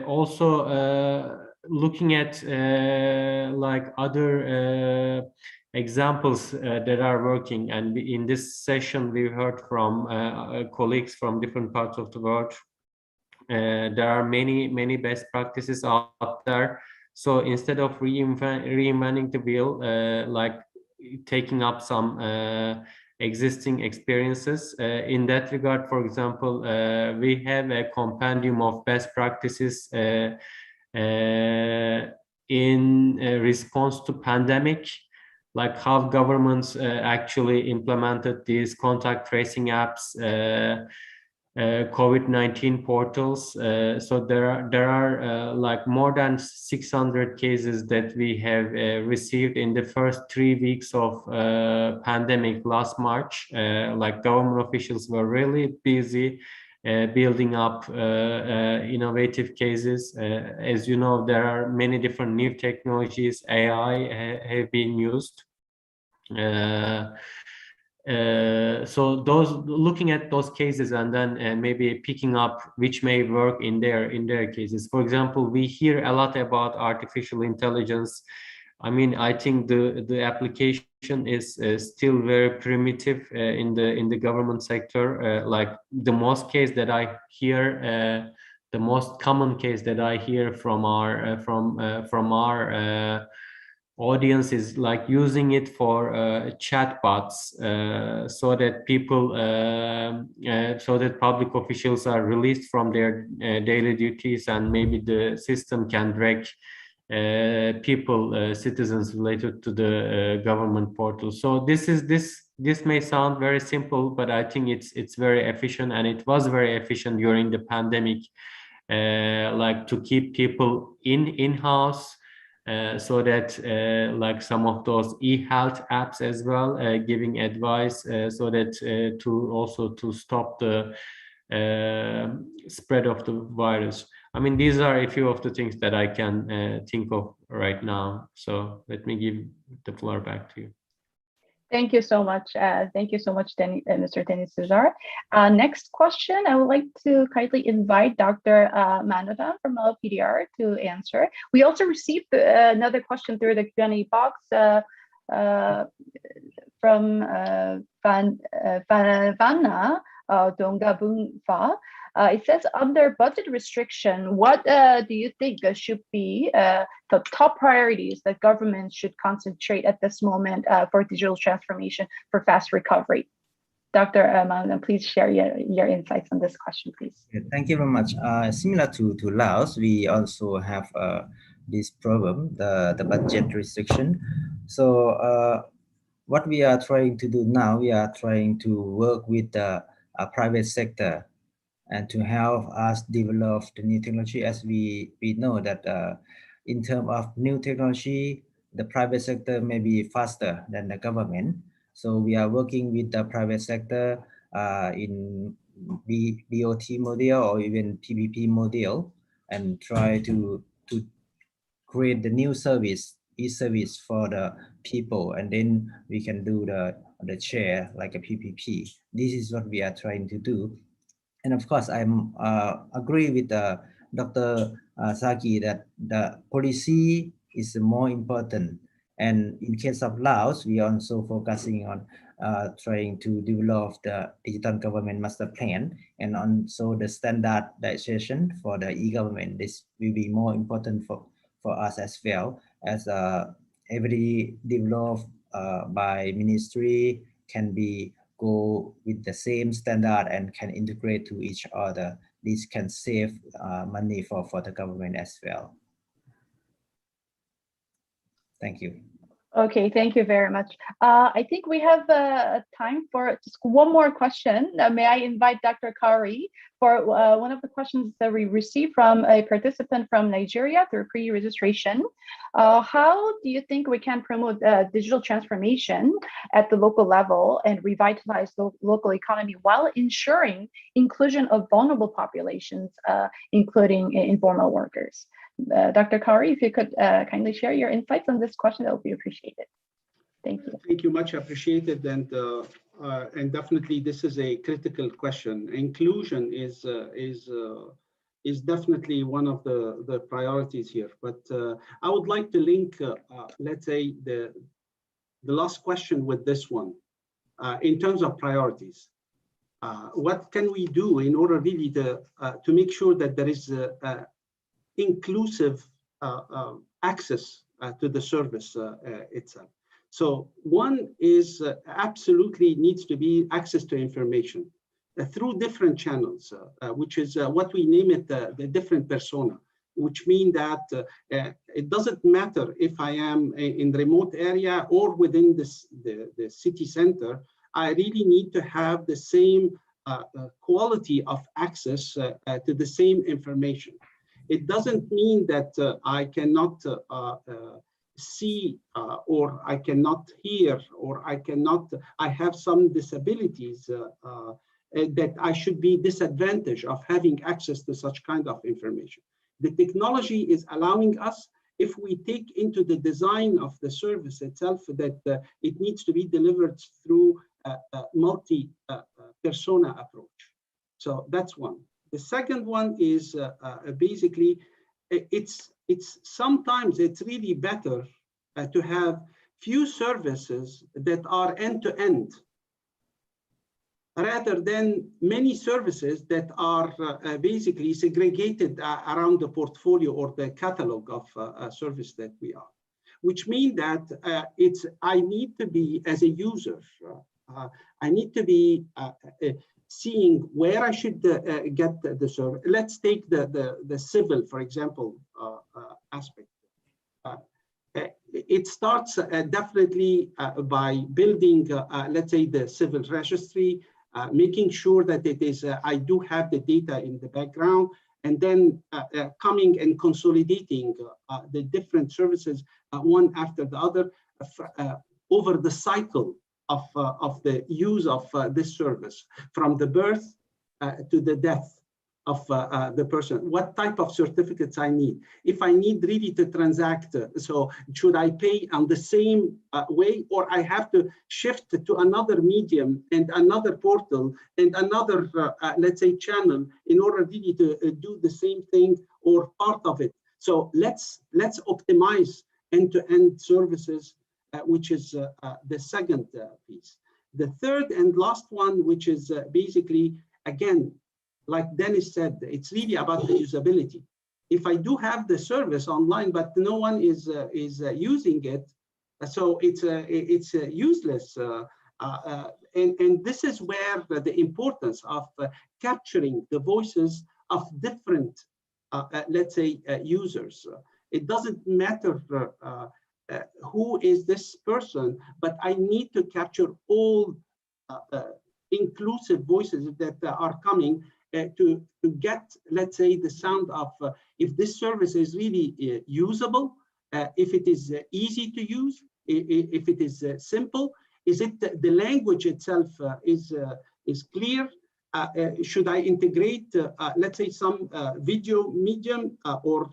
also looking at like other examples that are working. And in this session, we heard from colleagues from different parts of the world. There are many best practices out there. So instead of reinventing the wheel, like taking up some existing experiences, in that regard, for example, we have a compendium of best practices in response to pandemic, like how governments actually implemented these contact tracing apps, COVID-19 portals. So there are like more than 600 cases that we have received in the first 3 weeks of pandemic last March. Like government officials were really busy building up innovative cases. As you know, there are many different new technologies, AI have been used. So those, looking at those cases and then maybe picking up which may work in their cases. For example, we hear a lot about artificial intelligence. I mean, I think the application is still very primitive in the government sector. Like the most case that I hear, the most common case that I hear from our audience is like using it for chatbots, so that people, so that public officials are released from their daily duties, and maybe the system can direct people, citizens related to the government portal. So this may sound very simple, but I think it's very efficient, and it was very efficient during the pandemic, like to keep people in-house. So that like some of those e-health apps as well, giving advice, so that to stop the spread of the virus. I mean, these are a few of the things that I can think of right now. So let me give the floor back to you. Thank you so much. Thank you so much, Mr. Denis Suzar. Next question, I would like to kindly invite Dr. Manodan from LPDR to answer. We also received another question through the Q&A box from Vanna Dongabungfa. It says, under budget restriction, what do you think should be the top priorities that government should concentrate at this moment for digital transformation for fast recovery? Dr. Mauna, please share your insights on this question, please. Thank you very much. Similar to Laos, we also have this problem, the budget restriction. So what we are trying to do now, we are trying to work with the private sector and to help us develop the new technology, as we know that in terms of new technology, the private sector may be faster than the government. So we are working with the private sector in BOT model or even PPP model, and try to create the new service, e-service for the people, and then we can do the share like a PPP. This is what we are trying to do. And of course, I'm agree with Dr. Saki that the policy is more important. And in case of Laos, we are also focusing on trying to develop the digital government master plan, and also the standardization for the e-government. This will be more important for us as well, as every developed by ministry can be go with the same standard and can integrate to each other. This can save money for the government as well. Thank you. Okay, thank you very much. I think we have time for just one more question. May I invite Dr. Kari for one of the questions that we received from a participant from Nigeria through pre-registration. How do you think we can promote digital transformation at the local level and revitalize the local economy while ensuring inclusion of vulnerable populations, including informal workers? Dr. Kari, if you could kindly share your insights on this question, that would be appreciated. Thank you. Thank you, much appreciated. And definitely this is a critical question. Inclusion is definitely one of the priorities here. But I would like to link, let's say, the last question with this one in terms of priorities. What can we do in order really to make sure that there is inclusive access to the service itself? So one is absolutely needs to be access to information through different channels, which is what we name it the different persona, which mean that it doesn't matter if I am in the remote area or within the city center. I really need to have the same quality of access to the same information. It doesn't mean that I cannot see or I cannot hear or I have some disabilities that I should be disadvantaged of having access to such kind of information. The technology is allowing us, if we take into the design of the service itself, that it needs to be delivered through a multi-persona approach. So that's one. The second one is basically, it's sometimes it's really better to have few services that are end-to-end rather than many services that are basically segregated around the portfolio or the catalog of service that we are. Which means that I need to be, as a user, I need to be seeing where I should get the service. Let's take the civil, for example, aspect. It starts definitely by building, let's say, the civil registry, making sure that it is, I do have the data in the background, and then coming and consolidating the different services one after the other over the cycle of the use of this service, from the birth to the death of the person. What type of certificates I need? If I need really to transact, so should I pay on the same way, or I have to shift to another medium and another portal and another, let's say, channel in order really to do the same thing or part of it? So let's optimize end-to-end services, which is the second piece. The third and last one, which is basically, again, like Dennis said, it's really about the usability. If I do have the service online, but no one is using it, so it's useless. And this is where the importance of capturing the voices of different, let's say, users. It doesn't matter who is this person, but I need to capture all inclusive voices that are coming to get, let's say, the sound of if this service is really usable, if it is easy to use, if it is simple, is it the language itself is clear? Should I integrate, let's say, some video medium or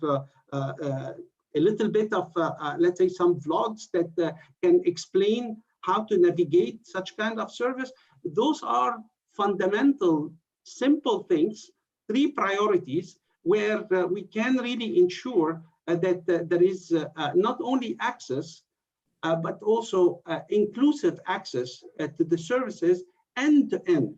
a little bit of, let's say, some vlogs that can explain how to navigate such kind of service? Those are fundamental, simple things, 3 priorities where we can really ensure that there is not only access, but also inclusive access to the services end to end.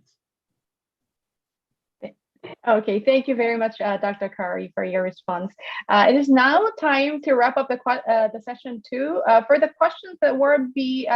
Okay, thank you very much, Dr. Kari, for your response. It is now time to wrap up the session 2. For the questions that won't be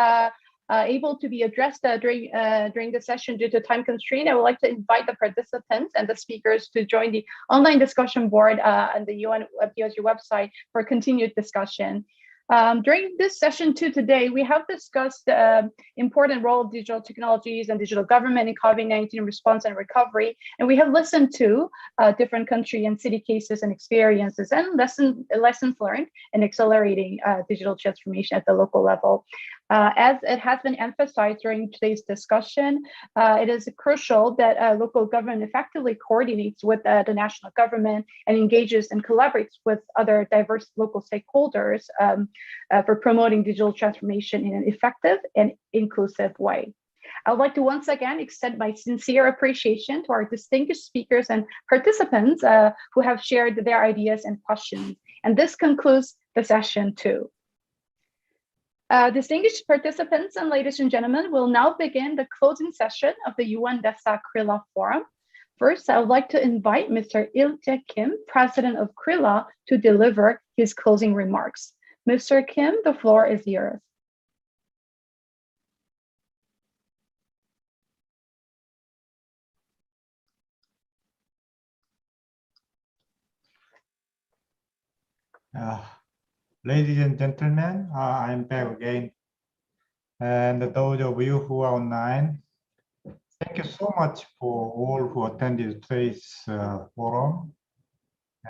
able to be addressed during the session due to time constraint, I would like to invite the participants and the speakers to join the online discussion board on the UNDOSG website for continued discussion. During this session 2 today, we have discussed the important role of digital technologies and digital government in COVID-19 response and recovery. And we have listened to different country and city cases and experiences and lessons learned in accelerating digital transformation at the local level. As it has been emphasized during today's discussion, it is crucial that local government effectively coordinates with the national government and engages and collaborates with other diverse local stakeholders for promoting digital transformation in an effective and inclusive way. I would like to once again extend my sincere appreciation to our distinguished speakers and participants who have shared their ideas and questions. And this concludes the session 2. Distinguished participants and ladies and gentlemen, we'll now begin the closing session of the UN DESA-KRILA Forum. First, I would like to invite Mr. Il-jae Kim, President of KRILA, to deliver his closing remarks. Mr. Kim, the floor is yours. Ladies and gentlemen, I'm back again. And those of you who are online, thank you so much for all who attended today's forum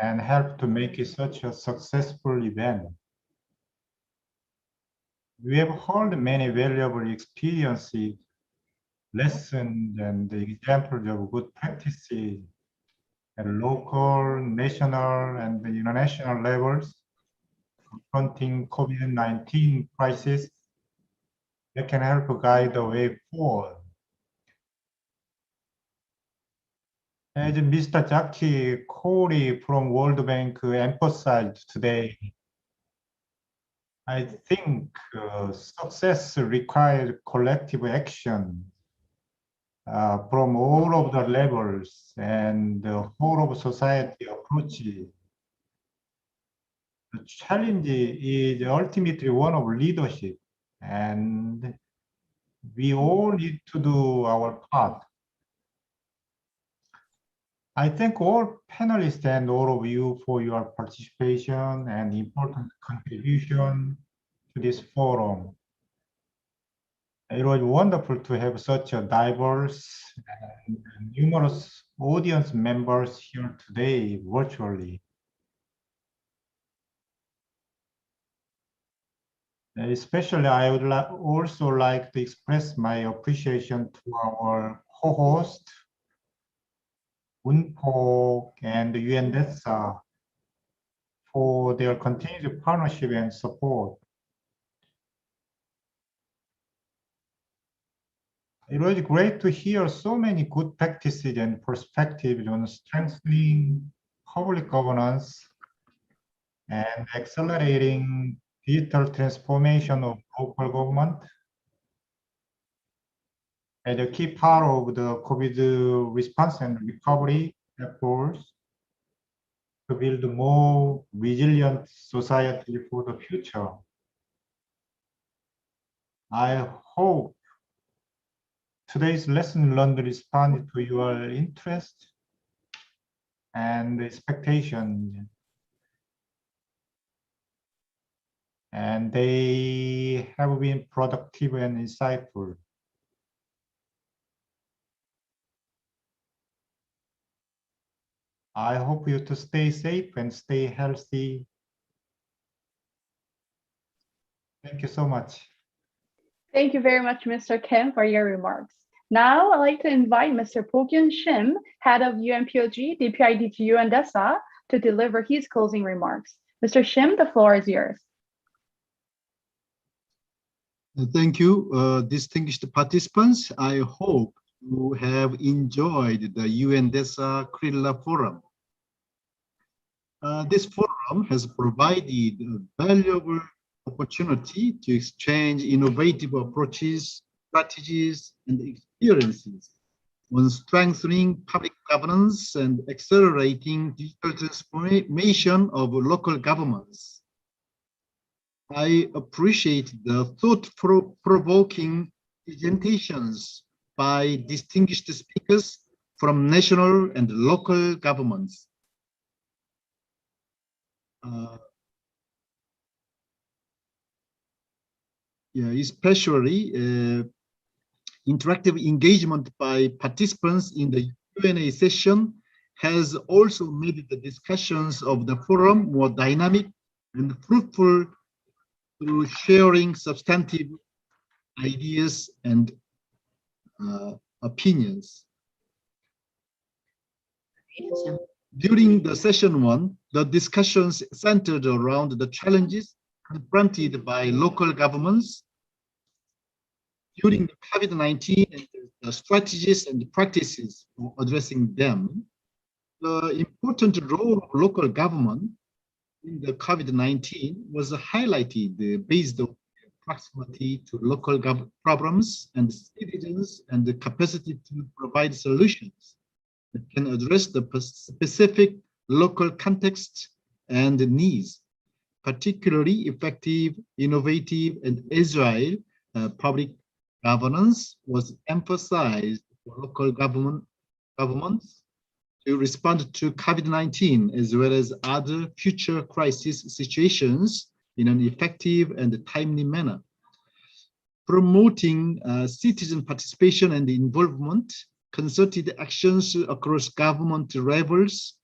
and helped to make it such a successful event. We have heard many valuable experiences, lessons, and examples of good practices at local, national, and international levels confronting COVID-19 crisis that can help guide the way forward. As Mr. Jackie Corey from World Bank emphasized today, I think success requires collective action from all of the levels and the whole of society approaches. The challenge is ultimately one of leadership, and we all need to do our part. I thank all panelists and all of you for your participation and important contribution to this forum. It was wonderful to have such a diverse and numerous audience members here today virtually. Especially, I would also like to express my appreciation to our co-host, UNPOC and UNDESA for their continued partnership and support. It was great to hear so many good practices and perspectives on strengthening public governance and accelerating digital transformation of local government as a key part of the COVID response and recovery efforts to build a more resilient society for the future. I hope today's lesson learned responded to your interest and expectation. And they have been productive and insightful. I hope you to stay safe and stay healthy. Thank you so much. Thank you very much, Mr. Kim, for your remarks. Now, I'd like to invite Mr. Pokyun Shim, Head of UNPOG, DPIDTU, and DESA, to deliver his closing remarks. Mr. Shim, the floor is yours. Thank you, distinguished participants. I hope you have enjoyed the UN DESA-KRILA Forum. This forum has provided a valuable opportunity to exchange innovative approaches, strategies, and experiences on strengthening public governance and accelerating digital transformation of local governments. I appreciate the thought-provoking presentations by distinguished speakers from national and local governments. Especially interactive engagement by participants in the Q&A session has also made the discussions of the forum more dynamic and fruitful through sharing substantive ideas and opinions. During the session 1, the discussions centered around the challenges confronted by local governments during the COVID-19 and the strategies and practices for addressing them. The important role of local government in the COVID-19 was highlighted based on proximity to local problems and citizens and the capacity to provide solutions that can address the specific local context and needs. Particularly effective, innovative, and agile public governance was emphasized for local governments to respond to COVID-19 as well as other future crisis situations in an effective and timely manner. Promoting citizen participation and involvement, concerted actions across government levels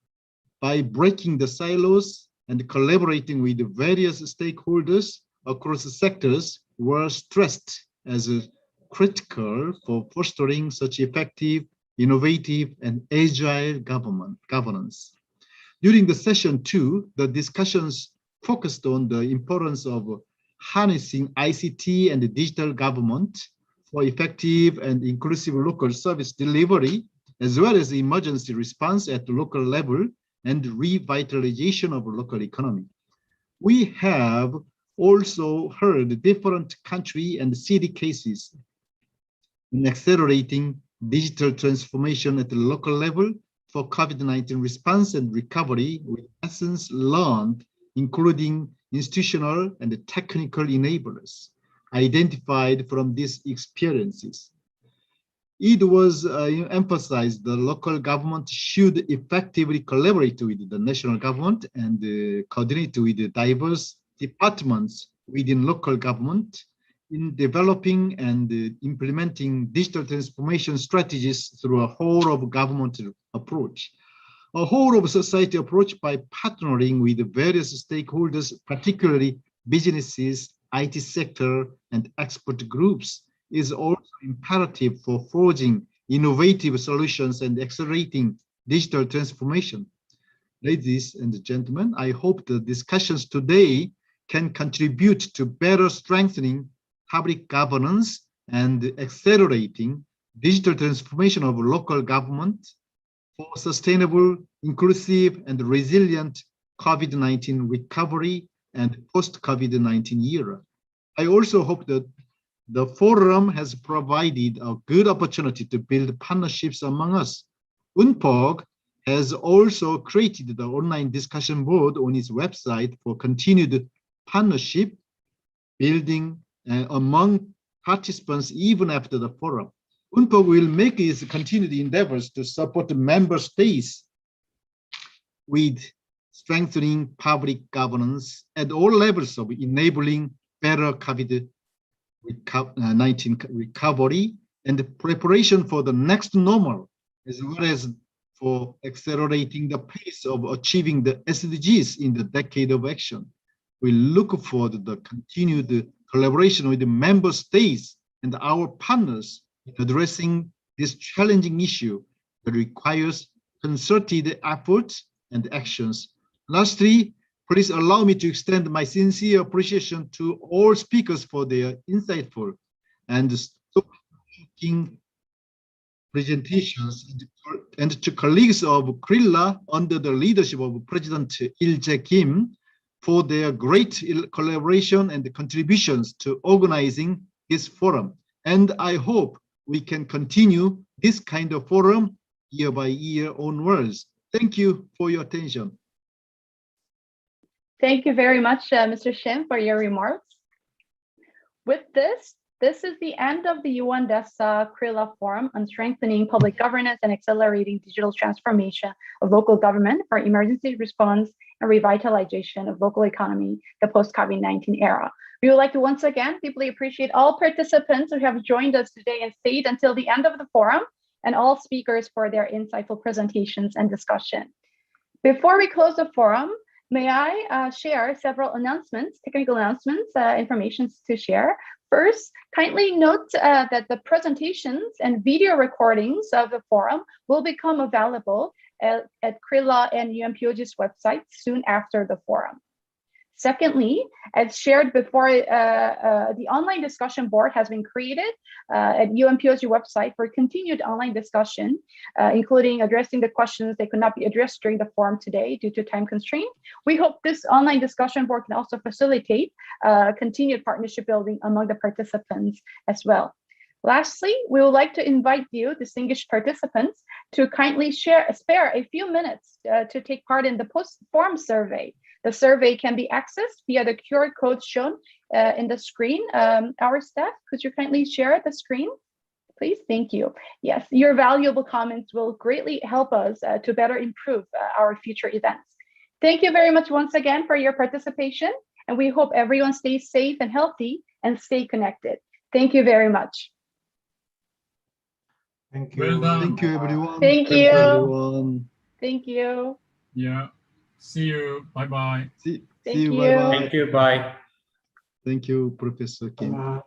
by breaking the silos and collaborating with various stakeholders across sectors were stressed as critical for fostering such effective, innovative, and agile governance. During the session 2, the discussions focused on the importance of harnessing ICT and digital government for effective and inclusive local service delivery, as well as emergency response at the local level and revitalization of local economy. We have also heard different country and city cases in accelerating digital transformation at the local level for COVID-19 response and recovery with lessons learned, including institutional and technical enablers identified from these experiences. It was emphasized the local government should effectively collaborate with the national government and coordinate with the diverse departments within local government in developing and implementing digital transformation strategies through a whole of government approach. A whole of society approach by partnering with various stakeholders, particularly businesses, IT sector, and expert groups, is also imperative for forging innovative solutions and accelerating digital transformation. Ladies and gentlemen, I hope the discussions today can contribute to better strengthening public governance and accelerating digital transformation of local government for sustainable, inclusive, and resilient COVID-19 recovery and post-COVID-19 era. I also hope that the forum has provided a good opportunity to build partnerships among us. UNPOG has also created the online discussion board on its website for continued partnership building among participants even after the forum. UNPOG will make its continued endeavors to support the member states with strengthening public governance at all levels of enabling better COVID-19 recovery and preparation for the next normal, as well as for accelerating the pace of achieving the SDGs in the decade of action. We look forward to the continued collaboration with the member states and our partners in addressing this challenging issue that requires concerted efforts and actions. Lastly, please allow me to extend my sincere appreciation to all speakers for their insightful and thought-provoking presentations, and to colleagues of KRILA under the leadership of President Il-jae Kim for their great collaboration and contributions to organizing this forum. And I hope we can continue this kind of forum year by year onwards. Thank you for your attention. Thank you very much, Mr. Shin, for your remarks. With this is the end of the UN DESA-KRILA Forum on strengthening public governance and accelerating digital transformation of local government for emergency response and revitalization of local economy, the post-COVID-19 era. We would like to once again deeply appreciate all participants who have joined us today and stayed until the end of the forum, and all speakers for their insightful presentations and discussion. Before we close the forum, may I share several announcements, technical announcements, information to share. First, kindly note that the presentations and video recordings of the forum will become available at KRILA and UNPOG's website soon after the forum. Secondly, as shared before, the online discussion board has been created at UNPOG website for continued online discussion, including addressing the questions that could not be addressed during the forum today due to time constraint. We hope this online discussion board can also facilitate continued partnership building among the participants as well. Lastly, we would like to invite you, distinguished participants, to kindly spare a few minutes to take part in the post-forum survey. The survey can be accessed via the QR code shown in the screen. Our staff, could you kindly share the screen, please? Thank you. Yes, your valuable comments will greatly help us to better improve our future events. Thank you very much once again for your participation, and we hope everyone stays safe and healthy and stay connected. Thank you very much. Thank you. Well done. Thank you, everyone. Thank you. Everyone. Thank you. Yeah. See you. Bye-bye. See Thank you. you. Bye-bye. Thank you. Bye. Thank you, Professor Kim. Much.